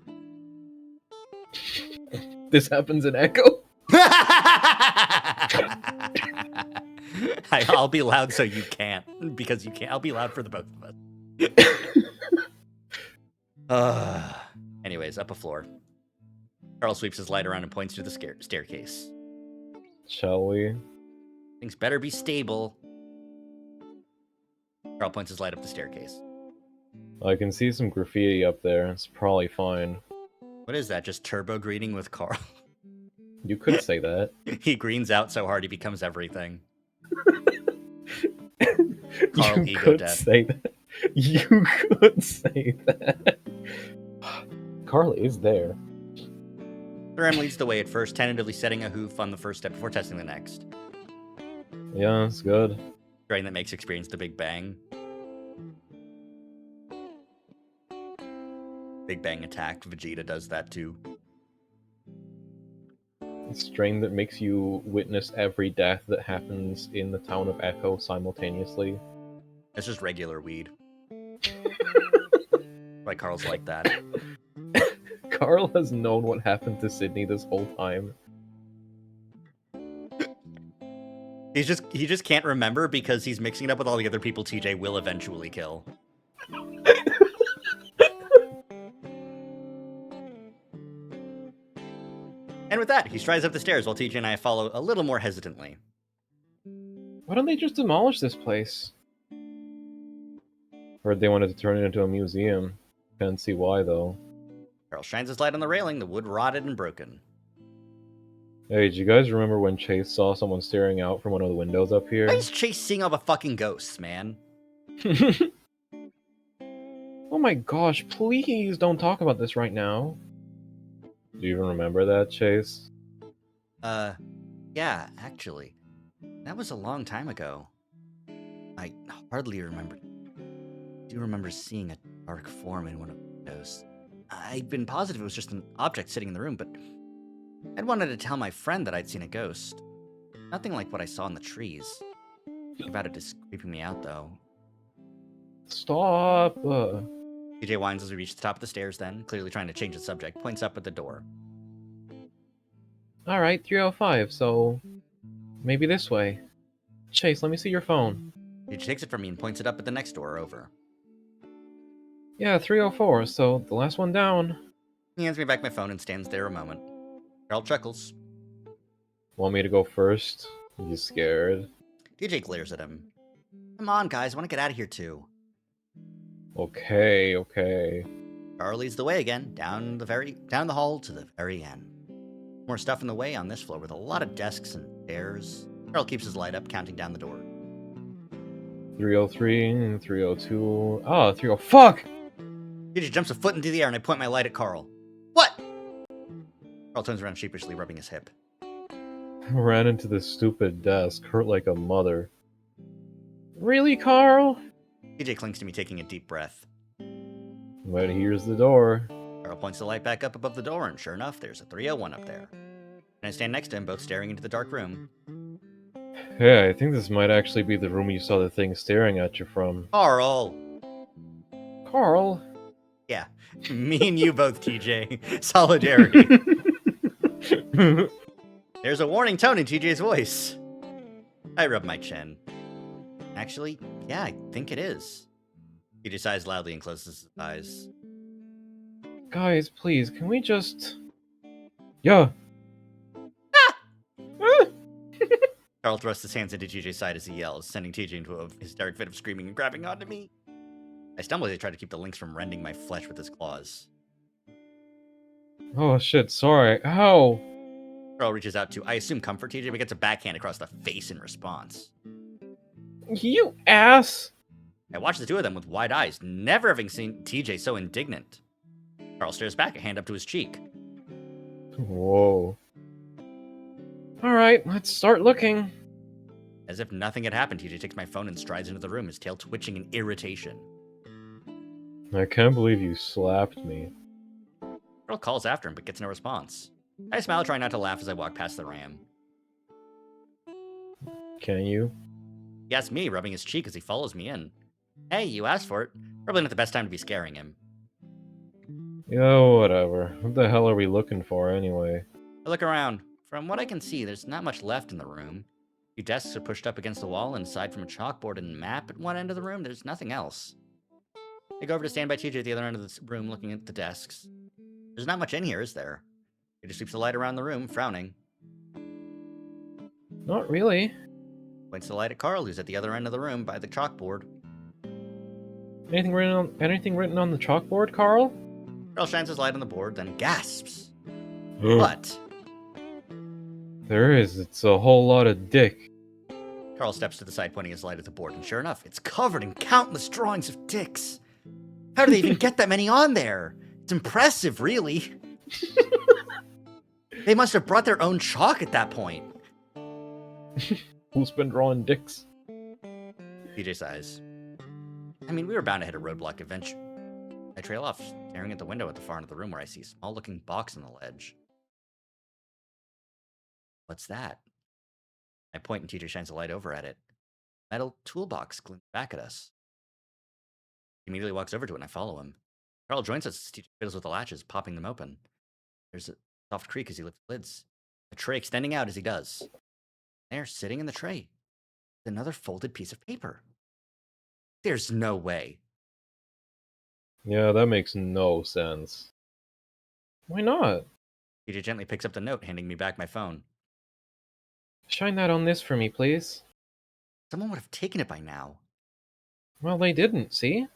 This happens in Echo? I'll be loud so you can't, because you can't. I'll be loud for the both of us. Anyways, up a floor. Carl sweeps his light around and points to the staircase. Shall we? Things better be stable. Carl points his light up the staircase. I can see some graffiti up there. It's probably fine. What is that? Just turbo greening with Carl? You could say that. He greens out so hard he becomes everything. Carl You ego could death. say that. You could say that. Carl is there. Threm leads the way at first, tentatively setting a hoof on the first step before testing the next. Yeah, it's good. Drain that makes experience the Big Bang. Big Bang attack. Vegeta does that too. Strain that makes you witness every death that happens in the town of Echo simultaneously. It's just regular weed. Why Carl's like that. Carl has known what happened to Sydney this whole time. He just can't remember because he's mixing it up with all the other people TJ will eventually kill. And with that, he strides up the stairs while TJ and I follow a little more hesitantly. Why don't they just demolish this place? Heard they wanted to turn it into a museum. Can't see why, though. Carl shines his light on the railing, the wood rotted and broken. Hey, do you guys remember when Chase saw someone staring out from one of the windows up here? Why is Chase seeing all the fucking ghosts, man? Oh my gosh, please don't talk about this right now. Do you even remember that, Chase? Yeah, actually. That was a long time ago. I hardly remember. I do remember seeing a dark form in one of the windows. I'd been positive it was just an object sitting in the room, but I'd wanted to tell my friend that I'd seen a ghost. Nothing like what I saw in the trees. Thinking about it is creeping me out, though. Stop! TJ whines as we reach the top of the stairs then, clearly trying to change the subject, points up at the door. Alright, 305, so maybe this way. Chase, let me see your phone. TJ takes it from me and points it up at the next door over. Yeah, 304, so the last one down. He hands me back my phone and stands there a moment. Carl chuckles. Want me to go first? You scared? TJ glares at him. Come on, guys, I want to get out of here too. Okay. Carl leads the way again, down the hall to the very end. More stuff in the way on this floor with a lot of desks and chairs. Carl keeps his light up, counting down the door. 303, 302. Oh, 30. Fuck! TJ jumps a foot into the air and I point my light at Carl. What? Carl turns around sheepishly, rubbing his hip. Ran into this stupid desk, hurt like a mother. Really, Carl? TJ clings to me, taking a deep breath. But here's the door. Carl points the light back up above the door, and sure enough, there's a 301 up there. And I stand next to him, both staring into the dark room. Yeah, I think this might actually be the room you saw the thing staring at you from. Carl! Carl? Yeah, me and you both, TJ. Solidarity. There's a warning tone in TJ's voice. I rub my chin. Actually, yeah, I think it is. TJ sighs loudly and closes his eyes. Guys, please, can we just... Yeah! Carl thrusts his hands into TJ's side as he yells, sending TJ into a hysteric fit of screaming and grabbing onto me. I stumble as I try to keep the lynx from rending my flesh with his claws. Oh shit, sorry. Ow! Carl reaches out to, I assume, comfort TJ, but gets a backhand across the face in response. You ass! I watch the two of them with wide eyes, never having seen TJ so indignant. Carl stares back, a hand up to his cheek. Whoa. Alright, let's start looking. As if nothing had happened, TJ takes my phone and strides into the room, his tail twitching in irritation. I can't believe you slapped me. Carl calls after him, but gets no response. I smile, trying not to laugh as I walk past the ram. Can you? He asks me, rubbing his cheek as he follows me in. Hey, you asked for it. Probably not the best time to be scaring him. Yo, whatever. What the hell are we looking for, anyway? I look around. From what I can see, there's not much left in the room. A few desks are pushed up against the wall, and aside from a chalkboard and map at one end of the room, there's nothing else. I go over to stand by TJ at the other end of the room, looking at the desks. There's not much in here, is there? He just sweeps the light around the room, frowning. Not really. Points the light at Carl, who's at the other end of the room by the chalkboard. Anything written on the chalkboard, Carl? Carl shines his light on the board, then gasps. What? There is. It's a whole lot of dick. Carl steps to the side, pointing his light at the board, and sure enough, it's covered in countless drawings of dicks. How do they even get that many on there? It's impressive, really. They must have brought their own chalk at that point. Who's been drawing dicks? TJ sighs. I mean, we were bound to hit a roadblock eventually. I trail off, staring at the window at the far end of the room where I see a small-looking box on the ledge. What's that? I point and TJ shines a light over at it. Metal toolbox glints back at us. He immediately walks over to it and I follow him. Carl joins us as TJ fiddles with the latches, popping them open. There's a soft creak as he lifts the lids, a tray extending out as he does. There, sitting in the tray, is another folded piece of paper. There's no way. Yeah, that makes no sense. Why not? TJ gently picks up the note, handing me back my phone. Shine that on this for me, please. Someone would have taken it by now. Well, they didn't, see?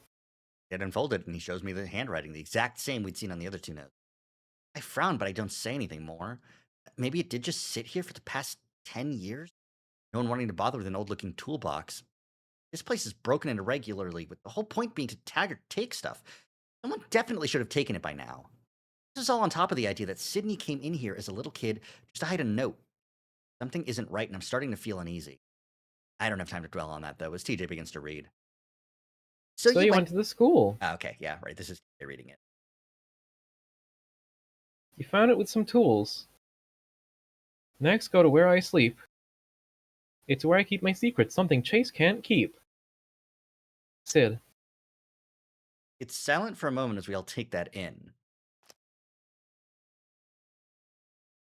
It unfolded, and he shows me the handwriting, the exact same we'd seen on the other two notes. I frown, but I don't say anything more. Maybe it did just sit here for the past 10 years? No one wanting to bother with an old-looking toolbox. This place is broken and irregularly, with the whole point being to tag or take stuff. Someone definitely should have taken it by now. This is all on top of the idea that Sydney came in here as a little kid just to hide a note. Something isn't right, and I'm starting to feel uneasy. I don't have time to dwell on that, though, as TJ begins to read. So you went to the school. Okay, yeah, right, this is TJ reading it. You found it with some tools. Next, go to where I sleep. It's where I keep my secrets, something Chase can't keep. Sid. It's silent for a moment as we all take that in.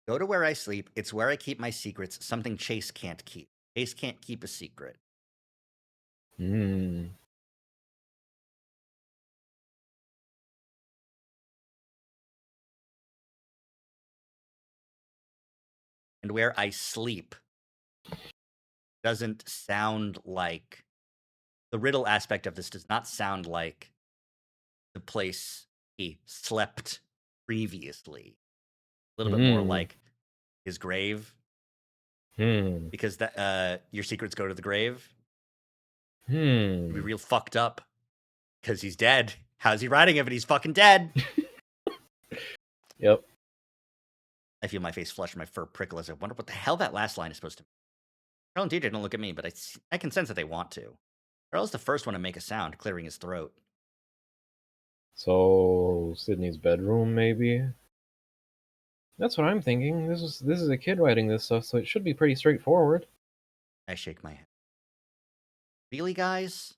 Go to where I sleep. It's where I keep my secrets, something Chase can't keep. Chase can't keep a secret. Hmm. And where I sleep doesn't sound like... The riddle aspect of this does not sound like the place he slept previously. A little bit more like his grave. Because that your secrets go to the grave. It'd be real fucked up. Because he's dead. How's he writing if he's fucking dead? Yep. I feel my face flush and my fur prickle as I wonder what the hell that last line is supposed to be. Carl and TJ don't look at me, but I can sense that they want to. Carl's the first one to make a sound, clearing his throat. So, Sydney's bedroom, maybe? That's what I'm thinking. This is a kid writing this stuff, so it should be pretty straightforward. I shake my head. Really, guys?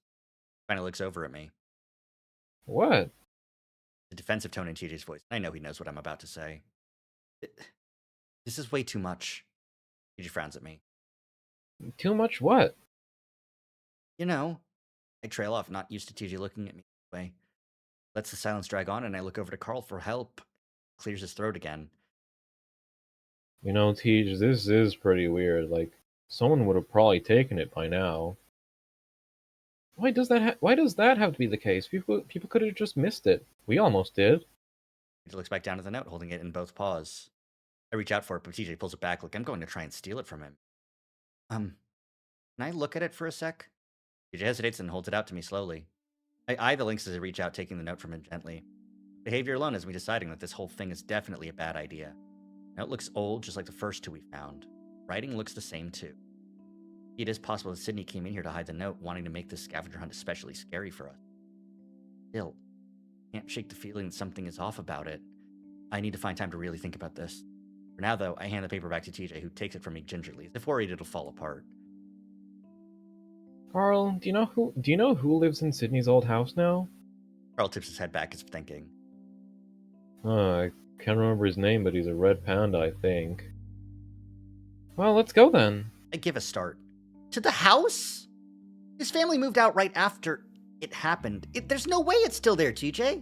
Finally looks over at me. What? The defensive tone in TJ's voice. I know he knows what I'm about to say. This is way too much. TJ frowns at me. Too much what? You know, I trail off, not used to TJ looking at me this way. Lets the silence drag on, and I look over to Carl for help. Clears his throat again. You know, Tej, this is pretty weird. Like, someone would have probably taken it by now. Why does that have to be the case? People could have just missed it. We almost did. TJ looks back down at the note, holding it in both paws. I reach out for it, but TJ pulls it back like I'm going to try and steal it from him. Can I look at it for a sec? TJ hesitates and holds it out to me slowly. I eye the links as I reach out, taking the note from him gently. Behavior alone has me deciding that this whole thing is definitely a bad idea. The note looks old, just like the first two we found. Writing looks the same, too. It is possible that Sydney came in here to hide the note, wanting to make this scavenger hunt especially scary for us. Still, I can't shake the feeling that something is off about it. I need to find time to really think about this. For now, though, I hand the paper back to TJ, who takes it from me gingerly, as if worried it'll fall apart. Carl, do you know who lives in Sydney's old house now? Carl tips his head back as if thinking. I can't remember his name, but he's a red panda, I think. Well, let's go then. I give a start. To the house? His family moved out right after it happened. There's no way it's still there, TJ.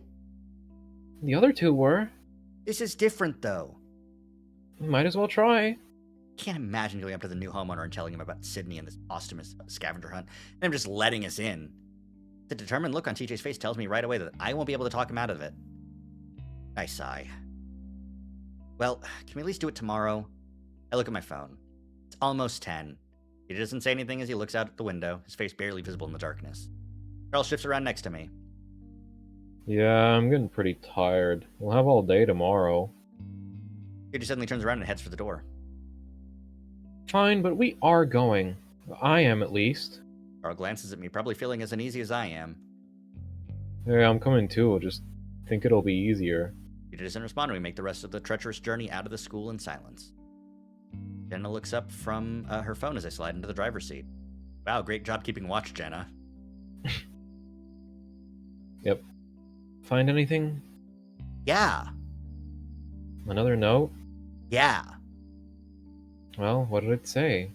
The other two were. This is different, though. Might as well try. Can't imagine going up to the new homeowner and telling him about Sydney and this posthumous scavenger hunt, and him just letting us in. The determined look on TJ's face tells me right away that I won't be able to talk him out of it. I sigh. Well, can we at least do it tomorrow? I look at my phone. It's almost 10. He doesn't say anything as he looks out the window, his face barely visible in the darkness. Carl shifts around next to me. Yeah, I'm getting pretty tired. We'll have all day tomorrow. TJ suddenly turns around and heads for the door. Fine, but we are going. I am, at least. Carl glances at me, probably feeling as uneasy as I am. Yeah, I'm coming too. Just think it'll be easier. TJ doesn't respond, and we make the rest of the treacherous journey out of the school in silence. Jenna looks up from her phone as I slide into the driver's seat. Wow, great job keeping watch, Jenna. Yep. Find anything? Yeah. Another note? Yeah. Well, what did it say?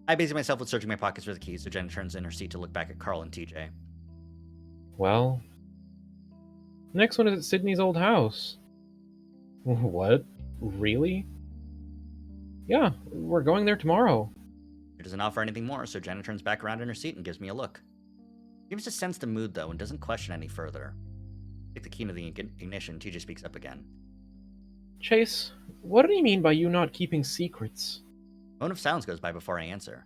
I busy myself with searching my pockets for the keys, so Jenna turns in her seat to look back at Carl and TJ. Well, next one is at Sydney's old house. What? Really? Yeah, we're going there tomorrow. She doesn't offer anything more, so Jenna turns back around in her seat and gives me a look. She seems to sense the mood, though, and doesn't question any further. Take the key to the ignition, TJ speaks up again. Chase, what do you mean by you not keeping secrets? A moment of silence goes by before I answer.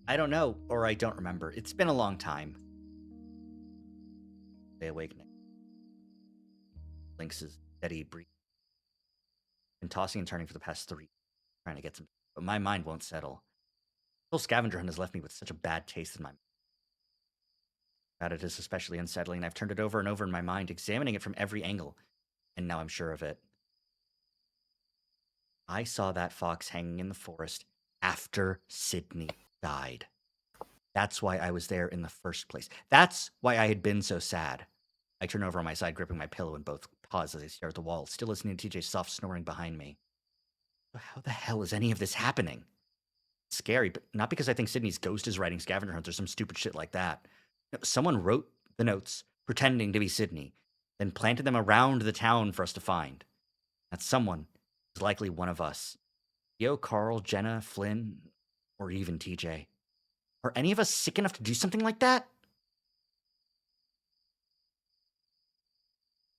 I don't know, or I don't remember. It's been a long time. They awakening. Lynx's steady breathing. Been tossing and turning for the past 3, trying to get some, but my mind won't settle. The whole scavenger hunt has left me with such a bad taste in my mouth. That it is especially unsettling. I've turned it over and over in my mind, examining it from every angle, and now I'm sure of it. I saw that fox hanging in the forest after Sydney died. That's why I was there in the first place. That's why I had been so sad. I turn over on my side, gripping my pillow in both paws as I stare at the wall, still listening to TJ's soft snoring behind me. How the hell is any of this happening? It's scary, but not because I think Sydney's ghost is writing scavenger hunts or some stupid shit like that. No, someone wrote the notes pretending to be Sydney, then planted them around the town for us to find. That someone is likely one of us. Yo, Carl, Jenna, Flynn, or even TJ. Are any of us sick enough to do something like that?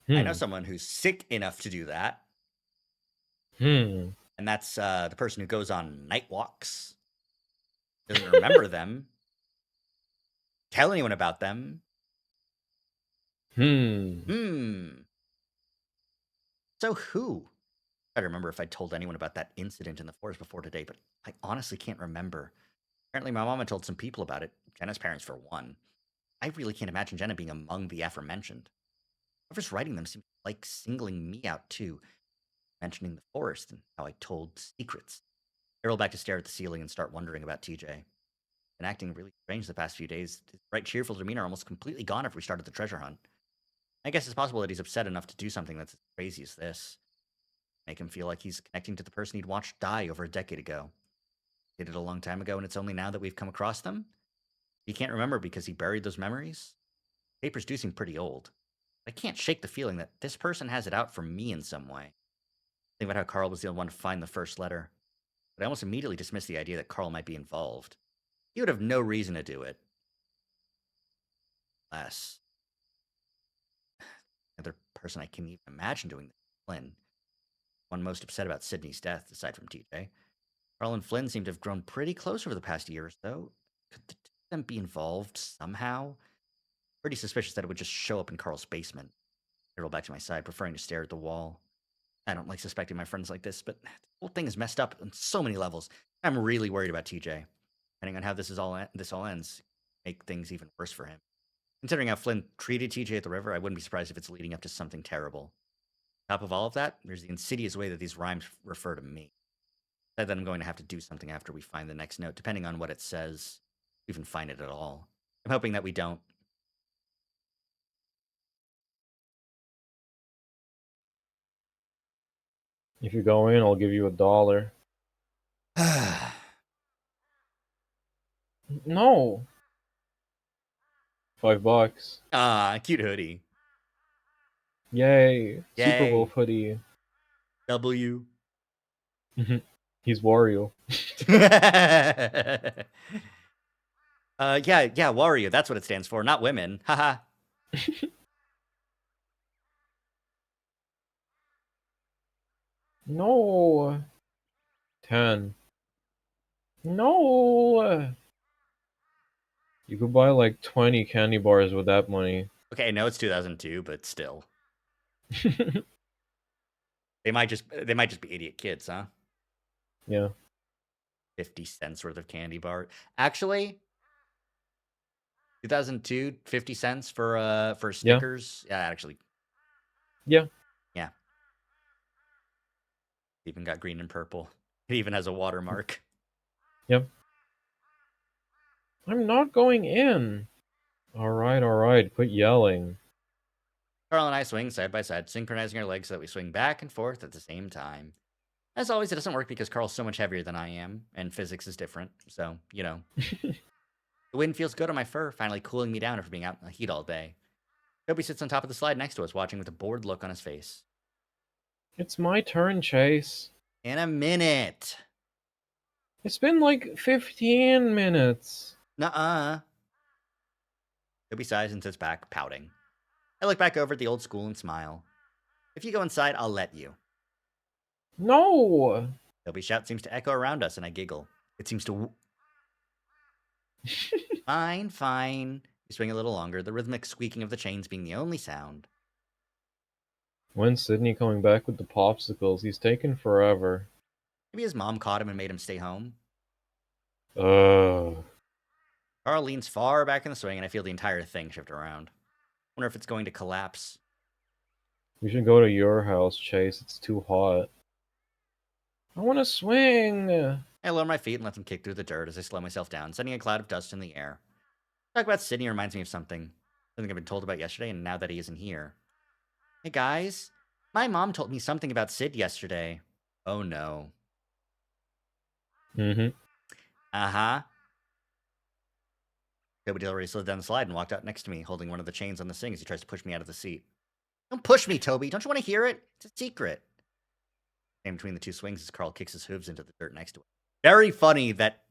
I know someone who's sick enough to do that. Hmm. And that's the person who goes on night walks, doesn't remember them, tell anyone about them. So who? I don't remember if I told anyone about that incident in the forest before today, but I honestly can't remember. Apparently my mama told some people about it, Jenna's parents for one. I really can't imagine Jenna being among the aforementioned. Whoever's writing them seems like singling me out too, mentioning the forest and how I told secrets. I roll back to stare at the ceiling and start wondering about TJ. Been acting really strange the past few days. His bright, cheerful demeanor almost completely gone after we started the treasure hunt. I guess it's possible that he's upset enough to do something that's as crazy as this. Make him feel like he's connecting to the person he'd watched die over a decade ago. He did it a long time ago, and it's only now that we've come across them? He can't remember because he buried those memories? Papers do seem pretty old. I can't shake the feeling that this person has it out for me in some way. Think about how Carl was the only one to find the first letter. But I almost immediately dismissed the idea that Carl might be involved. He would have no reason to do it. Unless another person I can even imagine doing this is Flynn. One most upset about Sydney's death, aside from TJ. Carl and Flynn seem to have grown pretty close over the past years, though. Could the them be involved somehow. Pretty suspicious that it would just show up in Carl's basement. I roll back to my side, preferring to stare at the wall. I don't like suspecting my friends like this, but the whole thing is messed up on so many levels. I'm really worried about TJ. Depending on how this all ends, make things even worse for him. Considering how Flynn treated TJ at the river, I wouldn't be surprised if it's leading up to something terrible. Top of all of that, there's the insidious way that these rhymes refer to me. Said that I'm going to have to do something after we find the next note, depending on what it says. Even find it at all. I'm hoping that we don't. If you go in, I'll give you $1. No. $5. Cute hoodie. Yay. Super Yay. Wolf hoodie. W. He's Wario. Yeah, Wario. That's what it stands for, not women. Haha. No. 10. No. You could buy like 20 candy bars with that money. Okay, no, it's 2002, but still. They might just be idiot kids, huh? Yeah. 50 cents worth of candy bar. Actually, 2002, 50 cents for Snickers. Yeah, actually. Yeah. Yeah. Even got green and purple. It even has a watermark. Yep. I'm not going in. Alright, quit yelling. Carl and I swing side by side, synchronizing our legs so that we swing back and forth at the same time. As always, it doesn't work because Carl's so much heavier than I am, and physics is different, so, you know. The wind feels good on my fur, finally cooling me down after being out in the heat all day. Toby sits on top of the slide next to us, watching with a bored look on his face. It's my turn, Chase. In a minute. It's been like 15 minutes. Nuh-uh. Toby sighs and sits back, pouting. I look back over at the old school and smile. If you go inside, I'll let you. No! Toby's shout seems to echo around us, and I giggle. It seems to... Fine. We swing a little longer, the rhythmic squeaking of the chains being the only sound. When's Sydney coming back with the popsicles? He's taken forever. Maybe his mom caught him and made him stay home. Ugh. Carl leans far back in the swing, and I feel the entire thing shift around. Wonder if it's going to collapse. We should go to your house, Chase. It's too hot. I want to swing! I lower my feet and let them kick through the dirt as I slow myself down, sending a cloud of dust in the air. Talk about Sydney reminds me of something. Something I've been told about yesterday, and now that he isn't here. Hey guys, my mom told me something about Sid yesterday. Oh no. Mm-hmm. Uh-huh. Toby already slid down the slide and walked out next to me, holding one of the chains on the swing as he tries to push me out of the seat. Don't push me, Toby. Don't you want to hear it? It's a secret. In between the two swings as Carl kicks his hooves into the dirt next to it. Very funny that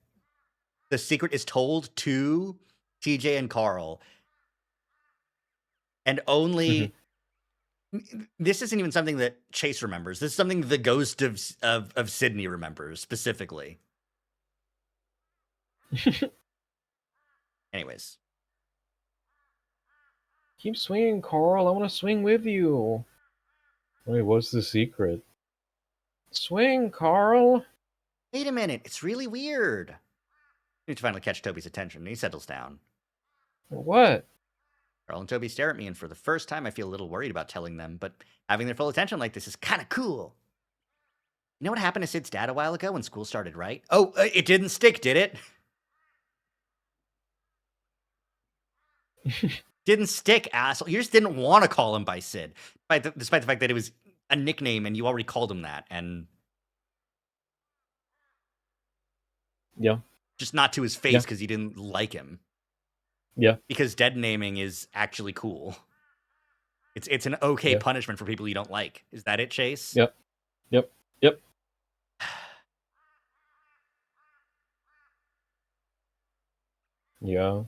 the secret is told to TJ and Carl. And only... This isn't even something that Chase remembers. This is something the ghost of Sydney remembers, specifically. Anyways. Keep swinging, Carl. I want to swing with you. Wait, what's the secret? Swing, Carl! Wait a minute. It's really weird. I need to finally catch Toby's attention, and he settles down. What? Carl and Toby stare at me, and for the first time, I feel a little worried about telling them, but having their full attention like this is kind of cool. You know what happened to Sid's dad a while ago when school started, right? Oh, it didn't stick, did it? Didn't stick, asshole. You just didn't want to call him by Sid, despite the fact that it was a nickname and you already called him that, and Yeah. just not to his face because you didn't like him. Yeah. Because dead naming is actually cool. It's an okay punishment for people you don't like. Is that it, Chase? Yep. Yeah.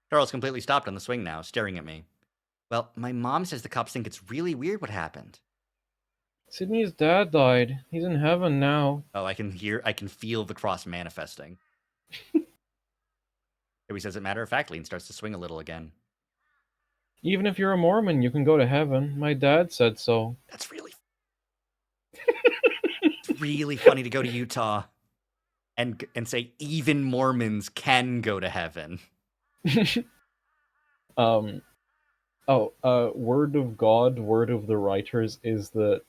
Charles completely stopped on the swing now, staring at me. Well, my mom says the cops think it's really weird what happened. Sydney's dad died. He's in heaven now. Oh, I can feel the cross manifesting. Toby says it matter of factly and starts to swing a little again. Even if you're a Mormon, you can go to heaven. My dad said so. That's really funny to go to Utah and say even Mormons can go to heaven. Word of God, word of the writers is that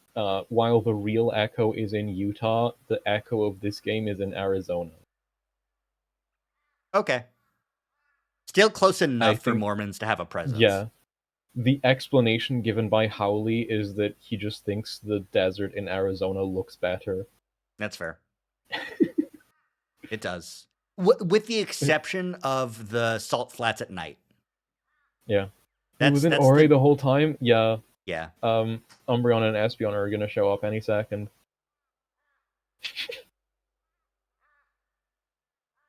while the real Echo is in Utah, the Echo of this game is in Arizona. Okay. Still close I enough for think, Mormons to have a presence. yeah. The explanation given by Howley is that he just thinks the desert in Arizona looks better. That's fair. It does. With the exception of the salt flats at night. Yeah. He was in That's Ori the whole time? Yeah. Yeah. Umbreon and Espeon are gonna show up any second.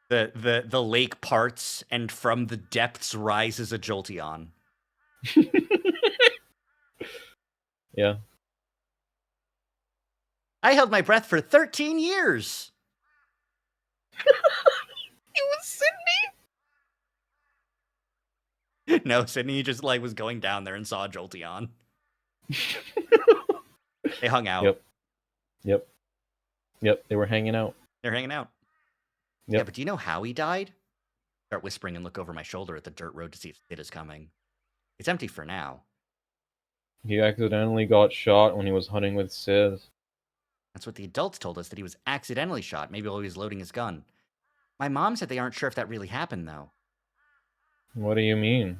The lake parts and from the depths rises a Jolteon. Yeah. I held my breath for 13 years. It was Sydney. No, Sydney just was going down there and saw a Jolteon. They hung out. Yep, they were hanging out. They're hanging out. Yep. Yeah, but do you know how he died? Start whispering and look over my shoulder at the dirt road to see if Sid is coming. It's empty for now. He accidentally got shot when he was hunting with Sid. That's what the adults told us, that he was accidentally shot, maybe while he was loading his gun. My mom said they aren't sure if that really happened, though. What do you mean?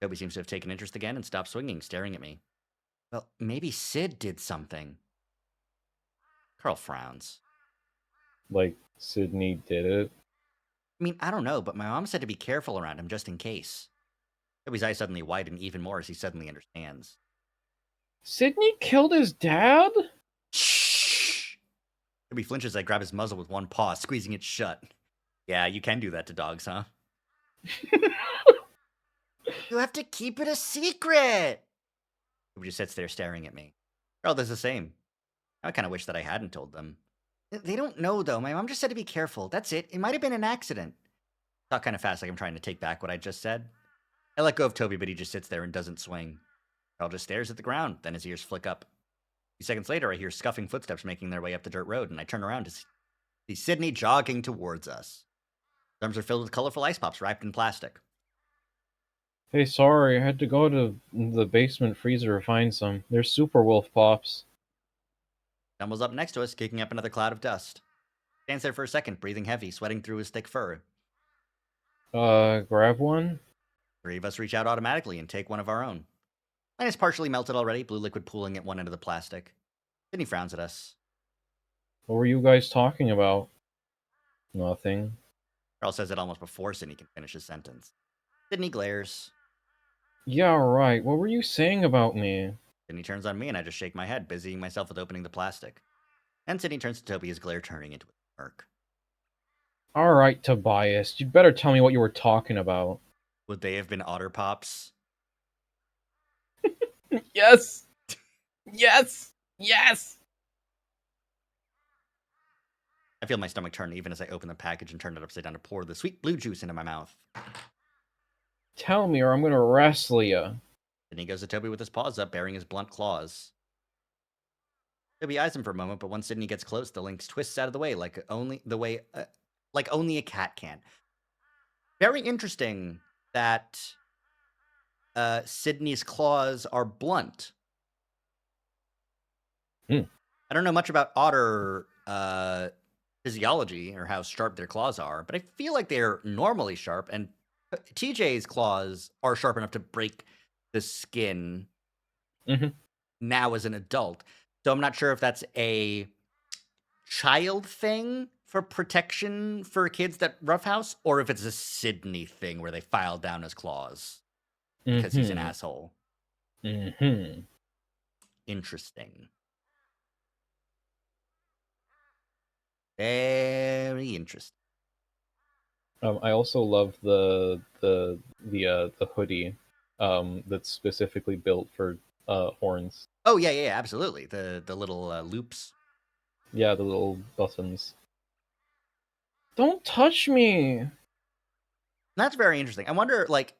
Toby seems to have taken interest again and stopped swinging, staring at me. Well, maybe Sid did something. Carl frowns. Like, Sydney did it? I mean, I don't know, but my mom said to be careful around him just in case. Toby's eyes suddenly widen even more as he suddenly understands. Sydney killed his dad? Shh! Toby flinches as I grab his muzzle with one paw, squeezing it shut. Yeah, you can do that to dogs, huh? You have to keep it a secret! Toby just sits there staring at me. Carl does the same. I kind of wish that I hadn't told them. They don't know, though. My mom just said to be careful. That's it. It might have been an accident. Talk kind of fast, like I'm trying to take back what I just said. I let go of Toby, but he just sits there and doesn't swing. Carl just stares at the ground, then his ears flick up. A few seconds later, I hear scuffing footsteps making their way up the dirt road, and I turn around to see Sydney jogging towards us. His arms are filled with colorful ice pops wrapped in plastic. Hey, sorry, I had to go to the basement freezer to find some. They're Super Wolf Pops. Stumbles up next to us, kicking up another cloud of dust. Stands there for a second, breathing heavy, sweating through his thick fur. Grab one? Three of us reach out automatically and take one of our own. Mine is partially melted already, blue liquid pooling at one end of the plastic. Sydney frowns at us. What were you guys talking about? Nothing. Carl says it almost before Sydney can finish his sentence. Sydney glares. Yeah, right. What were you saying about me? Sydney turns on me and I just shake my head, busying myself with opening the plastic. And Sydney turns to Toby, his glare turning into a smirk. Alright, Tobias, you'd better tell me what you were talking about. Would they have been Otter Pops? Yes! Yes! Yes! I feel my stomach turn even as I open the package and turn it upside down to pour the sweet blue juice into my mouth. Tell me or I'm gonna wrestle ya. Then he goes to Toby with his paws up, baring his blunt claws. Toby eyes him for a moment, but once Sydney gets close, the lynx twists out of the way like only a cat can. Very interesting that Sydney's claws are blunt. I don't know much about otter physiology or how sharp their claws are, but I feel like they're normally sharp, and TJ's claws are sharp enough to break the skin now as an adult. So I'm not sure if that's a child thing for protection for kids that roughhouse, or if it's a Sydney thing where they file down his claws because he's an asshole. Interesting. Very interesting. I also love the hoodie that's specifically built for horns. Oh yeah, absolutely. The little loops. Yeah, the little buttons. Don't touch me! That's very interesting. I wonder, like,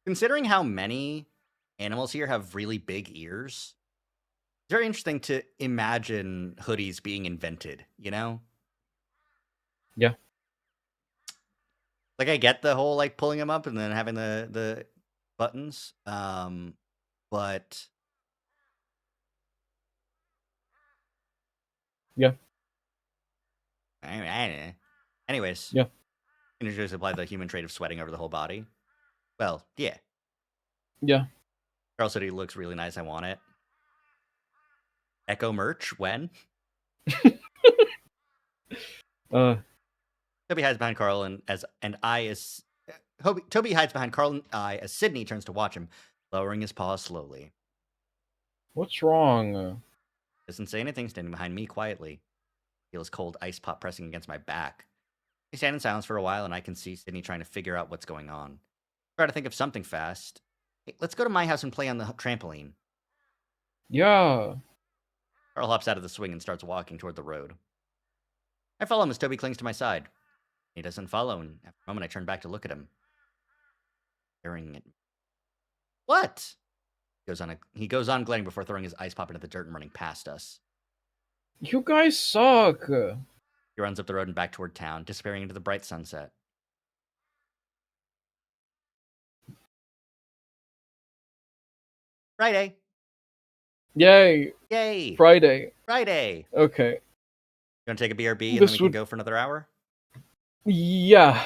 considering how many animals here have really big ears, it's very interesting to imagine hoodies being invented, you know? Yeah, Like, I get the whole, like, pulling them up and then having the buttons, but yeah, I anyways, yeah, can you just apply the human trait of sweating over the whole body? Well, yeah. yeah. Girls hoodie looks really nice. I want it. Echo merch when? Uh, Toby hides behind Carl and I as Toby hides behind Carl and I as Sydney turns to watch him, lowering his paws slowly. what's wrong? Doesn't say anything, standing behind me quietly. Feels cold ice pop pressing against my back. We stand in silence for a while, and I can see Sydney trying to figure out what's going on. Try to think of something fast. Hey, let's go to my house and play on the trampoline. Yeah. Carl hops out of the swing and starts walking toward the road. I follow him as Toby clings to my side. He doesn't follow, and after a moment I turn back to look at him. Staring at me. What? He goes on glaring before throwing his ice pop into the dirt and running past us. You guys suck. He runs up the road and back toward town, disappearing into the bright sunset. Friday! Yay. Yay! Friday. Friday! Okay. You want to take a BRB and then we This can would. go for another hour? Yeah.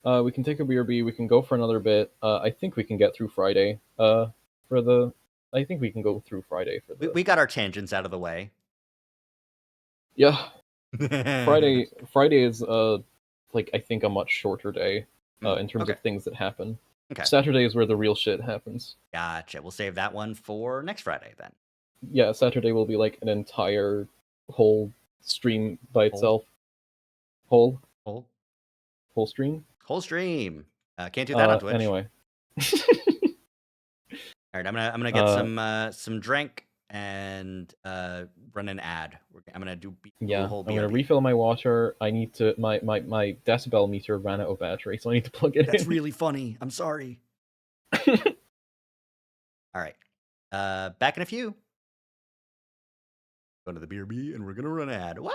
We can take a BRB. We can go for another bit. I think we can get through Friday. For the. I think we can go through Friday for the. We got our tangents out of the way. Yeah. Friday is like I think a much shorter day in terms Okay. of things that happen. Okay. Saturday is where the real shit happens. Gotcha. We'll save that one for next Friday then. Yeah, Saturday will be like an entire whole stream by itself. Whole Whole, whole stream. whole stream. Can't do that on Twitch. Anyway. All right, I'm gonna get some drink and run an ad. I'm gonna do a Yeah, whole I'm gonna BRB. refill my water. I need to my decibel meter ran out of battery, so I need to plug it That's in. really funny. I'm sorry. All right. Back in a few. Going to the BRB and we're gonna run an ad. Wah!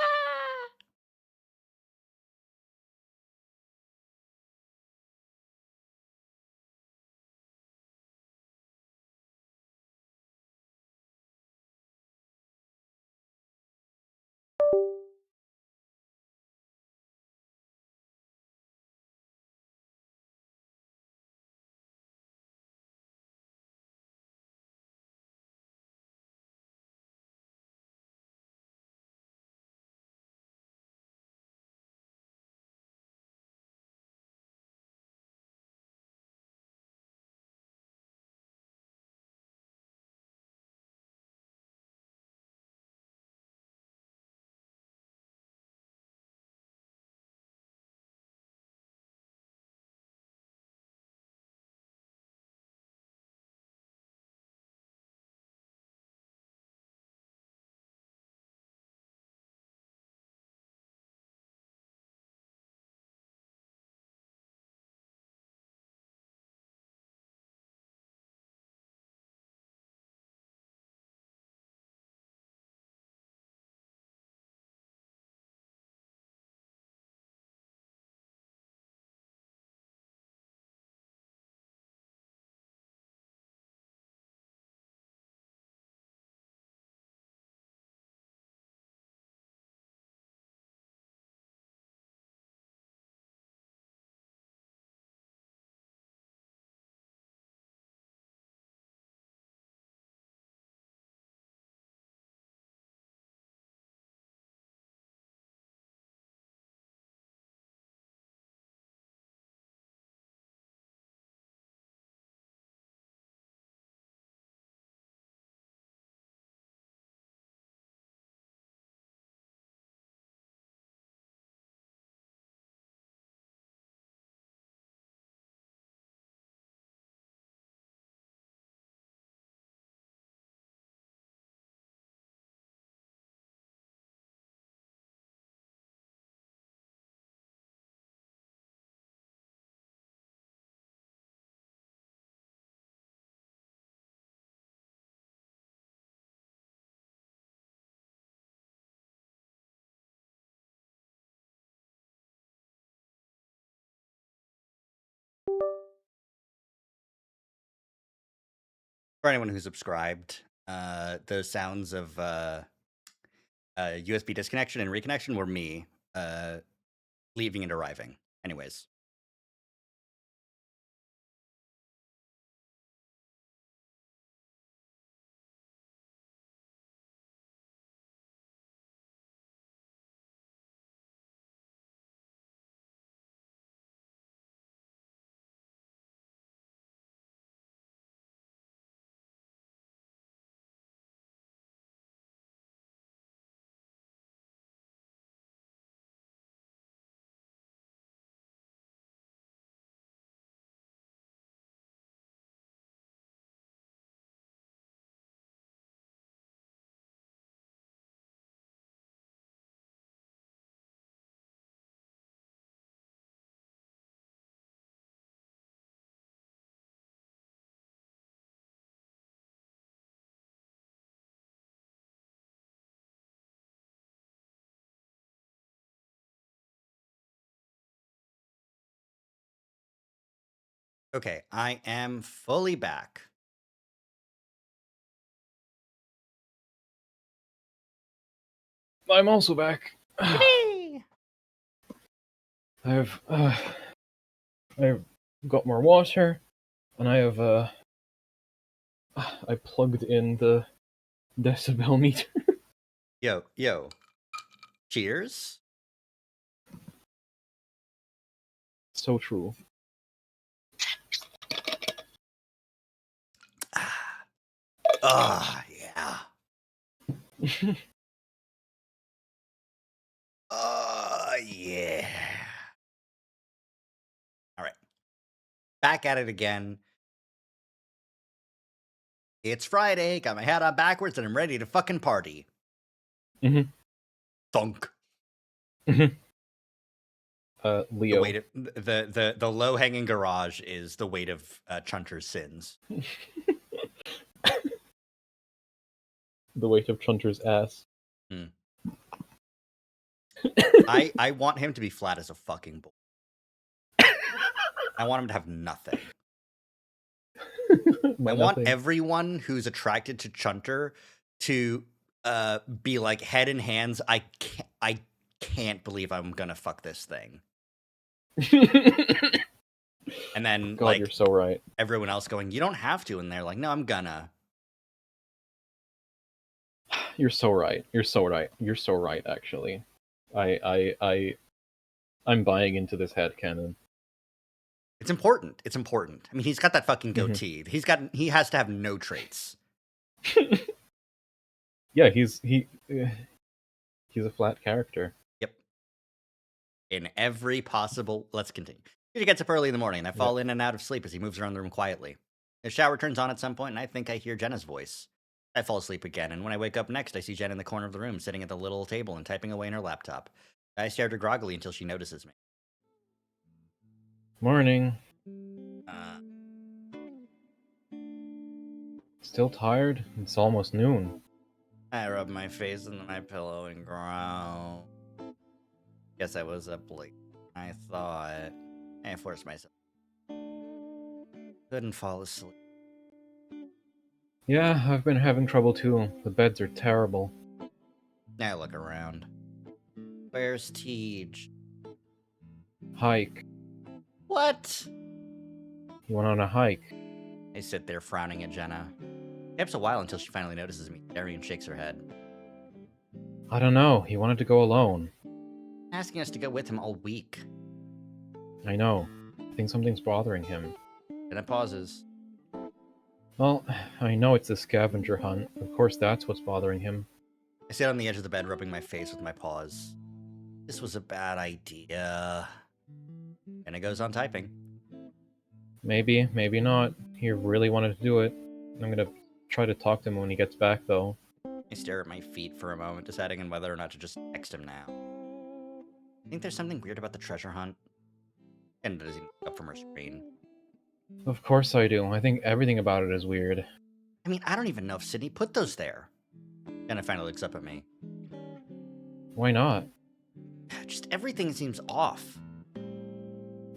For anyone who's subscribed, those sounds of USB disconnection and reconnection were me leaving and arriving. Anyways. Okay, I am fully back. I'm also back. Yippee! I've got more water, and I plugged in the decibel meter. Yo. Cheers. So true. Yeah. Yeah. All right. Back at it again. It's Friday, got my hat on backwards, and I'm ready to fucking party. Mm-hmm. Thunk. Mm-hmm. The Leo. weight of the low hanging garage is the weight of Chunter's sins. The weight of Chunter's ass. I want him to be flat as a fucking bull. I want him to have nothing. I want everyone who's attracted to Chunter to be like head in hands. I can't believe I'm gonna fuck this thing. And then God, like you're so right. Everyone else going, you don't have to, and they're like, no, I'm gonna. You're so right. You're so right. You're so right. Actually, I'm buying into this headcanon. It's important. It's important. I mean, he's got that fucking goatee. He has to have no traits. Yeah, he's a flat character. Yep. In every possible. Let's continue. He gets up early in the morning, and I fall in and out of sleep as he moves around the room quietly. His shower turns on at some point, and I think I hear Jenna's voice. I fall asleep again, and when I wake up next, I see Jen in the corner of the room, sitting at the little table and typing away in her laptop. I stare at her groggily until she notices me. Morning. Still tired? It's almost noon. I rub my face into my pillow and growl. Guess I was up late. I thought. I forced myself. Couldn't fall asleep. Yeah, I've been having trouble too. The beds are terrible. I look around. Where's Tej? Hike. What? He went on a hike. I sit there frowning at Jenna. It takes a while until she finally notices me. Darian shakes her head. I don't know. He wanted to go alone. Asking us to go with him all week. I know. I think something's bothering him. Jenna pauses. Well, I know it's the scavenger hunt. Of course that's what's bothering him. I sit on the edge of the bed, rubbing my face with my paws. This was a bad idea. And it goes on typing. Maybe, maybe not. He really wanted to do it. I'm gonna try to talk to him when he gets back, though. I stare at my feet for a moment, deciding on whether or not to just text him now. I think there's something weird about the treasure hunt. And does he look up from her screen? Of course I do. I think everything about it is weird. I mean, I don't even know if Sydney put those there. Jenna finally looks up at me. Why not? Just everything seems off.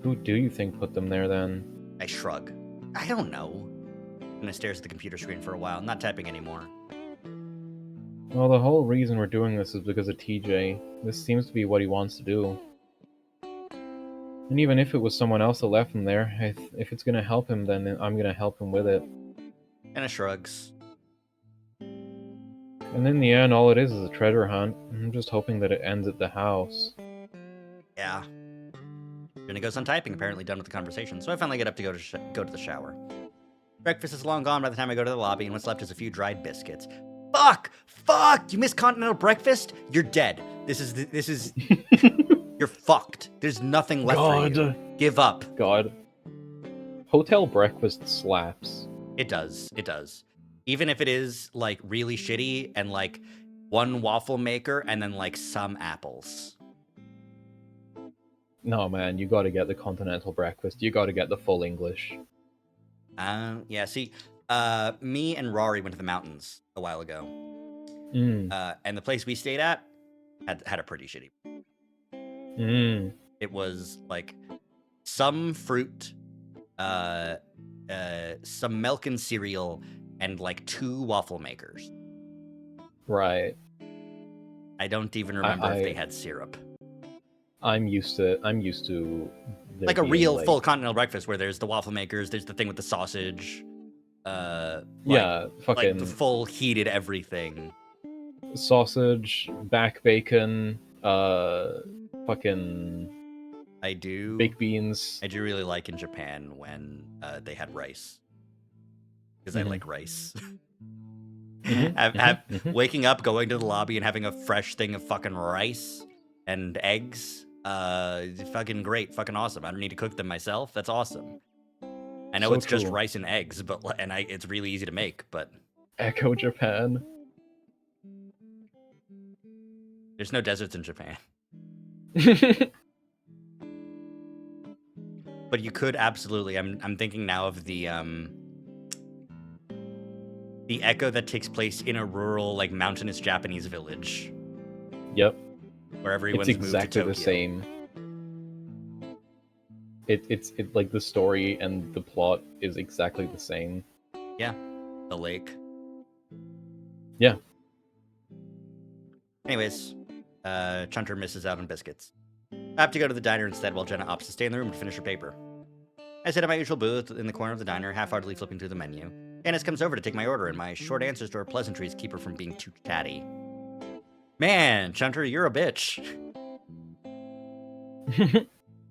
Who do you think put them there, then? I shrug. I don't know. Gonna stare at the computer screen for a while. Not typing anymore. Well, the whole reason we're doing this is because of TJ. This seems to be what he wants to do. And even if it was someone else that left him there, if it's gonna help him, then I'm gonna help him with it. And it shrugs. And in the end, all it is a treasure hunt. I'm just hoping that it ends at the house. Yeah. Jenna goes on typing, apparently done with the conversation, so I finally get up to go to the shower. Breakfast is long gone by the time I go to the lobby, and what's left is a few dried biscuits. Fuck! Fuck! You missed continental breakfast? You're dead. This is... You're fucked. There's nothing left for you. Give up. God. Hotel breakfast slaps. It does. It does. Even if it is, like, really shitty and, like, one waffle maker and then, like, some apples. No, man, you gotta get the continental breakfast. You gotta get the full English. Yeah, see, me and Rory went to the mountains a while ago. And the place we stayed at had a pretty shitty. It was, like, some fruit, some milk and cereal, and, like, 2 waffle makers. Right. I don't even remember if they had syrup. I'm used to Like a real full continental breakfast where there's the waffle makers, there's the thing with the sausage, yeah, fucking like the full heated everything. Sausage, back bacon, fucking baked beans. I do really like in Japan when they had rice. Because I like rice. Waking up, going to the lobby and having a fresh thing of fucking rice and eggs. Fucking great, fucking awesome. I don't need to cook them myself. That's awesome. I know So it's just cool. rice and eggs, but it's really easy to make. But Echo Japan. There's no deserts in Japan. But you could absolutely. I'm thinking now of the echo that takes place in a rural, like, mountainous Japanese village. Yep. Where everyone's it's exactly moved to the Tokyo. same. It's like the story and the plot is exactly the same. Yeah, the lake. Yeah. Anyways, Chunter misses out on biscuits. I have to go to the diner instead while Jenna opts to stay in the room to finish her paper. I sit at my usual booth in the corner of the diner, half-heartedly flipping through the menu. Janice comes over to take my order, and my short answers to her pleasantries keep her from being too chatty. Man, Chunter, you're a bitch.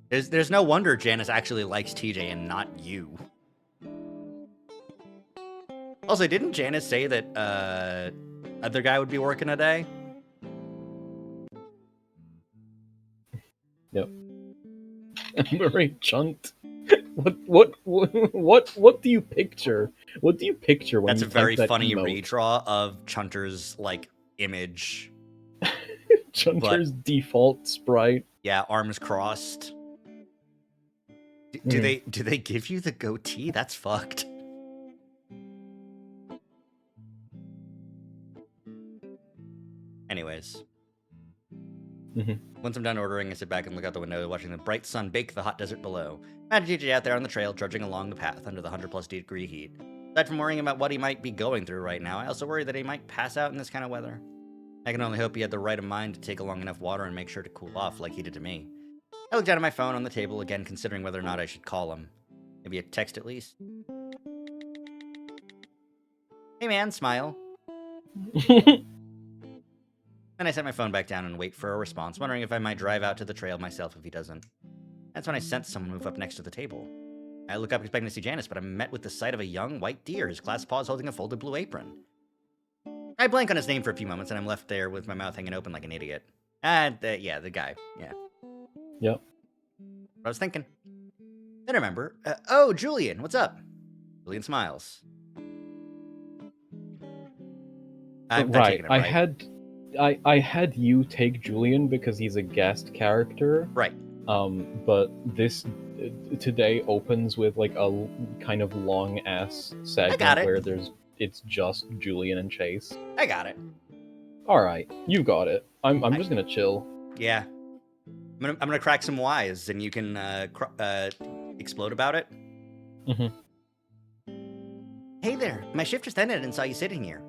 There's no wonder Janice actually likes TJ and not you. Also, didn't Janice say that other guy would be working today? Yep. Very chunked. What do you picture? What do you picture when That's you a very type that funny emote? redraw of Chunter's, like, image. Chunter's default sprite. Yeah, arms crossed. Do they give you the goatee? That's fucked. Anyways. Once I'm done ordering, I sit back and look out the window, watching the bright sun bake the hot desert below. Imagine TJ out there on the trail, trudging along the path under the 100+ degree heat. Aside from worrying about what he might be going through right now, I also worry that he might pass out in this kind of weather. I can only hope he had the right of mind to take along enough water and make sure to cool off like he did to me. I looked down at my phone on the table again, considering whether or not I should call him. Maybe a text at least. Hey man, smile. Then I set my phone back down and wait for a response, wondering if I might drive out to the trail myself if he doesn't. That's when I sense someone move up next to the table. I look up expecting to see Janice, but I'm met with the sight of a young white deer, his clasped paws holding a folded blue apron. I blank on his name for a few moments, and I'm left there with my mouth hanging open like an idiot. Yeah, the guy. Yeah. Yep. What I was thinking. Then I remember. Oh, Julian, what's up? Julian smiles. I'm taking it, right? I had you take Julian because he's a guest character. Right. But this today opens with like a kind of long ass segment where it's just Julian and Chase. I got it. All right, you got it. I'm just gonna chill. Yeah. I'm gonna crack some wise, and you can explode about it. Hey there, my shift just ended and saw you sitting here.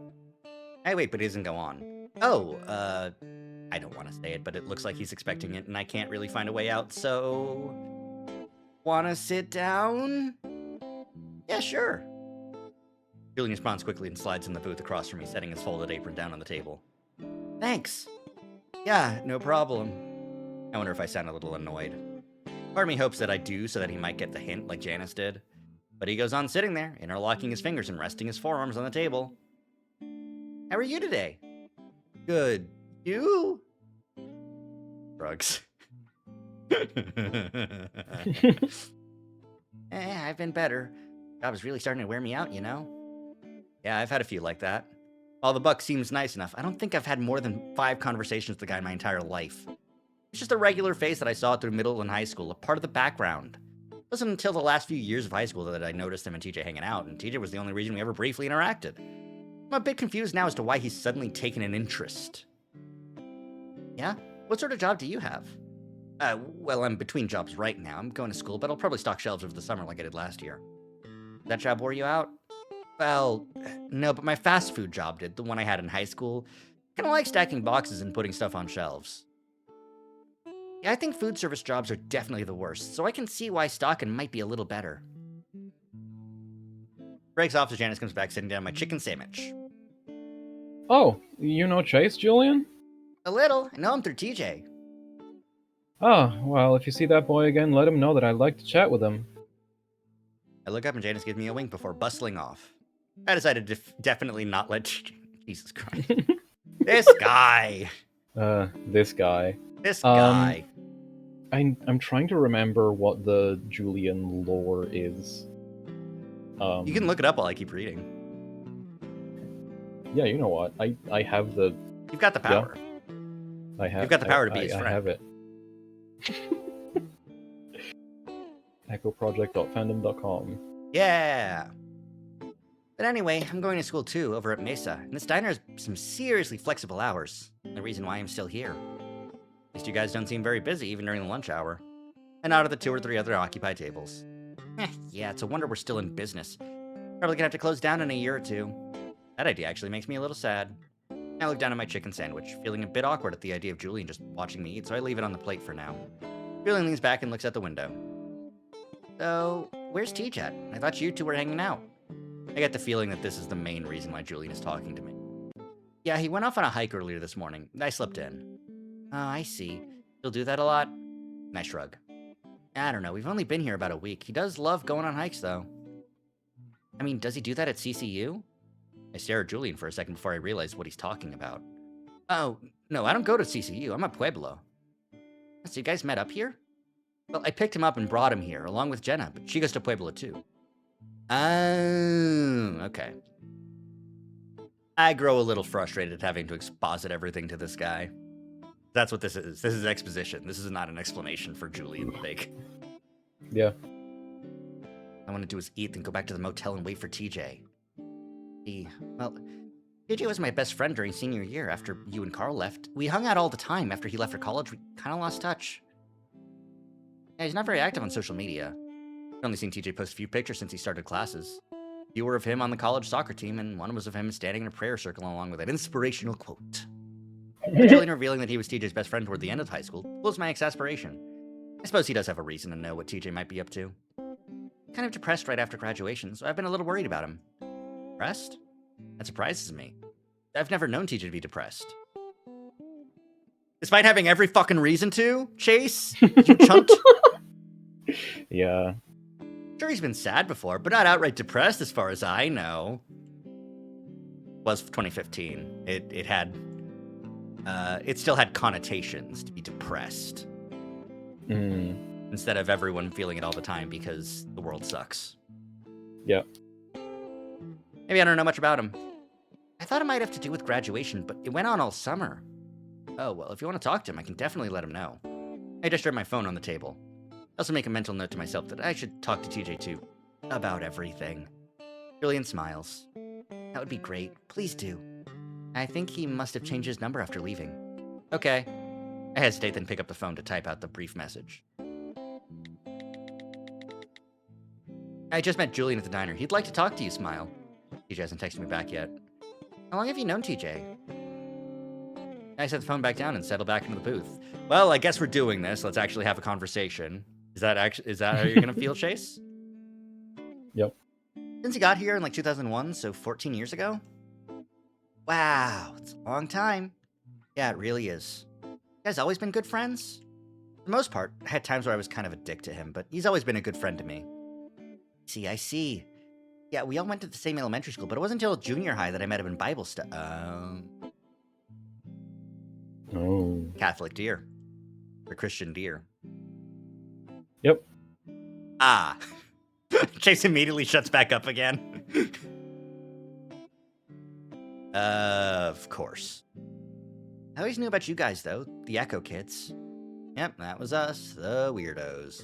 Hey, wait, but he doesn't go on. Oh, I don't want to say it, but it looks like he's expecting it, and I can't really find a way out, so... Wanna sit down? Yeah, sure. Julian responds quickly and slides in the booth across from me, setting his folded apron down on the table. Thanks. Yeah, no problem. I wonder if I sound a little annoyed. Part of me hopes that I do, so that he might get the hint like Janice did. But he goes on sitting there, interlocking his fingers and resting his forearms on the table. How are you today? Good. You? Drugs. I've been better. Job is really starting to wear me out, you know? Yeah, I've had a few like that. While the buck seems nice enough, I don't think I've had more than 5 conversations with the guy in my entire life. It's just a regular face that I saw through middle and high school, a part of the background. It wasn't until the last few years of high school that I noticed him and TJ hanging out, and TJ was the only reason we ever briefly interacted. I'm a bit confused now as to why he's suddenly taken an interest. Yeah? What sort of job do you have? Well, I'm between jobs right now. I'm going to school, but I'll probably stock shelves over the summer like I did last year. That job wore you out? Well, no, but my fast food job did, the one I had in high school. Kinda like stacking boxes and putting stuff on shelves. Yeah, I think food service jobs are definitely the worst, so I can see why stocking might be a little better. Breaks off as Janice comes back, sitting down my chicken sandwich. Oh, you know Chase, Julian? A little. I know him through TJ. Oh, well, if you see that boy again, let him know that I'd like to chat with him. I look up and Janice gives me a wink before bustling off. I decided to definitely not let... Jesus Christ. This guy. This guy. This guy. I'm trying to remember what the Julian lore is. You can look it up while I keep reading. Yeah, you know what? I have the... You've got the power. I have. You've got the power to be his friend. I have it. echoproject.fandom.com. Yeah. But anyway, I'm going to school too, over at Mesa, and this diner has some seriously flexible hours. The reason why I'm still here. At least you guys don't seem very busy, even during the lunch hour. And out of the 2 or 3 other occupied tables. Yeah, it's a wonder we're still in business. Probably gonna have to close down in a year or 2. That idea actually makes me a little sad. I look down at my chicken sandwich, feeling a bit awkward at the idea of Julian just watching me eat, so I leave it on the plate for now. Julian leans back and looks at the window. So, where's TJ? I thought you 2 were hanging out. I get the feeling that this is the main reason why Julian is talking to me. Yeah, he went off on a hike earlier this morning. I slipped in. Oh, I see. He'll do that a lot? I shrug. I don't know, we've only been here about a week. He does love going on hikes, though. I mean, does he do that at CCU? I stare at Julian for a second before I realize what he's talking about. Oh, no, I don't go to CCU. I'm at Pueblo. So you guys met up here? Well, I picked him up and brought him here, along with Jenna, but she goes to Pueblo too. Oh, okay. I grow a little frustrated having to exposit everything to this guy. That's what this is. This is exposition. This is not an explanation for Julian to make. Yeah. I want to do is eat, then go back to the motel and wait for TJ. Well, TJ was my best friend during senior year after you and Carl left. We hung out all the time. After he left for college, we kind of lost touch. Yeah, he's not very active on social media. I've only seen TJ post a few pictures since he started classes. A few were of him on the college soccer team, and one was of him standing in a prayer circle along with an inspirational quote. Julian revealing that he was TJ's best friend toward the end of high school blows my exasperation. I suppose he does have a reason to know what TJ might be up to. Kind of depressed right after graduation, so I've been a little worried about him. Depressed? That surprises me. I've never known TJ to be depressed. Despite having every fucking reason to, Chase? You chunt? Yeah. Sure, he's been sad before, but not outright depressed as far as I know. Was 2015. It still had connotations to be depressed. Instead of everyone feeling it all the time because the world sucks. Yep. Maybe I don't know much about him. I thought it might have to do with graduation, but it went on all summer. Oh, well, if you want to talk to him, I can definitely let him know. I just read my phone on the table. I also make a mental note to myself that I should talk to TJ too. About everything. Julian smiles. That would be great. Please do. I think he must have changed his number after leaving. Okay. I hesitate, then pick up the phone to type out the brief message. I just met Julian at the diner. He'd like to talk to you, Smile. TJ hasn't texted me back yet. How long have you known TJ? I set the phone back down and settled back into the booth. Well, I guess we're doing this. Let's actually have a conversation. Is that how you're gonna feel, Chase? Yep. Since he got here in like 2001, so 14 years ago? Wow, it's a long time. Yeah, it really is. You guys always been good friends? For the most part, I had times where I was kind of a dick to him, but he's always been a good friend to me. I see. Yeah, we all went to the same elementary school, but it wasn't until junior high that I met him in Bible study. Oh. Catholic dear. Or Christian dear. Yep. Ah. Chase immediately shuts back up again. Of course. I always knew about you guys, though. The Echo Kids. Yep, that was us. The weirdos.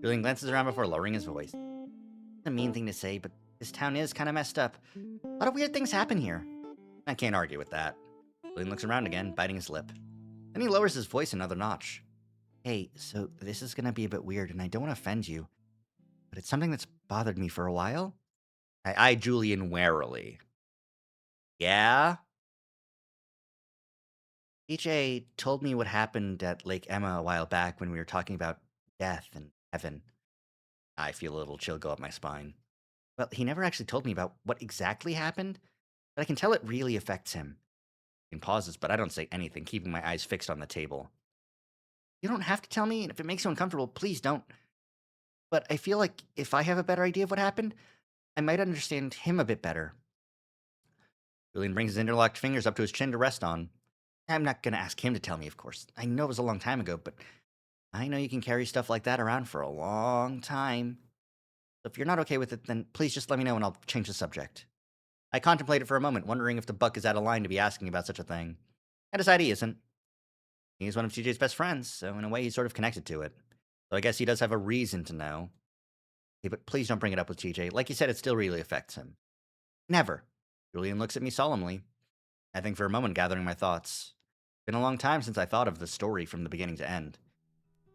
Julian glances around before lowering his voice. It's a mean thing to say, but this town is kind of messed up. A lot of weird things happen here. I can't argue with that. Julian looks around again, biting his lip. Then he lowers his voice another notch. Hey, so this is gonna be a bit weird, and I don't want to offend you, but it's something that's bothered me for a while. I eyed Julian warily. Yeah? DJ told me what happened at Lake Emma a while back when we were talking about death and heaven. I feel a little chill go up my spine. Well, he never actually told me about what exactly happened, but I can tell it really affects him. He pauses, but I don't say anything, keeping my eyes fixed on the table. You don't have to tell me, and if it makes you uncomfortable, please don't. But I feel like if I have a better idea of what happened, I might understand him a bit better. Julian brings his interlocked fingers up to his chin to rest on. I'm not going to ask him to tell me, of course. I know it was a long time ago, but I know you can carry stuff like that around for a long time. So if you're not okay with it, then please just let me know and I'll change the subject. I contemplated for a moment, wondering if the buck is out of line to be asking about such a thing. I decide he isn't. He's one of TJ's best friends, so in a way he's sort of connected to it. So I guess he does have a reason to know. Hey, but please don't bring it up with TJ. Like you said, it still really affects him. Never. Julian looks at me solemnly. I think for a moment, gathering my thoughts. It's been a long time since I thought of the story from the beginning to end.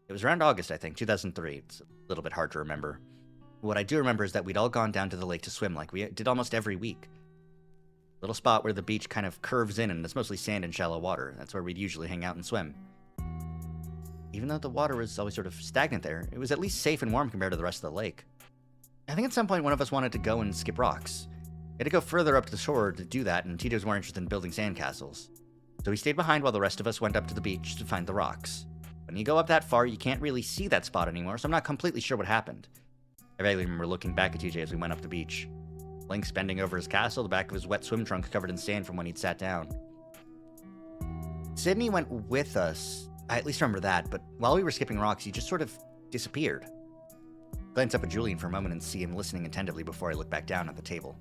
It was around August, I think, 2003. It's a little bit hard to remember. What I do remember is that we'd all gone down to the lake to swim like we did almost every week. Little spot where the beach kind of curves in and it's mostly sand and shallow water. That's where we'd usually hang out and swim. Even though the water was always sort of stagnant there, it was at least safe and warm compared to the rest of the lake. I think at some point one of us wanted to go and skip rocks. We had to go further up to the shore to do that, and Tito was more interested in building sandcastles. So he stayed behind while the rest of us went up to the beach to find the rocks. When you go up that far, you can't really see that spot anymore, so I'm not completely sure what happened. I vaguely remember looking back at TJ as we went up the beach. Link's bending over his castle, the back of his wet swim trunk covered in sand from when he'd sat down. Sydney went with us. I at least remember that, but while we were skipping rocks, he just sort of disappeared. Glance up at Julian for a moment and see him listening attentively before I look back down at the table.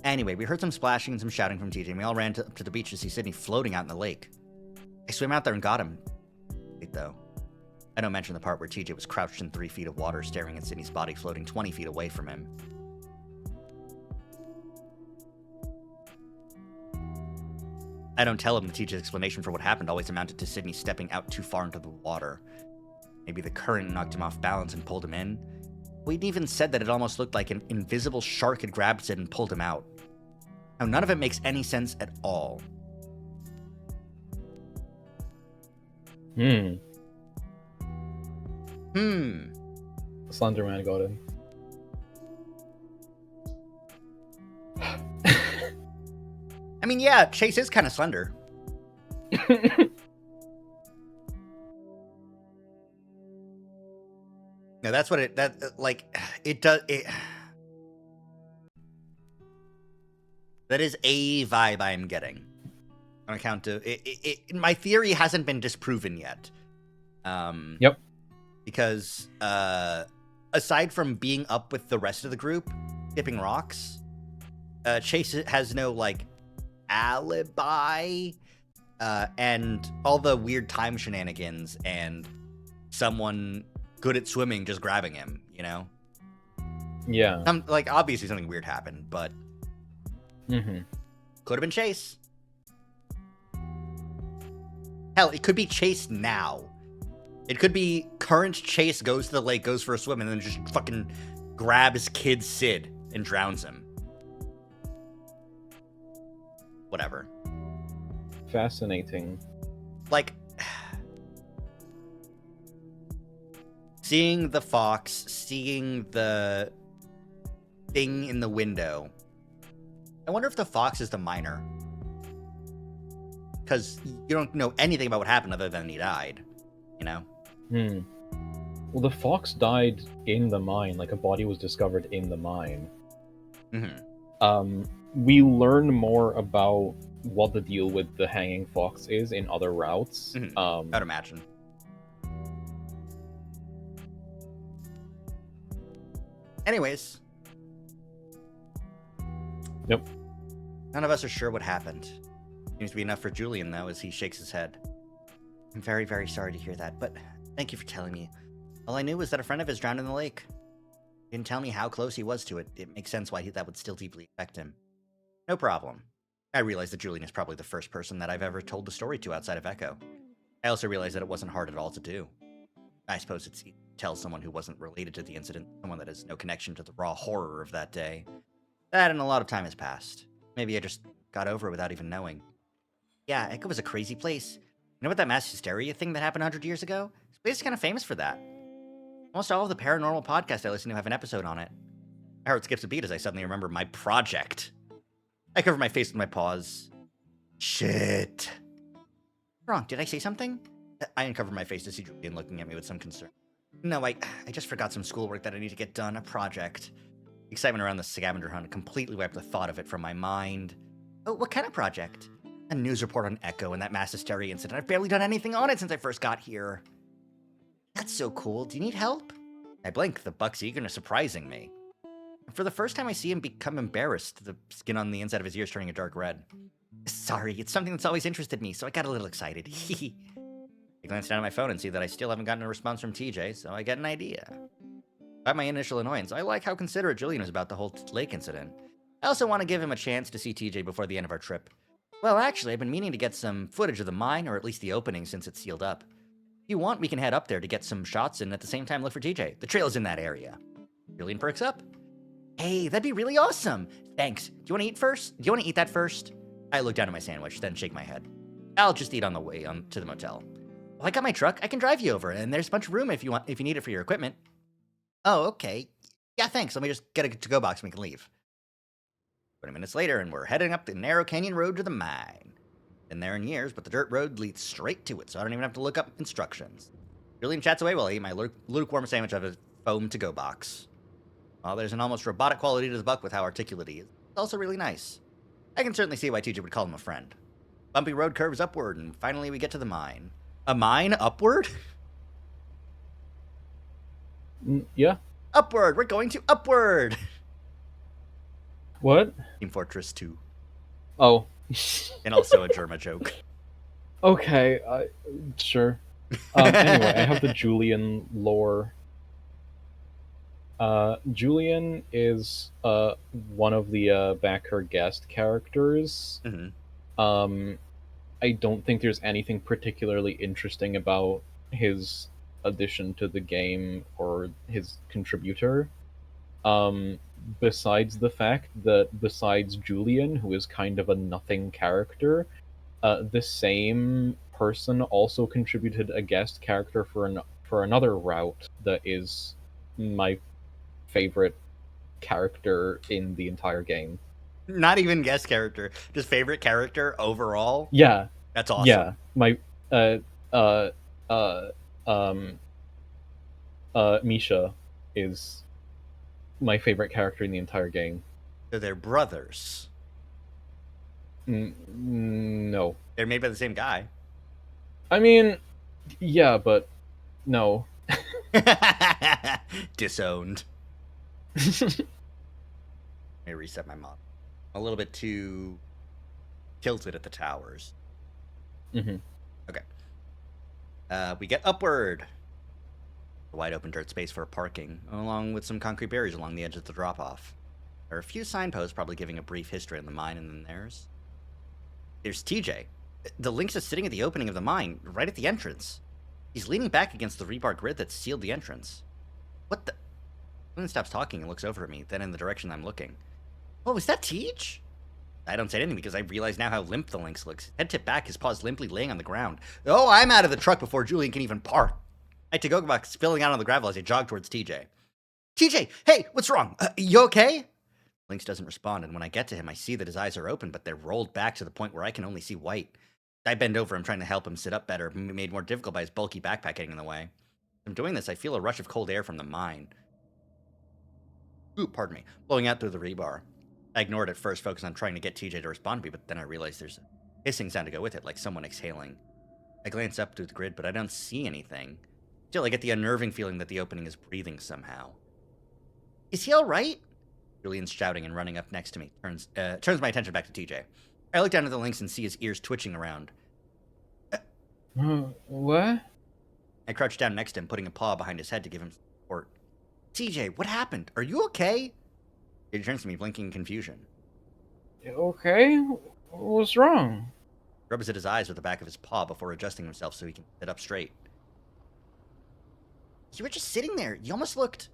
Anyway, we heard some splashing and some shouting from TJ, and we all ran up to the beach to see Sydney floating out in the lake. I swam out there and got him. Wait, though. I don't mention the part where TJ was crouched in 3 feet of water staring at Sydney's body floating 20 feet away from him. I don't tell him that TJ's explanation for what happened always amounted to Sydney stepping out too far into the water. Maybe the current knocked him off balance and pulled him in. We'd even said that it almost looked like an invisible shark had grabbed Sid and pulled him out. Now, none of it makes any sense at all. Slenderman got him. I mean, yeah, Chase is kind of slender. No, that's what it does. That is a vibe I'm getting. On account of my theory hasn't been disproven yet. Yep. Because aside from being up with the rest of the group, skipping rocks, Chase has no alibi, and all the weird time shenanigans and someone good at swimming just grabbing him, you know? Yeah. Obviously something weird happened, but could have been Chase. Hell, it could be Chase now. It could be current Chase goes to the lake, goes for a swim, and then just fucking grabs kid Sid and drowns him. whatever. Fascinating. Like, seeing the fox, seeing the thing in the window. I wonder if the fox is the miner. Because you don't know anything about what happened other than he died, you know? Well, the fox died in the mine, like a body was discovered in the mine. Mm-hmm. We learn more about what the deal with the hanging fox is in other routes. Mm-hmm. I'd imagine. Anyways. Yep. None of us are sure what happened. Seems to be enough for Julian, though, as he shakes his head. I'm very, very sorry to hear that, but thank you for telling me. All I knew was that a friend of his drowned in the lake. He didn't tell me how close he was to it. It makes sense why that would still deeply affect him. No problem. I realize that Julian is probably the first person that I've ever told the story to outside of Echo. I also realize that it wasn't hard at all to do. I suppose it's easy to tell someone who wasn't related to the incident, someone that has no connection to the raw horror of that day. That and a lot of time has passed. Maybe I just got over it without even knowing. Yeah, Echo was a crazy place. You know about that mass hysteria thing that happened 100 years ago? This place is kind of famous for that. Almost all of the paranormal podcasts I listen to have an episode on it. My heart skips a beat as I suddenly remember my project. I cover my face with my paws. Shit. What's wrong? Did I say something? I uncover my face to see Julian looking at me with some concern. No, I just forgot some schoolwork that I need to get done, a project. Excitement around the scavenger hunt completely wiped the thought of it from my mind. Oh, what kind of project? A news report on Echo and that mass hysteria incident. I've barely done anything on it since I first got here. That's so cool. Do you need help? I blink, the buck's eagerness surprising me. For the first time, I see him become embarrassed, the skin on the inside of his ears turning a dark red. Sorry, it's something that's always interested me, so I got a little excited. I glance down at my phone and see that I still haven't gotten a response from TJ, so I get an idea. By my initial annoyance, I like how considerate Julian was about the whole lake incident. I also want to give him a chance to see TJ before the end of our trip. Well, actually, I've been meaning to get some footage of the mine, or at least the opening since it's sealed up. If you want, we can head up there to get some shots and at the same time look for TJ. The trail's in that area. Julian perks up. Hey, that'd be really awesome. Thanks. Do you want to eat first? Do you want to eat that first? I look down at my sandwich, then shake my head. I'll just eat on the way to the motel. Well, I got my truck. I can drive you over, and there's a bunch of room if you need it for your equipment. Oh, okay. Yeah, thanks. Let me just get a to-go box and we can leave. 20 minutes later, and we're heading up the narrow canyon road to the mine. Been there in years, but the dirt road leads straight to it, so I don't even have to look up instructions. Julian chats away while I eat my lukewarm sandwich out of a foam to-go box. While there's an almost robotic quality to the buck with how articulate he is, it's also really nice. I can certainly see why TJ would call him a friend. Bumpy road curves upward, and finally we get to the mine. A mine upward? Yeah. Upward! We're going to upward! What? Team Fortress 2. Oh. And also a Germa joke. Okay, sure. Anyway, I have the Julian lore. Julian is one of the backer guest characters. Mm-hmm. I don't think there's anything particularly interesting about his addition to the game or his contributor. Besides the fact that besides Julian, who is kind of a nothing character, the same person also contributed a guest character for another route that is my favorite character in the entire game. Not even guest character, just favorite character overall. Yeah. That's awesome. Yeah. My Misha is my favorite character in the entire game. So they're brothers. No. They're made by the same guy. I mean, yeah, but no. Disowned. Let me reset my mod. A little bit too tilted at the towers. Mm-hmm. Okay. We get upward. A wide open dirt space for parking, along with some concrete barriers along the edge of the drop-off. There are a few signposts probably giving a brief history of the mine, and then there's TJ. The Lynx is sitting at the opening of the mine, right at the entrance. He's leaning back against the rebar grid that sealed the entrance. What the? Julian stops talking and looks over at me, then in the direction I'm looking. Oh, is that Teach? I don't say anything because I realize now how limp the lynx looks. Head tipped back, his paws limply laying on the ground. Oh, I'm out of the truck before Julian can even park. My to-go box spilling out on the gravel as I jog towards TJ. TJ, hey, what's wrong? You okay? Lynx doesn't respond, and when I get to him, I see that his eyes are open, but they're rolled back to the point where I can only see white. I bend over him, trying to help him sit up better, made more difficult by his bulky backpack getting in the way. As I'm doing this, I feel a rush of cold air from the mine. Ooh, pardon me, blowing out through the rebar. I ignored it first, focused on trying to get TJ to respond to me, but then I realized there's a hissing sound to go with it, like someone exhaling. I glance up through the grid, but I don't see anything. Still, I get the unnerving feeling that the opening is breathing somehow. Is he all right? Julian's shouting and running up next to me. Turns my attention back to TJ. I look down at the lynx and see his ears twitching around. What? I crouch down next to him, putting a paw behind his head to give him support. TJ, what happened? Are you okay? He turns to me, blinking in confusion. Okay? What's wrong? He rubs at his eyes with the back of his paw before adjusting himself so he can sit up straight. You were just sitting there. You almost looked...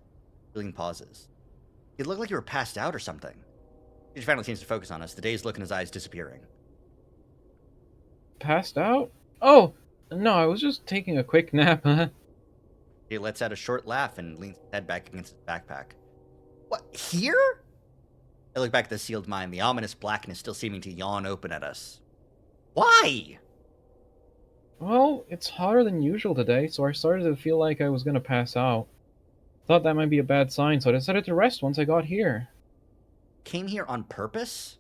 Julian pauses. You looked like you were passed out or something. He finally seems to focus on us, the dazed look in his eyes disappearing. Passed out? Oh, no, I was just taking a quick nap, huh? He lets out a short laugh and leans his head back against his backpack. What, here? I look back at the sealed mine, the ominous blackness still seeming to yawn open at us. Why? Well, it's hotter than usual today, so I started to feel like I was gonna pass out. Thought that might be a bad sign, so I decided to rest once I got here. Came here on purpose?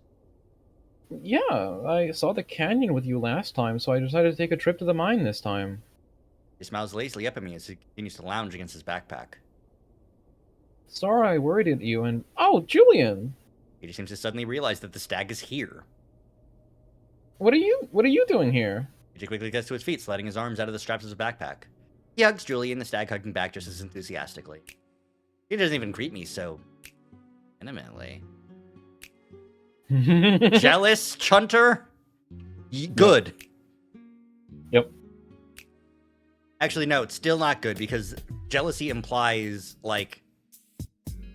Yeah, I saw the canyon with you last time, so I decided to take a trip to the mine this time. He smiles lazily up at me as he continues to lounge against his backpack. Sorry I worried at you, and... Oh, Julian! He just seems to suddenly realize that the stag is here. What are you doing here? He quickly gets to his feet, sliding his arms out of the straps of his backpack. He hugs Julian, the stag hugging back just as enthusiastically. He doesn't even greet me so intimately. Jealous, Chunter? Good. Yep. Actually, no, it's still not good because jealousy implies, like,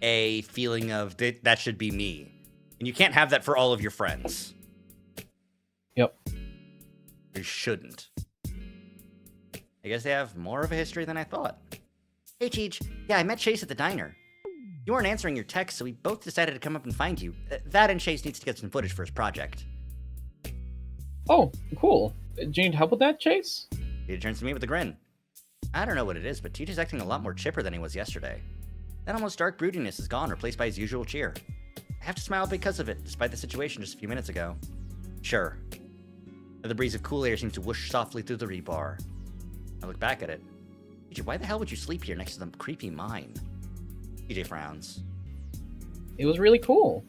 a feeling of that should be me. And you can't have that for all of your friends. Yep. You shouldn't. I guess they have more of a history than I thought. Hey, Cheech. Yeah, I met Chase at the diner. You weren't answering your text, so we both decided to come up and find you. That and Chase needs to get some footage for his project. Oh, cool. Do you need help with that, Chase? He turns to me with a grin. I don't know what it is, but TJ's acting a lot more chipper than he was yesterday. That almost dark broodiness is gone, replaced by his usual cheer. I have to smile because of it, despite the situation just a few minutes ago. Sure. The breeze of cool air seems to whoosh softly through the rebar. I look back at it. TJ, why the hell would you sleep here next to the creepy mine? TJ frowns. It was really cool.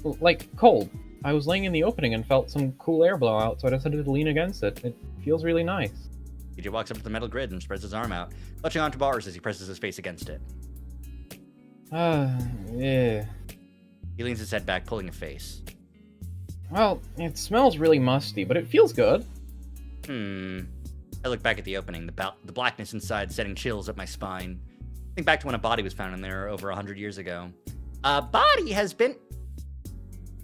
Like, cold. I was laying in the opening and felt some cool air blow out, so I decided to lean against it. It feels really nice. TJ walks up to the metal grid and spreads his arm out, clutching onto bars as he presses his face against it. Yeah. He leans his head back, pulling a face. Well, it smells really musty, but it feels good. I look back at the opening, the blackness inside setting chills up my spine. Think back to when a body was found in there over 100 years ago. A body has been...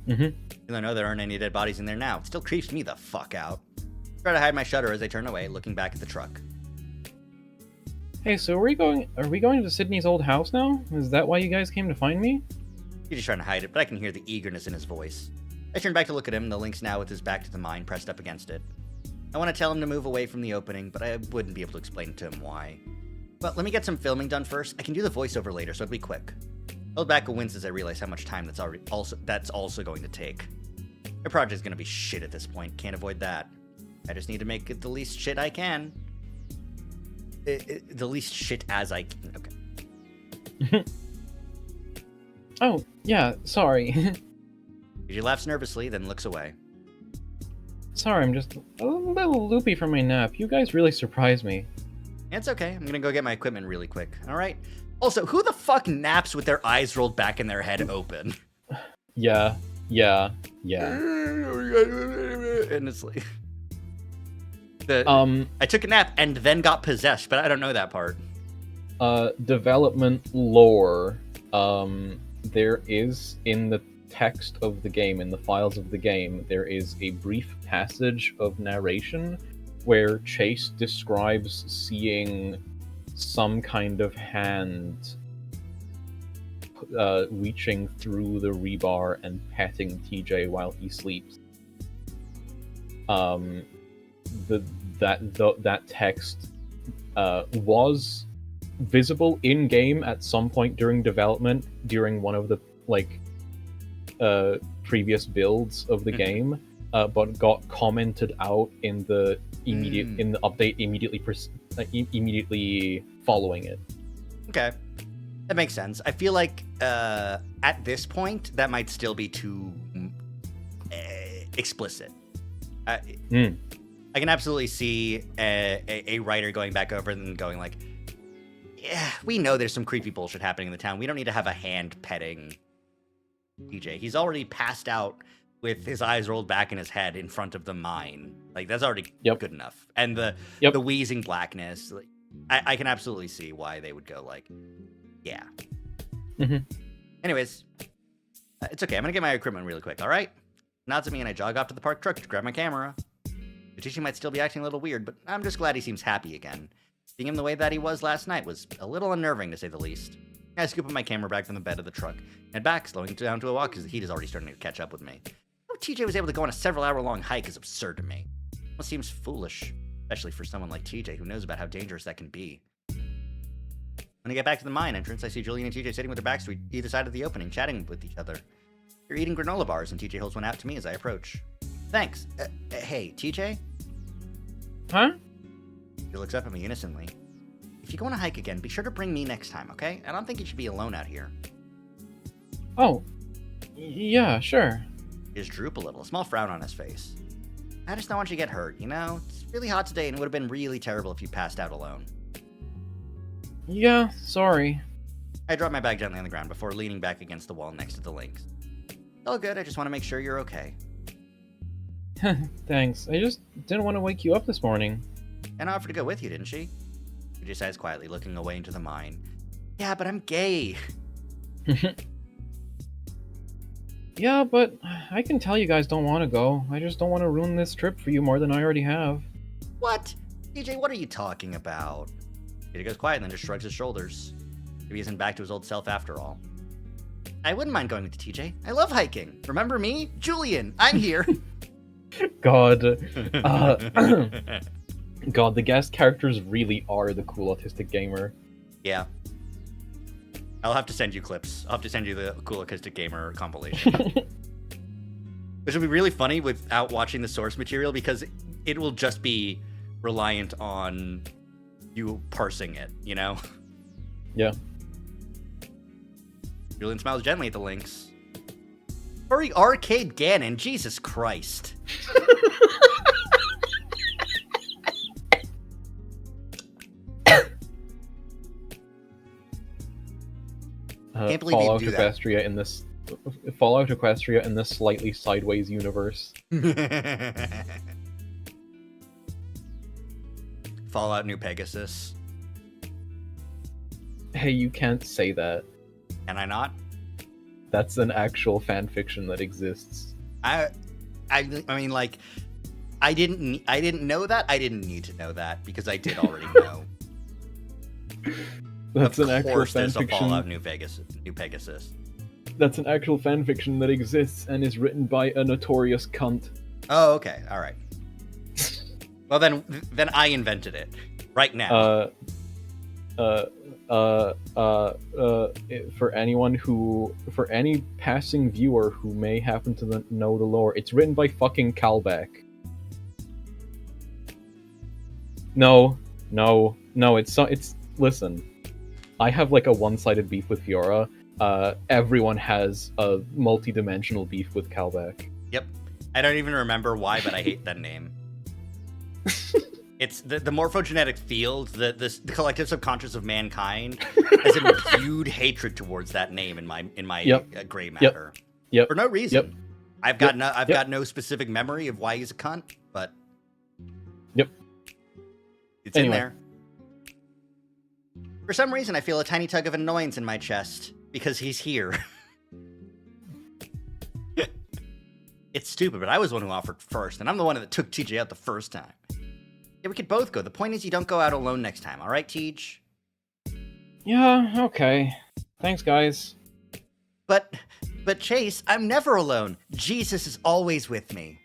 Even though I know there aren't any dead bodies in there now, it still creeps me the fuck out. I try to hide my shudder as I turn away, looking back at the truck. Hey, so are we going to Sydney's old house now? Is that why you guys came to find me? He's just trying to hide it, but I can hear the eagerness in his voice. I turn back to look at him, the lynx now with his back to the mine pressed up against it. I want to tell him to move away from the opening, but I wouldn't be able to explain to him why. But let me get some filming done first. I can do the voiceover later, so it'll be quick. I hold back a wince as I realize how much time that's also going to take. My project's going to be shit at this point. Can't avoid that. I just need to make it the least shit I can. The least shit as I can. Okay. Oh, yeah, sorry. She laughs nervously, then looks away. Sorry, I'm just a little loopy from my nap. You guys really surprised me. It's okay. I'm gonna go get my equipment really quick. All right. Also, who the fuck naps with their eyes rolled back and their head open? Yeah. And it's like... I took a nap and then got possessed, but I don't know that part. Development lore. There is in the text of the game, in the files of the game, there is a brief passage of narration where Chase describes seeing some kind of hand reaching through the rebar and petting TJ while he sleeps. That text was visible in game at some point during development, during one of the previous builds of the game, but got commented out in the in the update immediately following it. Okay, that makes sense. I feel like at this point that might still be too explicit. I can absolutely see a writer going back over and going like, yeah, we know there's some creepy bullshit happening in the town. We don't need to have a hand petting TJ. He's already passed out with his eyes rolled back in his head in front of the mine. Like, that's already good enough. And the wheezing blackness, like, I can absolutely see why they would go like, yeah. Anyways, it's okay. I'm gonna get my equipment really quick, all right? Nods at me and I jog off to the parked truck to grab my camera. The teacher might still be acting a little weird, but I'm just glad he seems happy again. Seeing him the way that he was last night was a little unnerving, to say the least. I scoop up my camera bag from the bed of the truck, and back, slowing down to a walk because the heat is already starting to catch up with me. How TJ was able to go on a several-hour-long hike is absurd to me. It almost seems foolish, especially for someone like TJ who knows about how dangerous that can be. When I get back to the mine entrance, I see Julian and TJ sitting with their backs to either side of the opening, chatting with each other. They're eating granola bars, and TJ holds one out to me as I approach. Thanks. Hey, TJ? Huh? He looks up at me innocently. If you go on a hike again, be sure to bring me next time, okay? I don't think you should be alone out here. Oh. Yeah, sure. He just droop a little, a small frown on his face. I just don't want you to get hurt, you know? It's really hot today, and it would have been really terrible if you passed out alone. Yeah, sorry. I drop my bag gently on the ground before leaning back against the wall next to the links. It's all good, I just want to make sure you're okay. Thanks. I just didn't want to wake you up this morning. And offered to go with you, didn't she? She just says quietly, looking away into the mine. Yeah, but I'm gay. Yeah, but I can tell you guys don't want to go. I just don't want to ruin this trip for you more than I already have. What? DJ, what are you talking about? He goes quiet and then just shrugs his shoulders. Maybe he isn't back to his old self after all. I wouldn't mind going with TJ. I love hiking. Remember me? Julian, I'm here. God. God, the guest characters really are the cool autistic gamer. Yeah. I'll have to send you clips. I'll have to send you the cool autistic gamer compilation. Which will be really funny without watching the source material because it will just be reliant on you parsing it, you know? Yeah. Julian smiles gently at the links. Furry Arcade Ganon, Jesus Christ. Can't believe Fallout you do that. Equestria in this Fallout Equestria in this slightly sideways universe. Fallout New Pegasus. Hey, you can't say that. Can I not? That's an actual fan fiction that exists. I mean, like, I didn't know that. I didn't need to know that because I did already know. That's of an actual course, fan there's a fiction. Fallout New Pegasus. That's an actual fan fiction that exists and is written by a notorious cunt. Oh, okay, all right. Well, then I invented it right now. For any passing viewer who may happen to know the lore, it's written by fucking Calbeck. No, it's listen. I have like a one-sided beef with Fiora. Everyone has a multi-dimensional beef with Calbeck. Yep. I don't even remember why, but I hate that name. It's the morphogenetic field, the collective subconscious of mankind has imbued hatred towards that name in my gray matter. Yep. For no reason. Yep. I've got no specific memory of why he's a cunt, but it's Anyway. in there. For some reason, I feel a tiny tug of annoyance in my chest because he's here. It's stupid, but I was the one who offered first, and I'm the one that took TJ out the first time. Yeah, we could both go. The point is you don't go out alone next time, all right, Tej? Yeah, okay. Thanks, guys. But Chase, I'm never alone. Jesus is always with me.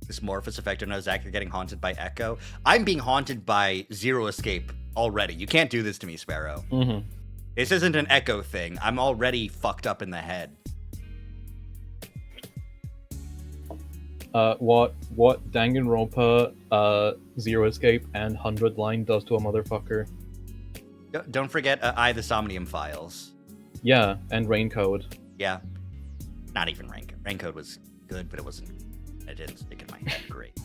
This Morphus effect, I know, Zach, you're getting haunted by Echo. I'm being haunted by Zero Escape already. You can't do this to me, Sparrow. Mm-hmm. This isn't an Echo thing. I'm already fucked up in the head. What Danganronpa, Zero Escape, and 100 Line does to a motherfucker. Don't forget I, the Somnium Files. Yeah, and Raincode. Yeah. Not even Raincode. Raincode was good, but it didn't stick in my head great.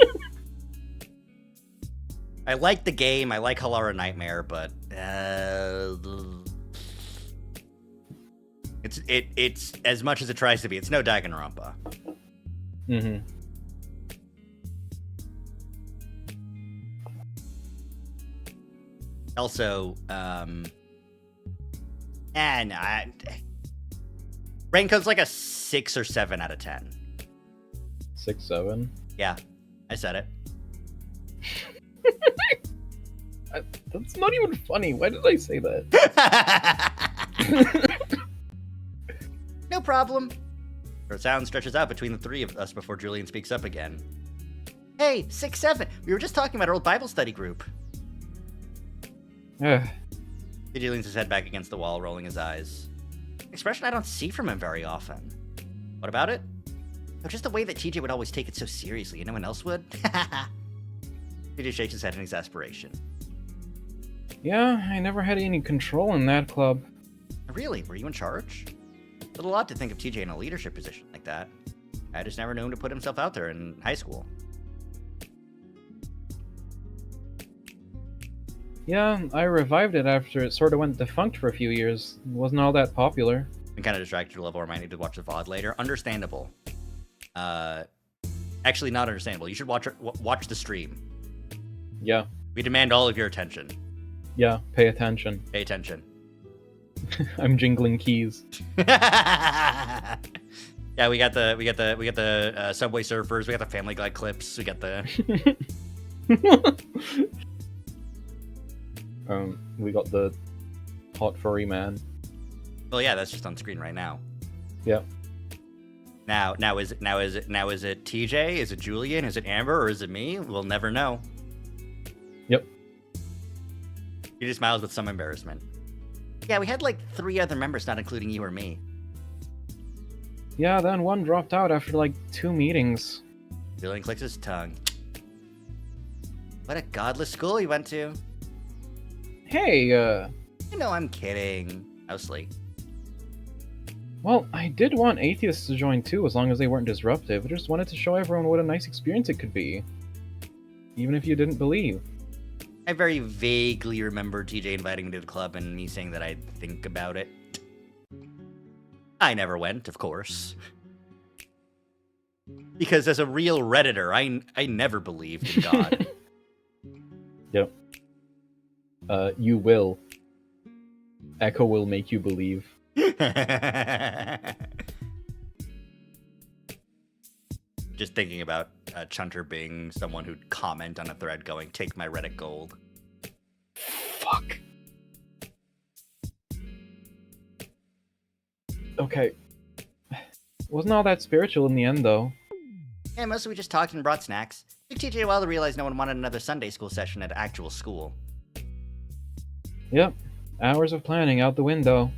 I like the game. I like Halara Nightmare, but it's as much as it tries to be. It's no Danganronpa. Mm-hmm. Also, Raincode's like a 6 or 7 out of 10. 6, 7? Yeah, I said it. That's not even funny. Why did I say that? No problem. Her sound stretches out between the three of us before Julian speaks up again. Hey, 6, 7. We were just talking about our old Bible study group. TJ leans his head back against the wall, rolling his eyes. Expression I don't see from him very often. What about it? Oh, just the way that TJ would always take it so seriously and no one else would. TJ shakes his head in exasperation. Yeah, I never had any control in that club. Really? Were you in charge? A little odd to think of TJ in a leadership position like that. I just never knew him to put himself out there in high school. Yeah, I revived it after it sort of went defunct for a few years. It wasn't all that popular. And kind of distracted your level, or might need to watch the VOD later. Understandable. Actually, not understandable. You should watch the stream. Yeah. We demand all of your attention. Yeah, pay attention. Pay attention. I'm jingling keys. Yeah, we got the Subway Surfers. We got the Family Guy clips. We got the. We got the hot furry man. Well, yeah, that's just on screen right now. Yeah. Now is it TJ? Is it Julian? Is it Amber? Or is it me? We'll never know. Yep. He just smiles with some embarrassment. Yeah, we had like 3 other members, not including you or me. Yeah, then one dropped out after like 2 meetings. Julian clicks his tongue. What a godless school he went to. Hey, You know, I'm kidding. Mostly. Well, I did want atheists to join too, as long as they weren't disruptive. I just wanted to show everyone what a nice experience it could be. Even if you didn't believe. I very vaguely remember TJ inviting me to the club and me saying that I'd think about it. I never went, of course. Because as a real Redditor, I never believed in God. Yep. You will. Echo will make you believe. Just thinking about Chunter being someone who'd comment on a thread going, "Take my Reddit gold." Fuck. Okay. Wasn't all that spiritual in the end, though. Yeah, mostly we just talked and brought snacks. Took TJ a while to realize no one wanted another Sunday school session at actual school. Yep. Hours of planning out the window.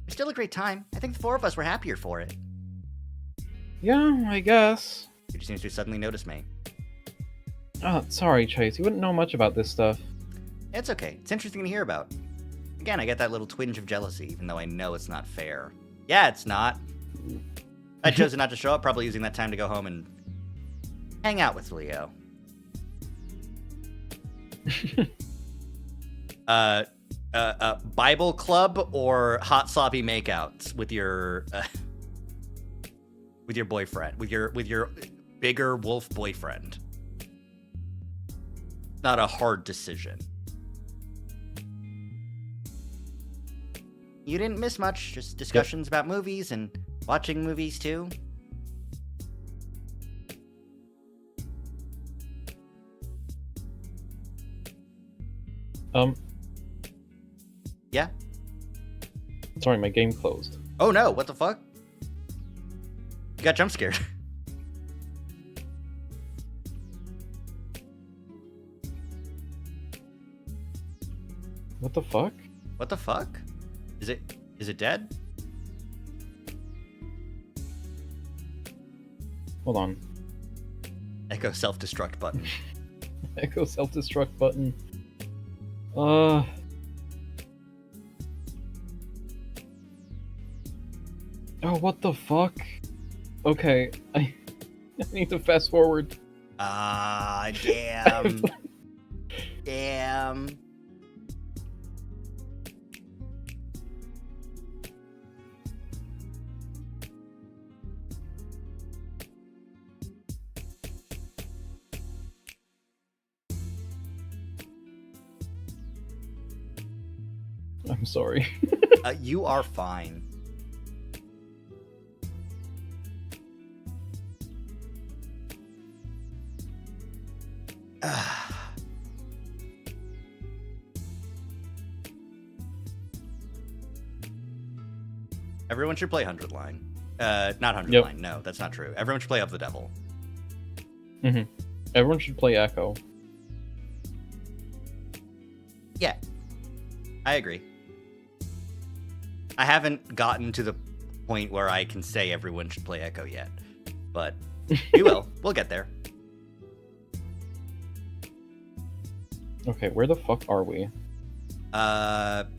It was still a great time. I think the 4 of us were happier for it. Yeah, I guess. He just seems to suddenly notice me. Oh, sorry, Chase. You wouldn't know much about this stuff. It's okay. It's interesting to hear about. Again, I get that little twinge of jealousy, even though I know it's not fair. Yeah, it's not. I chose not to show up, probably using that time to go home and hang out with Leo. Bible club or hot sloppy makeouts with your boyfriend, with your bigger wolf boyfriend. Not a hard decision. You didn't miss much, just discussions about movies and watching movies too. Yeah? Sorry, my game closed. Oh no, what the fuck? You got jump scared. What the fuck? What the fuck? Is it dead? Hold on. Echo self-destruct button. Echo self-destruct button. Oh, what the fuck? Okay, I need to fast forward. Ah, damn. Damn. I'm sorry. You are fine. Everyone should play 100 Line. Not 100 Yep. Line. No, that's not true. Everyone should play Of the Devil. Mm-hmm. Everyone should play Echo. Yeah, I agree. I haven't gotten to the point where I can say everyone should play Echo yet, but we will. We'll get there. Okay, where the fuck are we?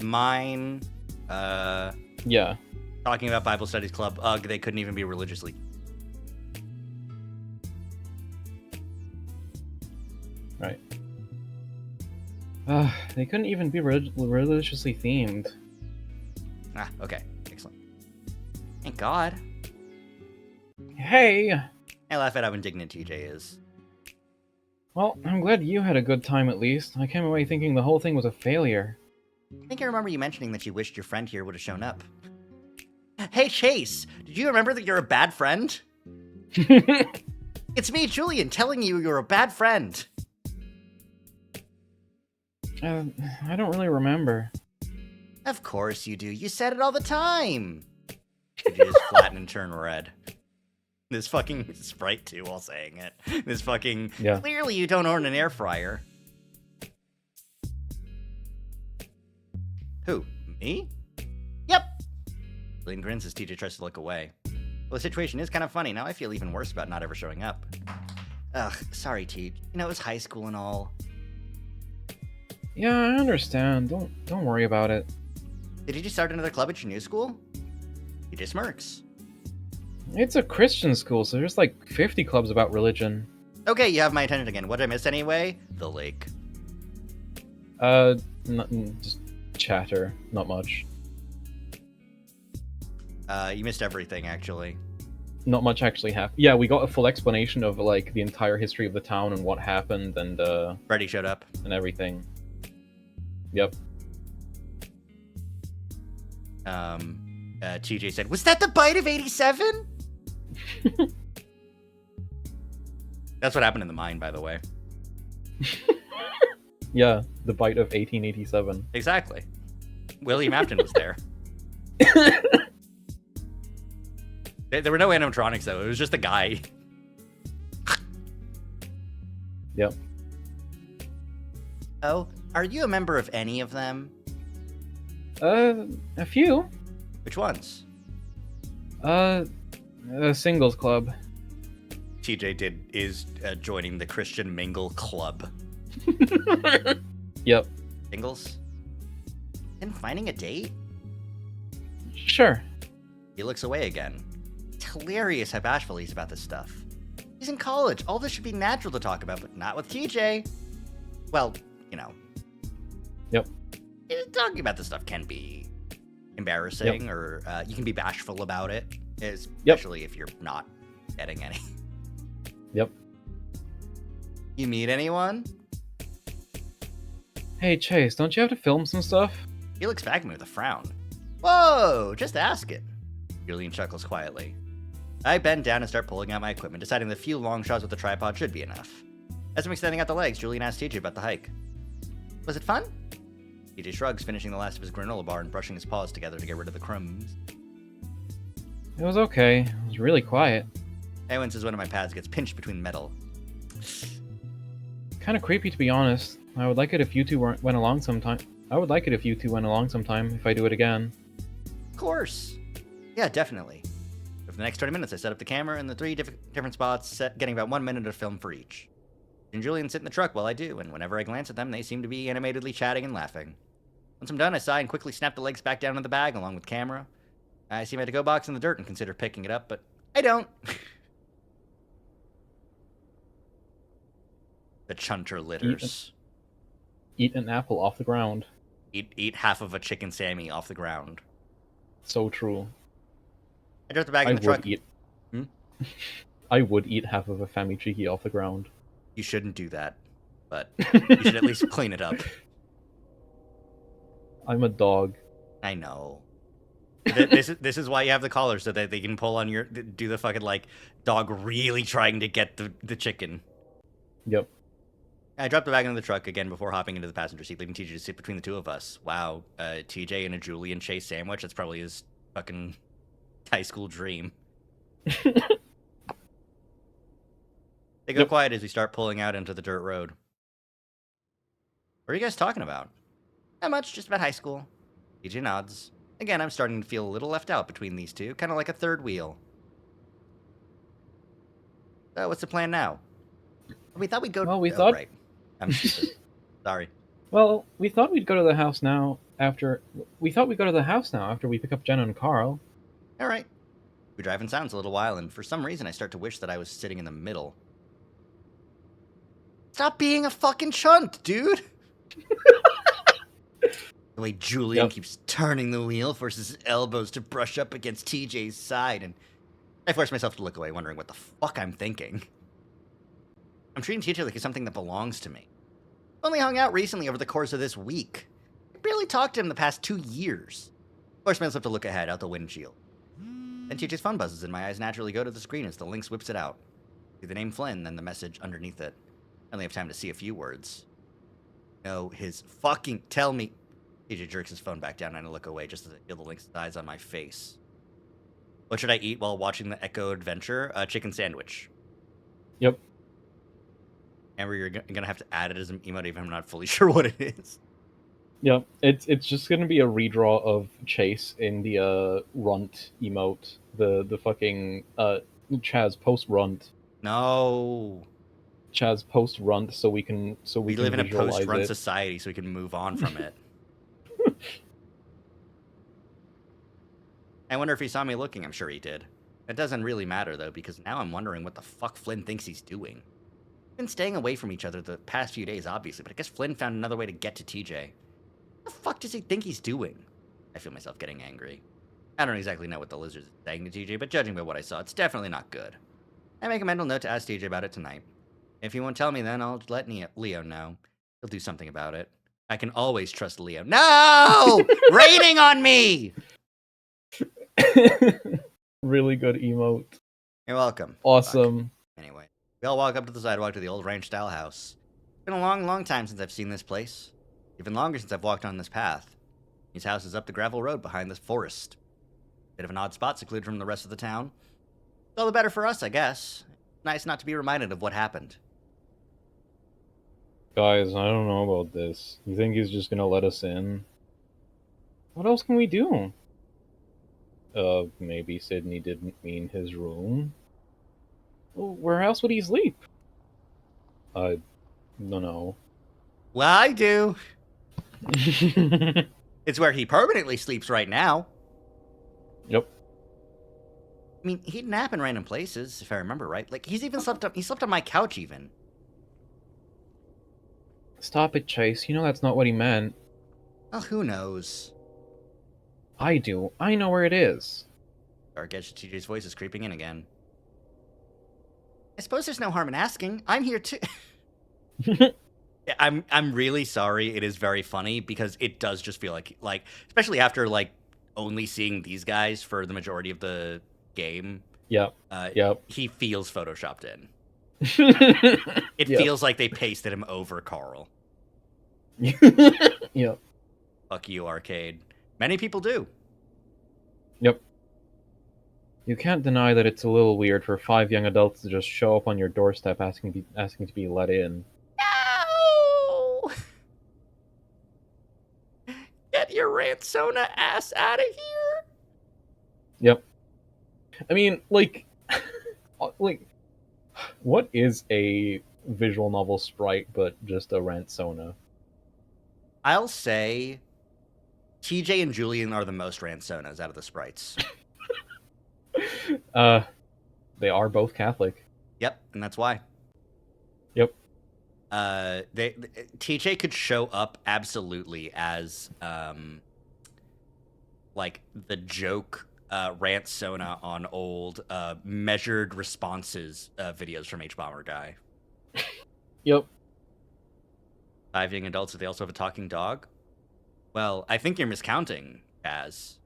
Mine. Yeah. Talking about Bible Studies Club. Ugh, they couldn't even be religiously. Right. They couldn't even be religiously themed. Ah, okay. Excellent. Thank God. Hey! I laugh at how indignant TJ is. Well, I'm glad you had a good time at least. I came away thinking the whole thing was a failure. I think I remember you mentioning that you wished your friend here would have shown up. Hey, Chase! Did you remember that you're a bad friend? It's me, Julian, telling you you're a bad friend. I don't really remember. Of course you do. You said it all the time. You just flatten and turn red. This fucking Sprite too while saying it. This fucking... Yeah. Clearly you don't own an air fryer. Who? Me? Yep. Lynn grins as TJ tries to look away. Well, the situation is kind of funny. Now I feel even worse about not ever showing up. Ugh, sorry, T. You know, it was high school and all. Yeah, I understand. Don't worry about it. Did you just start another club at your new school? He just smirks. It's a Christian school, so there's like 50 clubs about religion. Okay, you have my attention again. What did I miss anyway? The lake. Just chatter. Not much. You missed everything, actually. Not much actually happened. Yeah, we got a full explanation of like the entire history of the town and what happened and Freddy showed up. everything. Yep. TJ said, "Was that the bite of 87?" That's what happened in the mine, by the way. Yeah, the bite of 1887. Exactly. William Afton was there. There were no animatronics, though. It was just a guy. Yep. Oh, are you a member of any of them? A few. Which ones? A singles club. TJ is joining the Christian Mingle Club. Yep. Singles? And finding a date? Sure. He looks away again. It's hilarious how bashful he's about this stuff. He's in college. All this should be natural to talk about, but not with TJ. Well, you know. Yep. Talking about this stuff can be embarrassing, or you can be bashful about it, especially if you're not getting any. Yep. You meet anyone? Hey, Chase, don't you have to film some stuff? He looks back at me with a frown. Whoa, just ask it. Julian chuckles quietly. I bend down and start pulling out my equipment, deciding that a few long shots with the tripod should be enough. As I'm extending out the legs, Julian asks TJ about the hike. Was it fun? TJ shrugs, finishing the last of his granola bar and brushing his paws together to get rid of the crumbs. It was okay. It was really quiet. I wince as one of my pads gets pinched between metal. Kind of creepy, to be honest. I would like it if you two went along sometime. If I do it again. Of course. Yeah, definitely. For the next 20 minutes, I set up the camera in the three different spots, getting about 1 minute of film for each. And Julian sit in the truck while I do, and whenever I glance at them, they seem to be animatedly chatting and laughing. Once I'm done, I sigh and quickly snap the legs back down in the bag along with camera. I see my to-go box in the dirt and consider picking it up, but I don't. The chunter litters. Eat an apple off the ground. Eat half of a chicken Sammy off the ground. So true. I drop the bag in the truck. I would eat half of a Fammy Cheeky off the ground. You shouldn't do that, but you should at least clean it up. I'm a dog. I know. This is why you have the collar, so that they can pull on your... Do the fucking, like, dog really trying to get the chicken. Yep. I dropped the bag into the truck again before hopping into the passenger seat, leaving TJ to sit between the two of us. Wow, TJ and a Julian Chase sandwich? That's probably his fucking high school dream. They go quiet as we start pulling out into the dirt road. What are you guys talking about? Not much, just about high school. TJ nods. Again, I'm starting to feel a little left out between these two, kind of like a third wheel. So, what's the plan now? We thought we'd go... Well, we thought... Right. I'm stupid. Sorry. Well, we thought we'd go to the house now after... We pick up Jenna and Carl. All right. We drive in silence a little while, and for some reason I start to wish that I was sitting in the middle. Stop being a fucking chunt, dude! The way Julian keeps turning the wheel, forces his elbows to brush up against TJ's side, and I force myself to look away, wondering what the fuck I'm thinking. I'm treating TJ like he's something that belongs to me. Only hung out recently over the course of this week. I barely talked to him the past 2 years. Force myself to look ahead out the windshield. Then TJ's phone buzzes and my eyes naturally go to the screen as the Lynx whips it out. See the name Flynn, then the message underneath it. I only have time to see a few words. No, his fucking tell me... TJ jerks his phone back down and I look away just as I feel the Lynx's eyes on my face. What should I eat while watching the Echo Adventure? A chicken sandwich. Yep. Amber, you're gonna have to add it as an emote if I'm not fully sure what it is. Yeah, it's just gonna be a redraw of Chase in the runt emote, the fucking Chaz post runt. No. Chaz post runt, so we live in a post run it. society, so we can move on from it. I wonder if he saw me looking. I'm sure he did. It doesn't really matter though, because now I'm wondering what the fuck Flynn thinks he's doing. We've been staying away from each other the past few days, obviously, but I guess Flynn found another way to get to TJ. What the fuck does he think he's doing? I feel myself getting angry. I don't exactly know what the lizard is saying to TJ, but judging by what I saw, it's definitely not good. I make a mental note to ask TJ about it tonight. If he won't tell me, then I'll let Leo know. He'll do something about it. I can always trust Leo. No! Raining on me! Really good emote. You're welcome. Awesome. Fuck. Anyway, we all walk up to the sidewalk to the old ranch-style house. It's been a long, long time since I've seen this place. Even longer since I've walked on this path. These houses up the gravel road behind this forest. Bit of an odd spot secluded from the rest of the town. All the better for us, I guess. Nice not to be reminded of what happened. Guys, I don't know about this. You think he's just gonna let us in? What else can we do? Maybe Sydney didn't mean his room. Well, where else would he sleep? I don't know. Well, I do. It's where he permanently sleeps right now. Yep. I mean, he'd nap in random places, if I remember right. Like, he slept on my couch, even. Stop it, Chase. You know that's not what he meant. Well, who knows? I do. I know where it is. Dark edge to TJ's voice is creeping in again. I suppose there's no harm in asking. I'm here too. I'm really sorry. It is very funny because it does just feel like especially after like only seeing these guys for the majority of the game, Yep. he feels photoshopped in. It Yep. feels like they pasted him over Carl. Yep. Fuck you, Arcade. Many people do. Yep. You can't deny that it's a little weird for 5 young adults to just show up on your doorstep asking to be let in. No! Get your Ransona ass out of here! Yep. I mean, like, what is a visual novel sprite but just a Ransona? I'll say TJ and Julian are the most Ransonas out of the sprites. They are both Catholic. Yep, and that's why. Yep. TJ could show up absolutely as like the joke Ransona on old measured responses videos from H Bomber Guy. Yep. 5 young adults, they also have a talking dog. Well, I think you're miscounting, Kaz.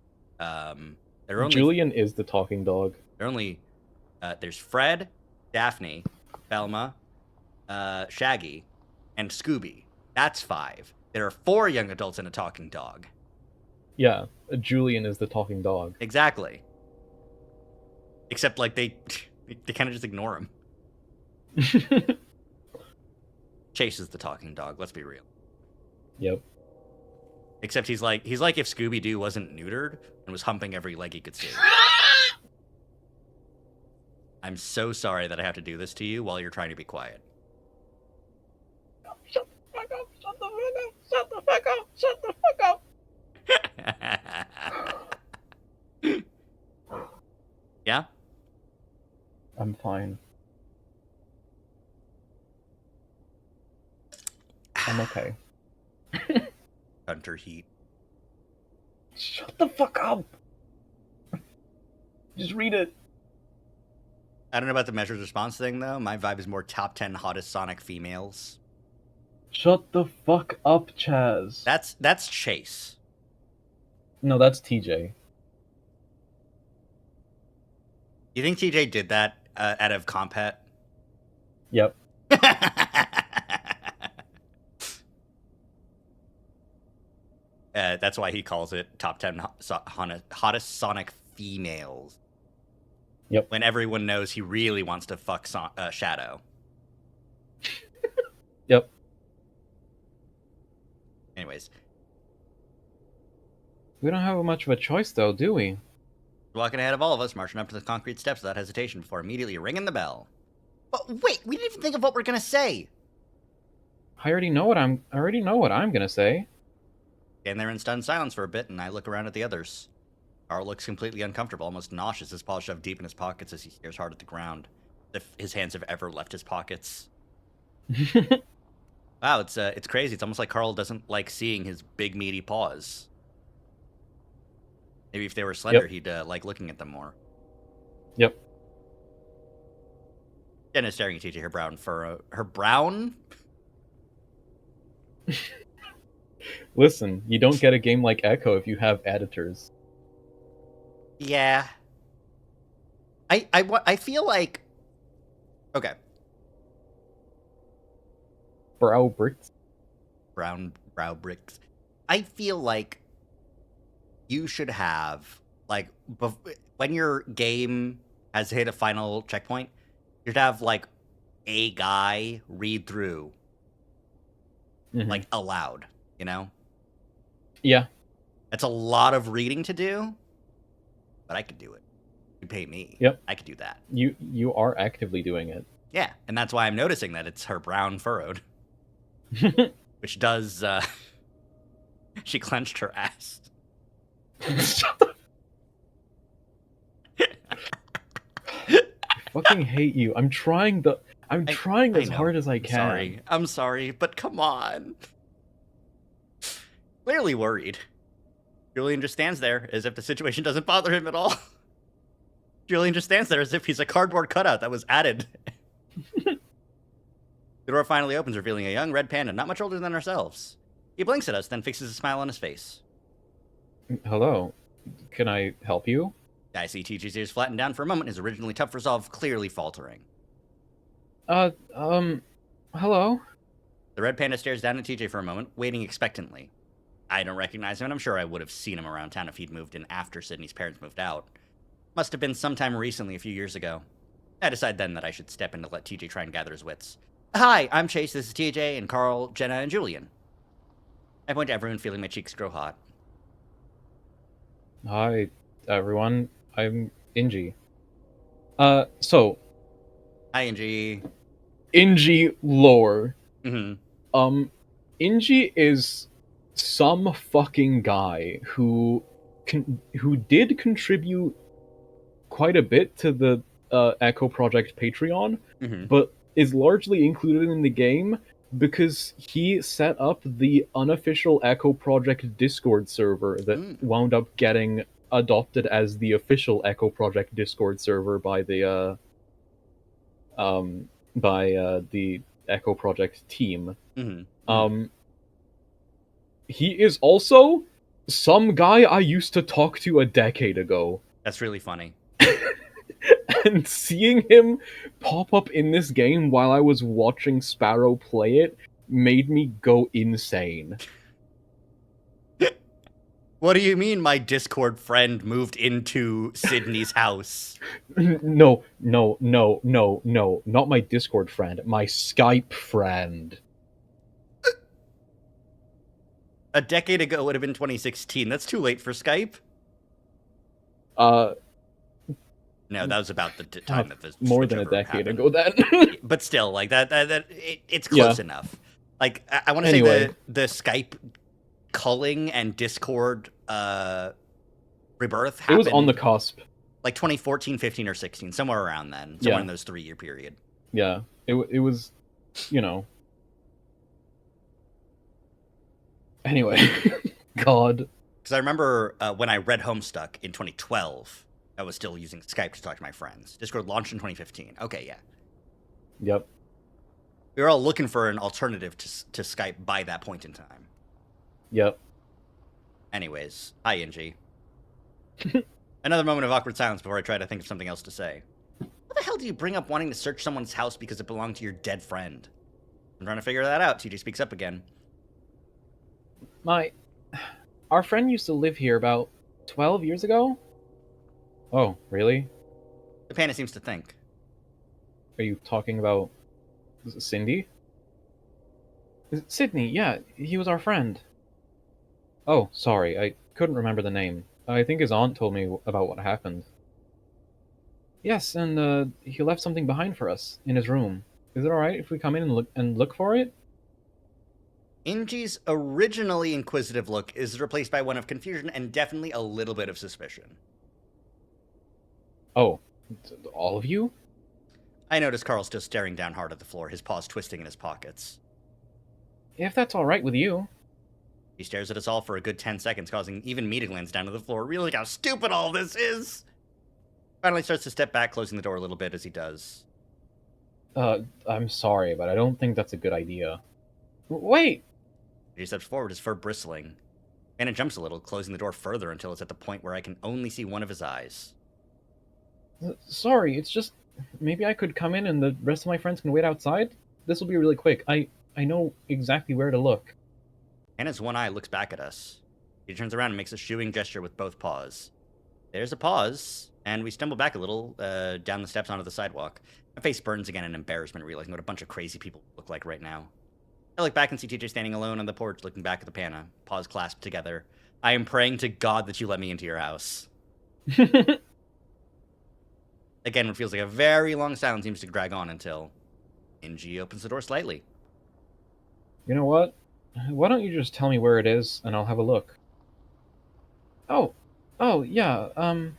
Julian is the talking dog. There's Fred, Daphne, Velma, Shaggy, and Scooby. That's 5. There are 4 young adults and a talking dog. Yeah, Julian is the talking dog. Exactly. Except like they kind of just ignore him. Chase is the talking dog. Let's be real. Yep. Except he's like if Scooby Doo wasn't neutered and was humping every leg he could see. I'm so sorry that I have to do this to you while you're trying to be quiet. Shut the fuck up! Shut the fuck up! Shut the fuck up! Shut the fuck up! Yeah? I'm fine. I'm okay. Hunter heat. Shut the fuck up! Just read it. I don't know about the measured response thing, though. My vibe is more top 10 hottest Sonic females. Shut the fuck up, Chaz. That's Chase. No, that's TJ. You think TJ did that out of Compet? Yep. That's why he calls it top 10 hottest Sonic females. Yep. When everyone knows he really wants to fuck Shadow. Yep. Anyways. We don't have much of a choice, though, do we? Walking ahead of all of us, marching up to the concrete steps without hesitation before immediately ringing the bell. But wait, we didn't even think of what we're gonna say. I already know what I'm gonna say. Stand there in stunned silence for a bit, and I look around at the others. Carl looks completely uncomfortable, almost nauseous, his paws shoved deep in his pockets as he stares hard at the ground. If his hands have ever left his pockets. Wow, it's crazy. It's almost like Carl doesn't like seeing his big meaty paws. Maybe if they were slender, Yep. he'd like looking at them more. Yep. Jenna's staring at TJ, her brown furrow. Her brown? Listen, you don't get a game like Echo if you have editors. Yeah. I feel like... Okay. Brow bricks. Brown brow bricks. I feel like you should have, like, when your game has hit a final checkpoint, you should have, like, a guy read through, like, aloud, you know? Yeah. That's a lot of reading to do, but I could do it. You pay me. Yep. I could do that. You are actively doing it. Yeah, and that's why I'm noticing that it's her brown furrowed. Which does, she clenched her ass. I fucking hate you. I'm trying as hard as I can. I'm sorry, but come on. Clearly worried. Julian just stands there as if the situation doesn't bother him at all. Julian just stands there as if he's a cardboard cutout that was added. The door finally opens, revealing a young red panda, not much older than ourselves. He blinks at us, then fixes a smile on his face. Hello. Can I help you? I see TJ's ears flatten down for a moment, his originally tough resolve clearly faltering. Uh, hello? The red panda stares down at TJ for a moment, waiting expectantly. I don't recognize him, and I'm sure I would have seen him around town if he'd moved in after Sydney's parents moved out. Must have been sometime recently, a few years ago. I decide then that I should step in to let TJ try and gather his wits. Hi, I'm Chase, this is TJ, and Carl, Jenna, and Julian. I point to everyone, feeling my cheeks grow hot. Hi, everyone. I'm Inji. So, Hi, Angie. Inji lore. Mm-hmm. Inji is some fucking guy who did contribute quite a bit to the Echo Project Patreon, Mm-hmm. but is largely included in the game because he set up the unofficial Echo Project Discord server that wound up getting adopted as the official Echo Project Discord server by the Echo Project team. Mm-hmm. He is also some guy I used to talk to a decade ago. That's really funny. And seeing him pop up in this game while I was watching Sparrow play it made me go insane. What do you mean my Discord friend moved into Sydney's house? No, not my Discord friend, my Skype friend. A decade ago would have been 2016. That's too late for Skype. No, that was about the time that the more than a decade ago then. But still, like it's close enough. Like I want to say the Skype culling and Discord rebirth happened. It was on the cusp. Like 2014, 15, or 16, somewhere around then. Somewhere in those 3-year period. Yeah, it was, you know. Anyway, God. Because I remember when I read Homestuck in 2012, I was still using Skype to talk to my friends. Discord launched in 2015. Okay, yeah. Yep. We were all looking for an alternative to Skype by that point in time. Yep. Anyways, hi, Inji. Another moment of awkward silence before I try to think of something else to say. What the hell do you bring up wanting to search someone's house because it belonged to your dead friend? I'm trying to figure that out. TJ speaks up again. Our friend used to live here about 12 years ago? Oh, really? The panda seems to think. Are you talking about Cindy? Sydney, yeah, he was our friend. Oh, sorry, I couldn't remember the name. I think his aunt told me about what happened. Yes, and he left something behind for us in his room. Is it alright if we come in and look for it? Inji's originally inquisitive look is replaced by one of confusion and definitely a little bit of suspicion. Oh, all of you? I notice Carl's still staring down hard at the floor, his paws twisting in his pockets. If that's alright with you. He stares at us all for a good 10 seconds, causing even me to glance down to the floor, realizing how stupid all this is. Finally starts to step back, closing the door a little bit as he does. I'm sorry, but I don't think that's a good idea. Wait! He steps forward, his fur bristling. And it jumps a little, closing the door further until it's at the point where I can only see one of his eyes. Sorry, it's just... Maybe I could come in and the rest of my friends can wait outside? This will be really quick. I know exactly where to look. Hannah's one eye looks back at us. He turns around and makes a shooing gesture with both paws. There's a pause, and we stumble back a little down the steps onto the sidewalk. My face burns again in embarrassment, realizing what a bunch of crazy people look like right now. I look back and see TJ standing alone on the porch, looking back at the pana, paws clasped together. I am praying to God that you let me into your house. Again, what feels like a very long silence seems to drag on until Inji opens the door slightly. You know what? Why don't you just tell me where it is, and I'll have a look. Oh, yeah, I'm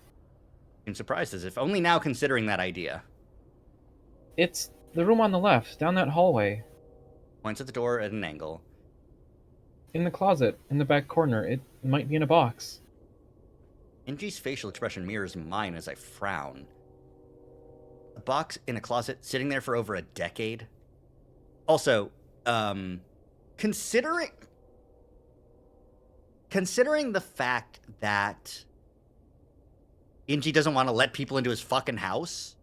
surprised as if only now considering that idea. It's the room on the left, down that hallway. Points at the door at an angle. In the closet, in the back corner. It might be in a box. Inji's facial expression mirrors mine as I frown. A box in a closet sitting there for over a decade? Also, considering the fact that Inji doesn't want to let people into his fucking house.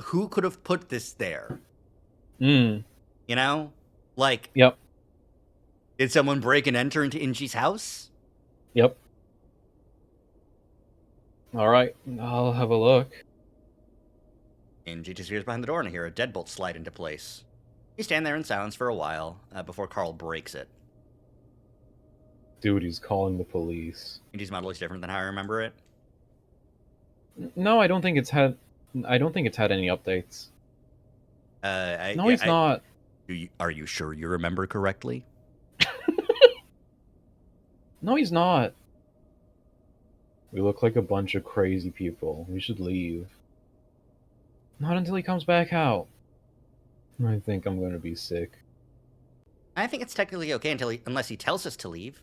Who could have put this there? Mm. You know? Like, Yep. did someone break and enter into Inji's house? Yep. Alright, I'll have a look. Inji disappears behind the door and I hear a deadbolt slide into place. You stand there in silence for a while before Carl breaks it. Dude, he's calling the police. Inji's model is different than how I remember it. No, I don't think it's had any updates. No, he's not. Are you sure you remember correctly? No, he's not. We look like a bunch of crazy people. We should leave. Not until he comes back out. I think I'm going to be sick. I think it's technically okay unless he tells us to leave.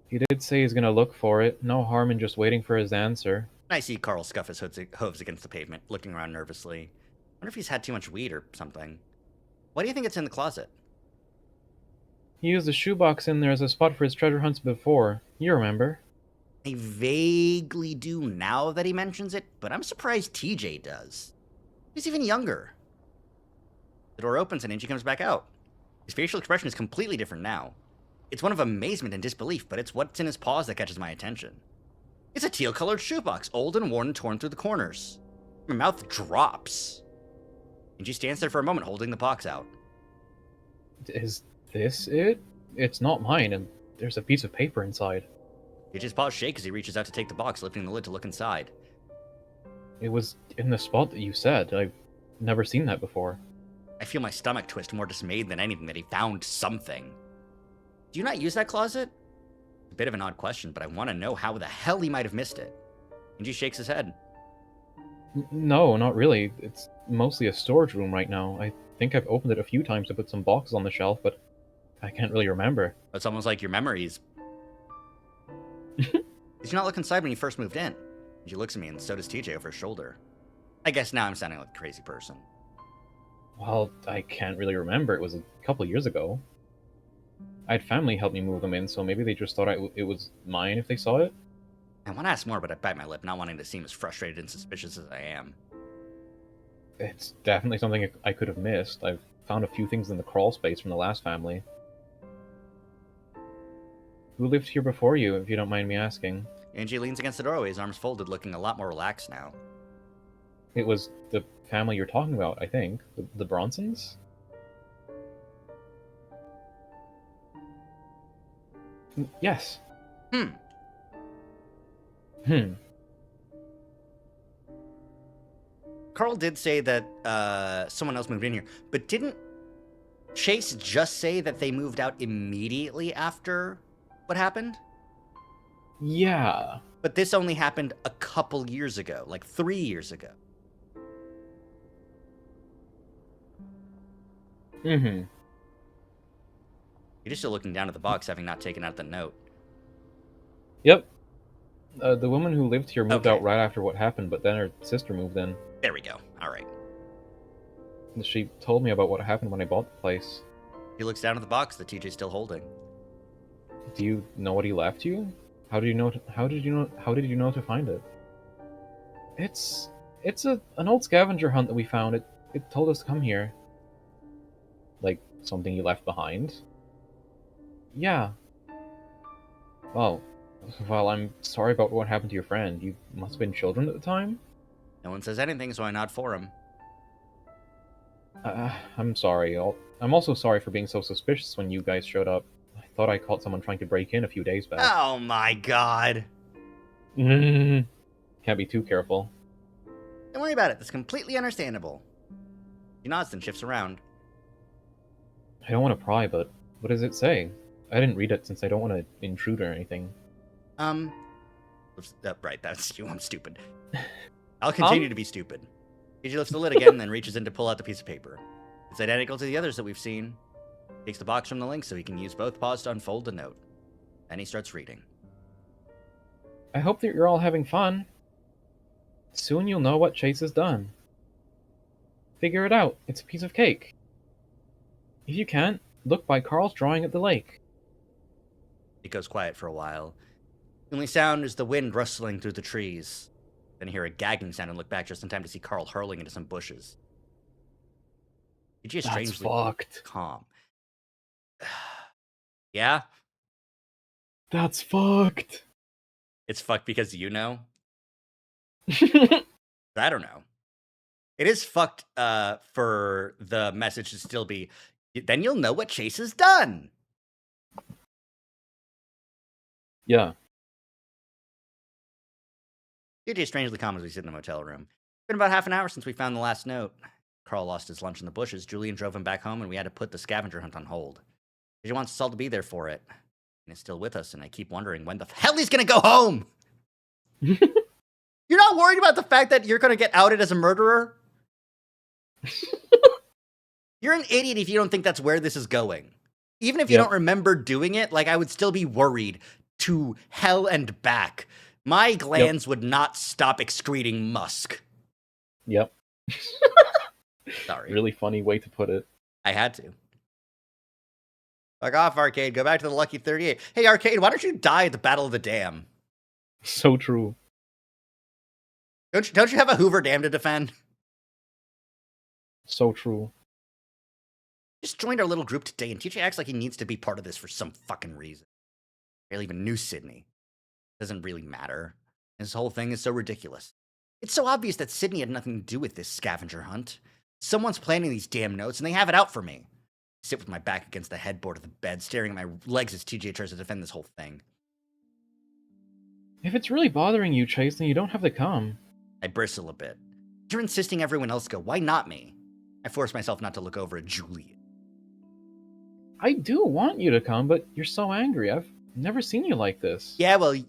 He did say he's going to look for it. No harm in just waiting for his answer. I see Carl scuff his hooves against the pavement, looking around nervously. Wonder if he's had too much weed or something. Why do you think it's in the closet? He used a shoebox in there as a spot for his treasure hunts before. You remember? I vaguely do now that he mentions it, but I'm surprised TJ does. He's even younger. The door opens and Inji comes back out. His facial expression is completely different now. It's one of amazement and disbelief, but it's what's in his paws that catches my attention. It's a teal-colored shoebox, old and worn and torn through the corners. My mouth drops. Inji stands there for a moment, holding the box out. Is this it? It's not mine, and there's a piece of paper inside. Inji's paws shake as he reaches out to take the box, lifting the lid to look inside. It was in the spot that you said. I've never seen that before. I feel my stomach twist, more dismayed than anything that he found something. Do you not use that closet? A bit of an odd question, but I want to know how the hell he might have missed it. Inji shakes his head. No, not really. It's mostly a storage room right now. I think I've opened it a few times to put some boxes on the shelf, but I can't really remember. It's almost like your memories. Did you not look inside when you first moved in? Inji looks at me, and so does TJ over his shoulder. I guess now I'm sounding like a crazy person. Well, I can't really remember. It was a couple years ago. I had family help me move them in, so maybe they just thought it was mine if they saw it. I want to ask more, but I bite my lip, not wanting to seem as frustrated and suspicious as I am. It's definitely something I could have missed. I've found a few things in the crawl space from the last family. Who lived here before you, if you don't mind me asking? Inji leans against the doorway, his arms folded, looking a lot more relaxed now. It was the family you're talking about, I think. The Bronsons? Yes. Hmm. Carl did say that someone else moved in here, but didn't Chase just say that they moved out immediately after what happened? Yeah. But this only happened a couple years ago, like 3 years ago. Mm-hmm. You're just still looking down at the box, having not taken out the note. Yep. The woman who lived here moved Okay. out right after what happened, but then her sister moved in. There we go. All right. She told me about what happened when I bought the place. He looks down at the box that TJ's still holding. Do you know what he left you? How did you know to find it? It's an old scavenger hunt that we found. It told us to come here. Like something you left behind? Yeah. Well, I'm sorry about what happened to your friend. You must have been children at the time? No one says anything, so I nod for him. I'm sorry. I'm also sorry for being so suspicious when you guys showed up. I thought I caught someone trying to break in a few days back. Oh my god. Can't be too careful. Don't worry about it. That's completely understandable. He nods and shifts around. I don't want to pry, but what does it say? I didn't read it since I don't want to intrude or anything. Right, that's you. I'm stupid. I'll continue to be stupid. TJ lifts the lid again, then reaches in to pull out the piece of paper. It's identical to the others that we've seen. Takes the box from the link so he can use both paws to unfold the note. Then he starts reading. I hope that you're all having fun. Soon you'll know what Chase has done. Figure it out. It's a piece of cake. If you can't, look by Carl's drawing at the lake. It goes quiet for a while. The only sound is the wind rustling through the trees. Then you hear a gagging sound and look back just in time to see Carl hurling into some bushes. TJ is That's strangely fucked. calm. Yeah? That's fucked. It's fucked because you know? Yeah. I don't know. It is fucked for the message to still be, then you'll know what Chase has done. TJ is strangely calm as we sit in the motel room. It's been about half an hour since we found the last note. Carl lost his lunch in the bushes. Julian drove him back home, and we had to put the scavenger hunt on hold. TJ wants us all to be there for it. And it's still with us, and I keep wondering when the hell he's gonna go home! You're not worried about the fact that you're gonna get outed as a murderer? You're an idiot if you don't think that's where this is going. Even if you don't remember doing it, like, I would still be worried to hell and back. My glands would not stop excreting musk. Yep. Sorry. Really funny way to put it. I had to. Fuck off, Arcade. Go back to the Lucky 38. Hey, Arcade, why don't you die at the Battle of the Dam? So true. Don't you have a Hoover Dam to defend? So true. Just joined our little group today, and TJ acts like he needs to be part of this for some fucking reason. Barely even knew Sydney. Doesn't really matter. This whole thing is so ridiculous. It's so obvious that Sydney had nothing to do with this scavenger hunt. Someone's planning these damn notes, and they have it out for me. I sit with my back against the headboard of the bed, staring at my legs as TJ tries to defend this whole thing. If it's really bothering you, Chase, then you don't have to come. I bristle a bit. You're insisting everyone else go. Why not me? I force myself not to look over at Julian. I do want you to come, but you're so angry. I've never seen you like this. Yeah, well... You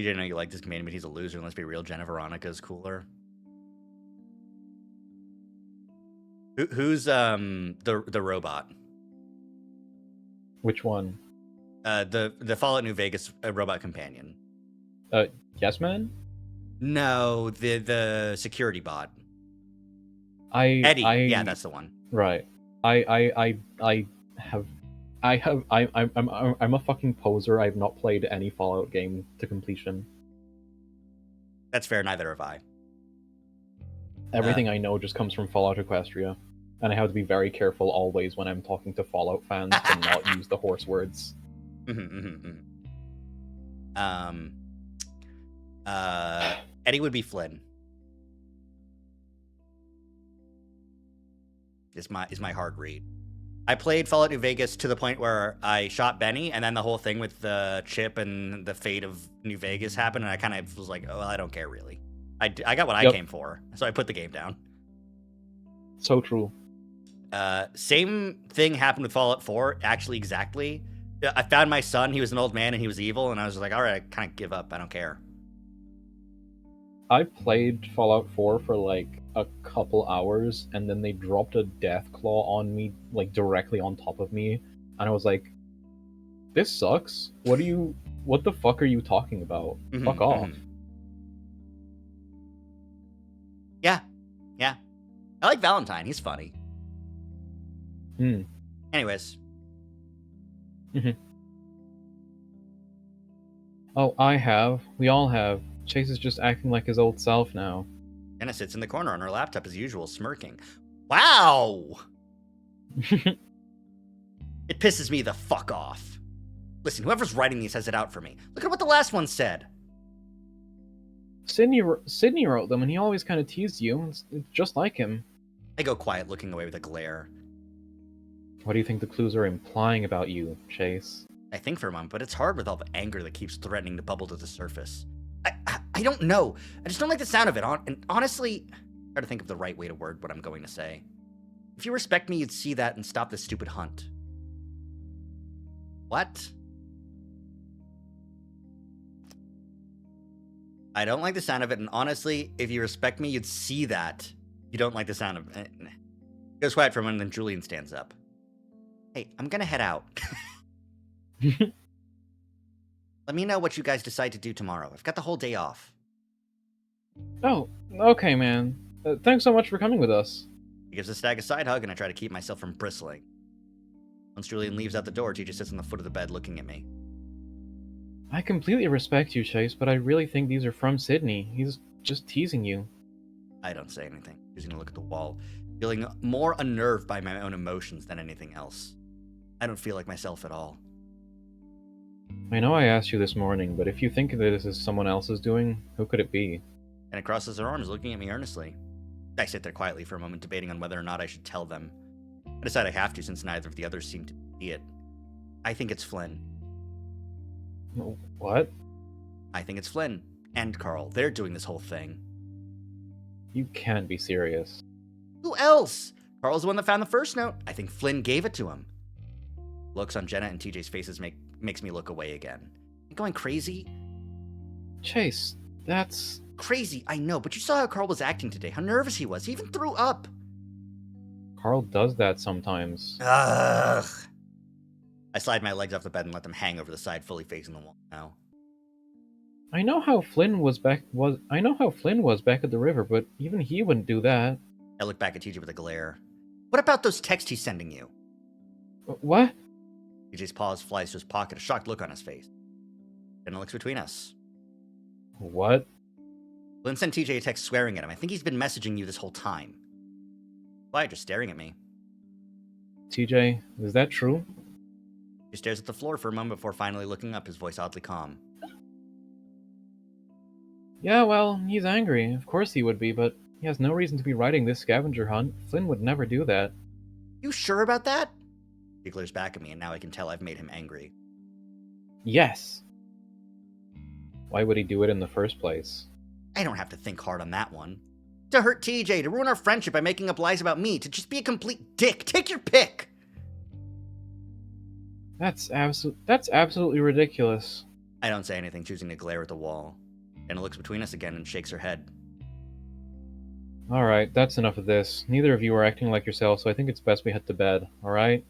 didn't know you liked this comedian, but he's a loser, and let's be real, Jenna Veronica's cooler. Who's the robot? Which one? The Fallout New Vegas robot companion. Yes Man? No, the security bot. Eddie. Yeah, that's the one. Right. I'm a fucking poser. I've not played any Fallout game to completion. That's fair, neither have I. Everything I know just comes from Fallout Equestria. And I have to be very careful always when I'm talking to Fallout fans to not use the horse words. Eddie would be Flynn. Is my hard read. I played Fallout New Vegas to the point where I shot Benny, and then the whole thing with the chip and the fate of New Vegas happened, and I kind of was like, oh, well, I don't care, really. I got what I came for, so I put the game down. So true. Same thing happened with Fallout 4, actually, exactly. I found my son, he was an old man, and he was evil, and I was like, all right, I kind of give up, I don't care. I played Fallout 4 for like a couple hours, and then they dropped a death claw on me, like directly on top of me, and I was like, this sucks. What the fuck are you talking about? Fuck off. Yeah. I like Valentine, he's funny. Anyways. Oh, we all have. Chase is just acting like his old self now. Jenna sits in the corner on her laptop as usual, smirking. Wow! It pisses me the fuck off. Listen, whoever's writing these has it out for me. Look at what the last one said. Sydney wrote them, and he always kind of teased you. It's just like him. I go quiet, looking away with a glare. What do you think the clues are implying about you, Chase? I think for a moment, but it's hard with all the anger that keeps threatening to bubble to the surface. I don't know. I just don't like the sound of it. And honestly, I try to think of the right way to word what I'm going to say. If you respect me, you'd see that and stop this stupid hunt. What? I don't like the sound of it, and honestly, if you respect me, you'd see that. You don't like the sound of it. Goes quiet for a moment, and then Julian stands up. Hey, I'm gonna head out. Let me know what you guys decide to do tomorrow. I've got the whole day off. Oh, okay, man. Thanks so much for coming with us. He gives the stag a side hug, and I try to keep myself from bristling. Once Julian leaves out the door, TJ sits on the foot of the bed looking at me. I completely respect you, Chase, but I really think these are from Sydney. He's just teasing you. I don't say anything, choosing to look at the wall, feeling more unnerved by my own emotions than anything else. I don't feel like myself at all. I know I asked you this morning, but if you think that this is someone else's doing, who could it be? And it crosses her arms, looking at me earnestly. I sit there quietly for a moment, debating on whether or not I should tell them. I decide I have to, since neither of the others seem to see it. I think it's Flynn. What? I think it's Flynn and Carl. They're doing this whole thing. You can't be serious. Who else? Carl's the one that found the first note. I think Flynn gave it to him. Looks on Jenna and TJ's faces makes me look away again. You going crazy? Chase, that's... Crazy, I know, but you saw how Carl was acting today, how nervous he was. He even threw up. Carl does that sometimes. Ugh. I slide my legs off the bed and let them hang over the side, fully facing the wall now. I know how Flynn was back at the river, but even he wouldn't do that. I look back at TJ with a glare. What about those texts he's sending you? What? TJ's paws flies to his pocket, a shocked look on his face. Jenna looks between us. What? Flynn sent TJ a text swearing at him. I think he's been messaging you this whole time. Quiet, just staring at me. TJ, is that true? He stares at the floor for a moment before finally looking up, his voice oddly calm. Yeah, well, he's angry. Of course he would be, but he has no reason to be riding this scavenger hunt. Flynn would never do that. You sure about that? He glares back at me, and now I can tell I've made him angry. Yes. Why would he do it in the first place? I don't have to think hard on that one. To hurt TJ, to ruin our friendship by making up lies about me, to just be a complete dick. Take your pick! That's absolutely ridiculous. I don't say anything, choosing to glare at the wall. Jenna looks between us again and shakes her head. Alright, that's enough of this. Neither of you are acting like yourselves, so I think it's best we head to bed, alright?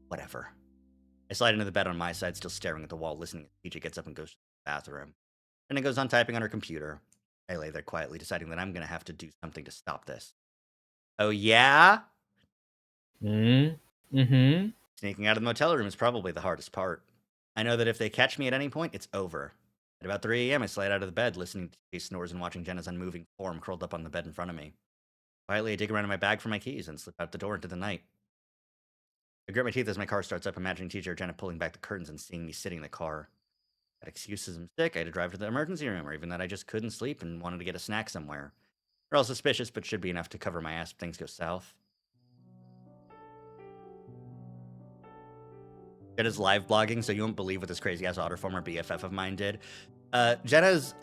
Whatever. I slide into the bed on my side, still staring at the wall, listening as TJ gets up and goes to the bathroom. Jenna goes on typing on her computer. I lay there quietly, deciding that I'm going to have to do something to stop this. Oh, yeah? Mm-hmm. Sneaking out of the motel room is probably the hardest part. I know that if they catch me at any point, it's over. At about 3 a.m., I slide out of the bed, listening to TJ's snores and watching Jenna's unmoving form curled up on the bed in front of me. Quietly, I dig around in my bag for my keys and slip out the door into the night. I grit my teeth as my car starts up, imagining TJ or Jenna pulling back the curtains and seeing me sitting in the car. That excuses I'm sick, I had to drive to the emergency room, or even that I just couldn't sleep and wanted to get a snack somewhere. They're all suspicious, but should be enough to cover my ass if things go south. Jenna's live blogging, so you won't believe what this crazy-ass otter former BFF of mine did. Jenna's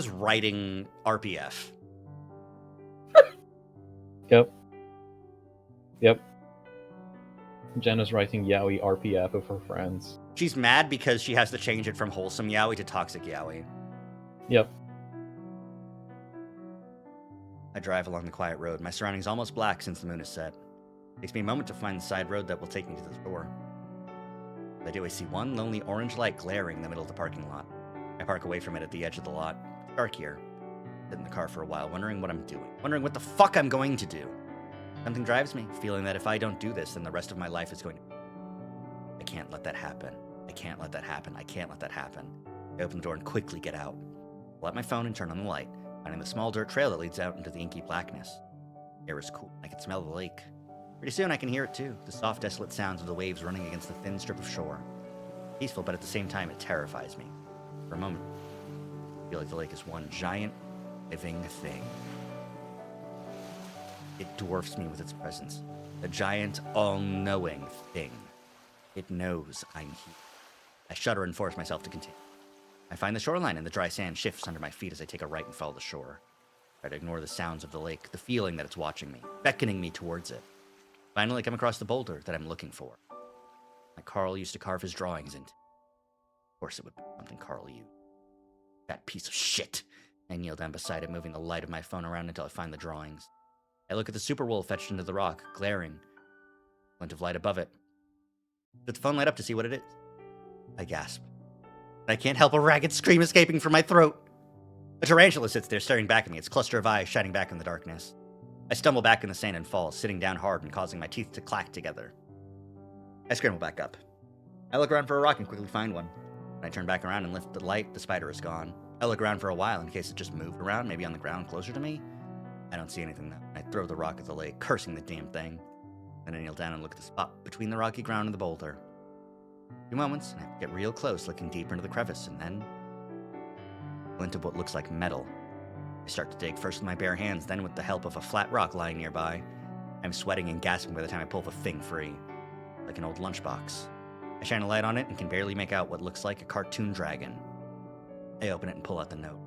writing RPF. Yep. Jenna's writing yaoi RPF of her friends. She's mad because she has to change it from wholesome yaoi to toxic yaoi. Yep. I drive along the quiet road, my surroundings almost black since the moon is set. It takes me a moment to find the side road that will take me to the store. As I do, I see one lonely orange light glaring in the middle of the parking lot. I park away from it at the edge of the lot. It's dark here. I sit in the car for a while, wondering what I'm doing, wondering what the fuck I'm going to do. Something drives me, feeling that if I don't do this, then the rest of my life is going to... I can't let that happen. I can't let that happen. I can't let that happen. I open the door and quickly get out. Pull out my phone and turn on the light, finding the small dirt trail that leads out into the inky blackness. The air is cool. I can smell the lake. Pretty soon I can hear it too, the soft, desolate sounds of the waves running against the thin strip of shore. Peaceful, but at the same time it terrifies me. For a moment, I feel like the lake is one giant, living thing. It dwarfs me with its presence. A giant, all-knowing thing. It knows I'm here. I shudder and force myself to continue. I find the shoreline and the dry sand shifts under my feet as I take a right and follow the shore. I try to ignore the sounds of the lake, the feeling that it's watching me, beckoning me towards it. Finally, I come across the boulder that I'm looking for. Like Carl used to carve his drawings into. Of course it would be something Carl used. That piece of shit. I kneel down beside it, moving the light of my phone around until I find the drawings. I look at the super wolf etched into the rock, glaring. Glint of light above it. Let the phone light up to see what it is. I gasp. I can't help a ragged scream escaping from my throat. A tarantula sits there staring back at me, its cluster of eyes shining back in the darkness. I stumble back in the sand and fall, sitting down hard and causing my teeth to clack together. I scramble back up. I look around for a rock and quickly find one. When I turn back around and lift the light, the spider is gone. I look around for a while in case it just moved around, maybe on the ground closer to me. I don't see anything though. I throw the rock at the lake, cursing the damn thing. Then I kneel down and look at the spot between the rocky ground and the boulder. A few moments, and I get real close, looking deeper into the crevice, and then a glint of what looks like metal. I start to dig, first with my bare hands, then with the help of a flat rock lying nearby. I'm sweating and gasping by the time I pull the thing free, like an old lunchbox. I shine a light on it and can barely make out what looks like a cartoon dragon. I open it and pull out the note.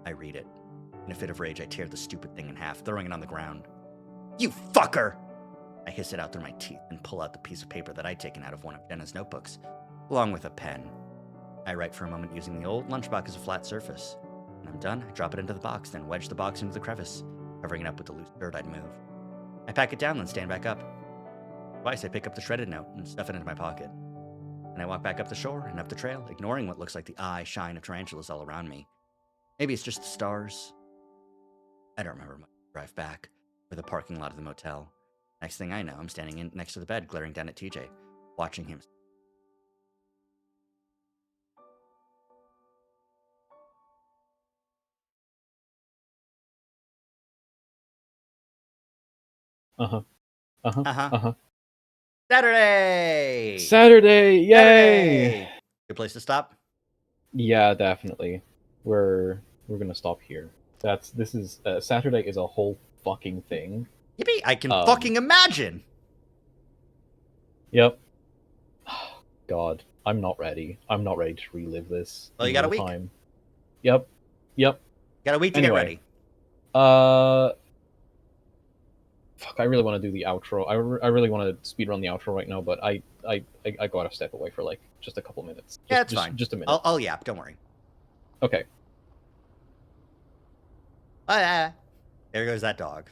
I read it. In a fit of rage, I tear the stupid thing in half, throwing it on the ground. You fucker! I hiss it out through my teeth and pull out the piece of paper that I'd taken out of one of Jenna's notebooks, along with a pen. I write for a moment using the old lunchbox as a flat surface. When I'm done, I drop it into the box, then wedge the box into the crevice, covering it up with the loose dirt I'd moved. I pack it down, then stand back up. Twice, I pick up the shredded note and stuff it into my pocket. And I walk back up the shore and up the trail, ignoring what looks like the eye shine of tarantulas all around me. Maybe it's just the stars. I don't remember much. Drive back for the parking lot of the motel. Next thing I know, I'm standing next to the bed, glaring down at TJ, watching him. Saturday! Yay! Good place to stop? Yeah, definitely. We're gonna stop here. This is Saturday is a whole fucking thing. Yippee! I can fucking imagine. Yep. God, I'm not ready. I'm not ready to relive this. Well, you got a week. Time. Yep. Got a week to Anyway, get ready. Fuck, I really want to do the outro. I really want to speedrun the outro right now, but I gotta step away for like just a couple minutes. Yeah, it's fine. Just a minute. I'll yap. Don't worry. Okay. There goes that dog.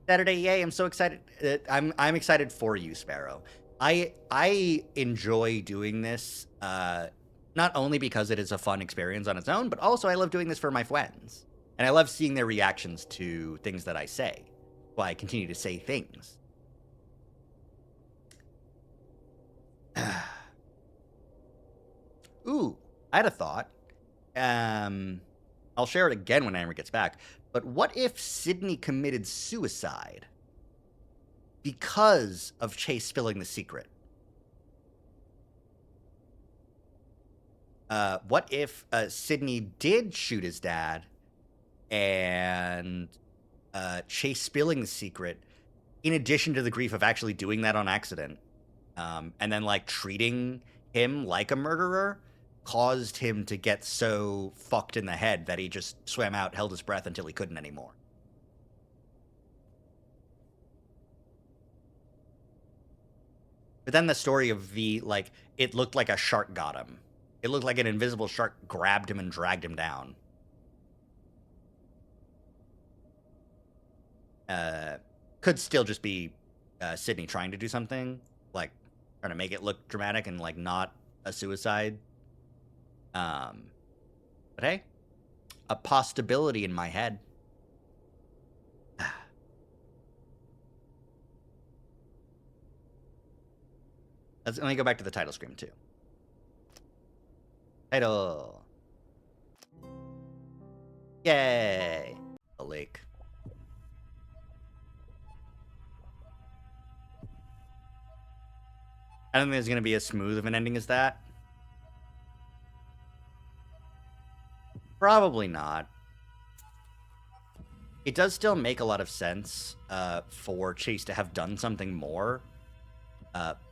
Saturday, yay! I'm so excited. I'm excited for you, Sparrow. I enjoy doing this, not only because it is a fun experience on its own, but also I love doing this for my friends, and I love seeing their reactions to things that I say. Why I continue to say things. Ooh, I had a thought. I'll share it again when Amber gets back. But what if Sydney committed suicide because of Chase spilling the secret? What if Sydney did shoot his dad and Chase spilling the secret, in addition to the grief of actually doing that on accident, and then like treating him like a murderer, caused him to get so fucked in the head that he just swam out, held his breath until he couldn't anymore. But then the story of it looked like a shark got him. It looked like an invisible shark grabbed him and dragged him down. Could still just be Sydney trying to do something, like trying to make it look dramatic and like not a suicide. But hey, a possibility in my head. Let me go back to the title screen too. Title. Yay! A lake. I don't think there's going to be as smooth of an ending as that. Probably not. It does still make a lot of sense for Chase to have done something more.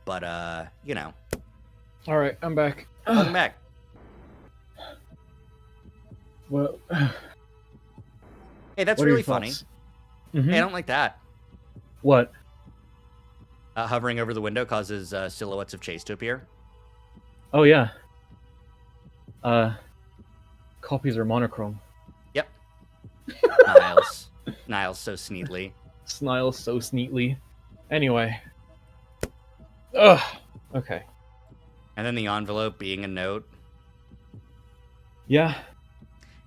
But, you know. All right, I'm back. Welcome back. Well, hey, that's really funny. Mm-hmm. Hey, I don't like that. What? Hovering over the window causes silhouettes of Chase to appear. Oh, yeah. Copies are monochrome. Yep. Niles so sneetly. Sniles so sneetly. Anyway. Ugh. Okay. And then the envelope being a note. Yeah.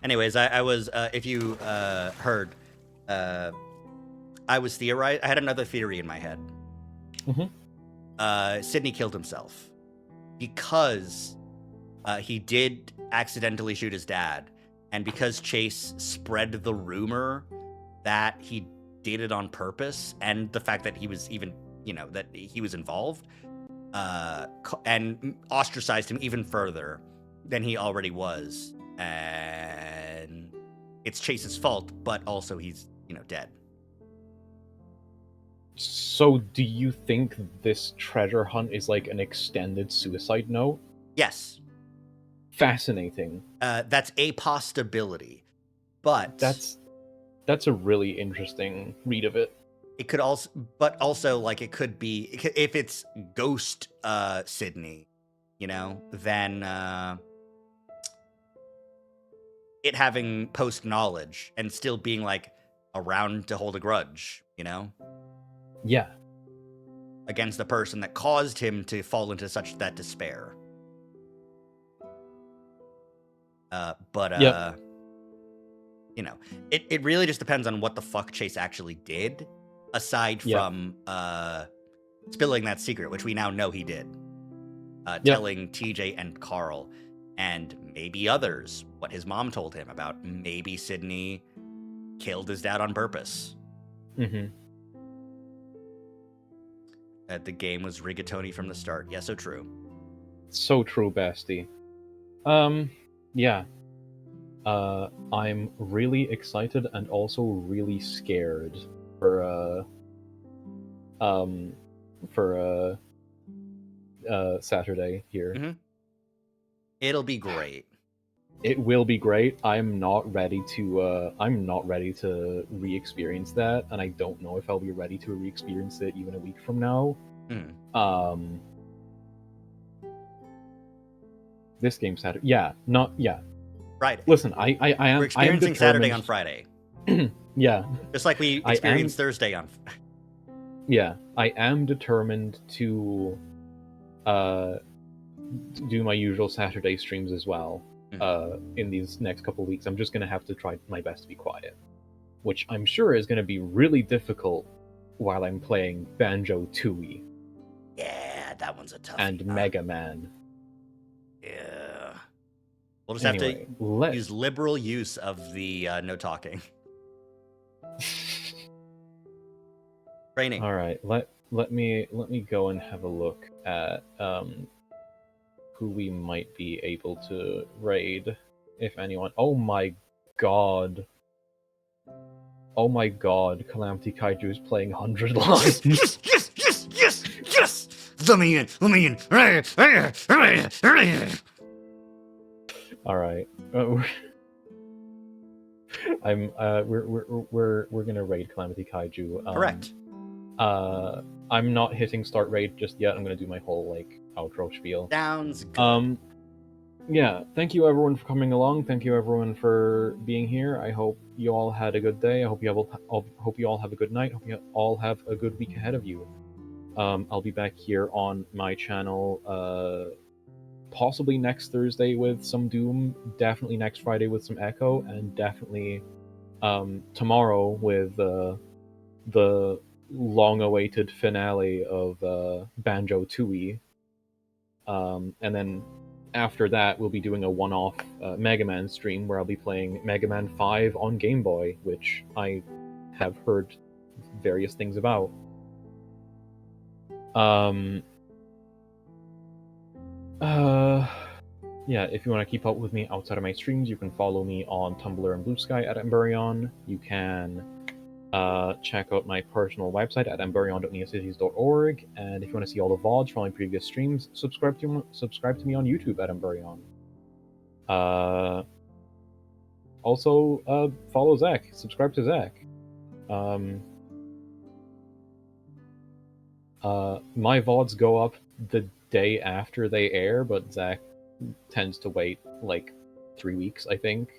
Anyways, I was, if you heard, I was theorizing. I had another theory in my head. Mm-hmm. Sydney killed himself because he did accidentally shoot his dad, and because Chase spread the rumor that he did it on purpose, and the fact that he was even, that he was involved, and ostracized him even further than he already was. And it's Chase's fault, but also he's, dead. So, do you think this treasure hunt is like an extended suicide note? Yes. Fascinating. That's a possibility, but that's a really interesting read of it. it could also, but also like it could be if it's ghost Sydney, then it having post knowledge and still being like around to hold a grudge, Yeah. against the person that caused him to fall into such that despair. Yep. It really just depends on what the fuck Chase actually did, aside from spilling that secret, which we now know he did. Telling TJ and Carl, and maybe others, what his mom told him about maybe Sydney killed his dad on purpose. Mm-hmm. That the game was rigatoni from the start. Yeah, so true. So true, Basti. Yeah. I'm really excited and also really scared for Saturday here. Mm-hmm. It'll be great. It will be great. I'm not ready to re-experience that, and I don't know if I'll be ready to re-experience it even a week from now. This game Saturday. Yeah, not yeah. Friday. Listen, I am. We're experiencing Saturday on Friday. Yeah. Just like we experienced Thursday on. Yeah, I am determined to do my usual Saturday streams as well. In these next couple of weeks, I'm just gonna have to try my best to be quiet, which I'm sure is gonna be really difficult while I'm playing Banjo-Tooie. Yeah, that one's a toughie. And Mega Man. Yeah. We'll just have to use liberal use of the no talking. Training. All right, let me go and have a look at who we might be able to raid, if anyone. Oh my god, Calamity Kaiju is playing 100 lines. Yes! Let me in. All right, we're gonna raid Calamity Kaiju. Correct. I'm not hitting start raid just yet. I'm gonna do my whole outro spiel. Sounds good. Yeah, thank you everyone for coming along. Thank you everyone for being here. I hope you all had a good day. I hope you all have a good night. Hope you all have a good week ahead of you. I'll be back here on my channel possibly next Thursday with some Doom, definitely next Friday with some Echo, and definitely tomorrow with the long-awaited finale of Banjo-Tooie. And then after that, we'll be doing a one-off Mega Man stream where I'll be playing Mega Man 5 on Game Boy, which I have heard various things about. Yeah, if you want to keep up with me outside of my streams, you can follow me on Tumblr and Blue Sky at Emberion. You can check out my personal website at emberion.neocities.org, and if you want to see all the VODs from my previous streams, subscribe to me on YouTube at Emberion. Also, follow Zach. Subscribe to Zach. My VODs go up the day after they air, but Zach tends to wait 3 weeks, I think.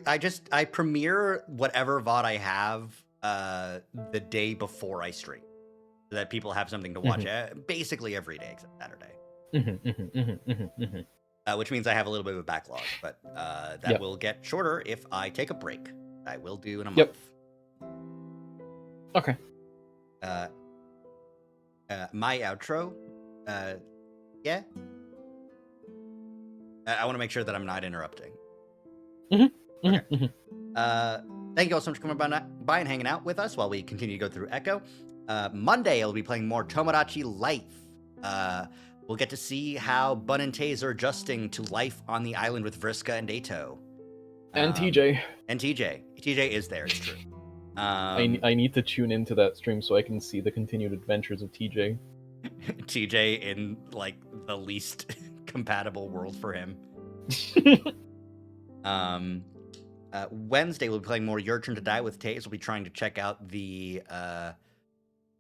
I premiere whatever VOD I have the day before I stream, so that people have something to watch basically every day except Saturday. Which means I have a little bit of a backlog, but that will get shorter if I take a break. I will do in a month. Okay. My outro. Yeah. I want to make sure that I'm not interrupting. Okay. Thank you all so much for coming by and hanging out with us while we continue to go through Echo. Monday, I'll be playing more Tomodachi Life. We'll get to see how Bun and Taze are adjusting to life on the island with Vriska and Dato. And TJ. And TJ. TJ is there, it's true. I need to tune into that stream so I can see the continued adventures of TJ. TJ in, like, the least compatible world for him. Wednesday, we'll be playing more Your Turn to Die with Taze. We'll be trying to check out the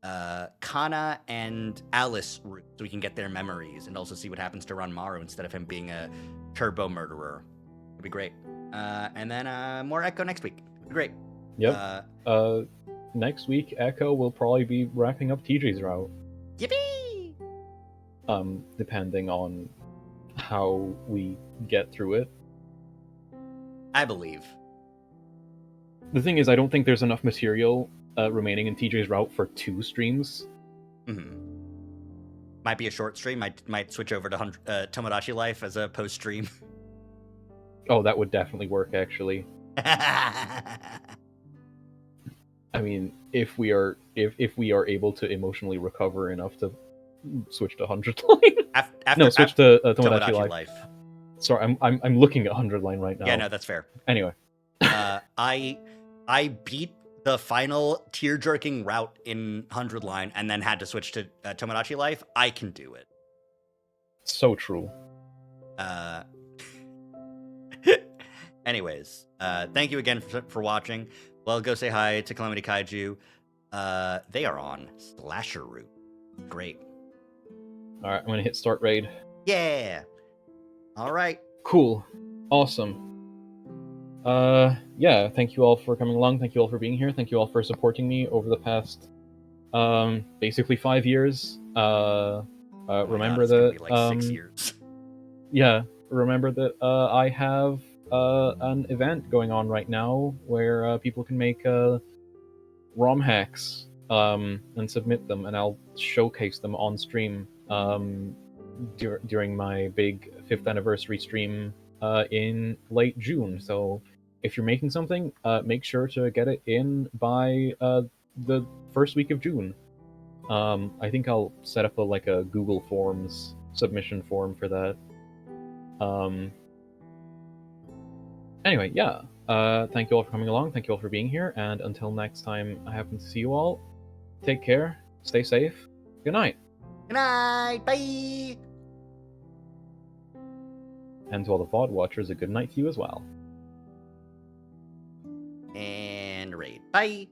Kana and Alice route so we can get their memories and also see what happens to Ranmaru instead of him being a turbo murderer. It'll be great. And then more Echo next week. It'll be great. Yep. Next week, Echo will probably be wrapping up TJ's route. Yippee! Depending on how we get through it. I believe. The thing is, I don't think there's enough material remaining in TJ's route for 2 streams. Mm-hmm. Might be a short stream. Might switch over to Tomodachi Life as a post stream. Oh, that would definitely work, actually. I mean, if we are able to emotionally recover enough to switch to 100 line. Switch to Tomodachi Life. Sorry, I'm looking at 100 line right now. Yeah, no, that's fair. Anyway, I beat the final tear-jerking route in 100 line and then had to switch to Tomodachi Life. I can do it. So true. Anyways, thank you again for watching. Well, go say hi to Calamity Kaiju. They are on Slasher Route. Great. All right, I'm gonna hit start raid. Yeah. All right. Cool. Awesome. Yeah, thank you all for coming along. Thank you all for being here. Thank you all for supporting me over the past, basically 5 years. Remember that, it's gonna be like 6 years. Yeah, remember that, I have, an event going on right now where, people can make, ROM hacks, and submit them, and I'll showcase them on stream, during my big 5th anniversary stream, in late June. So if you're making something, make sure to get it in by the first week of June. I think I'll set up a Google Forms submission form for that. Anyway, yeah. Thank you all for coming along. Thank you all for being here. And until next time I happen to see you all, take care, stay safe, good night. Good night, bye! And to all the VOD watchers, a good night to you as well. And raid. Bye!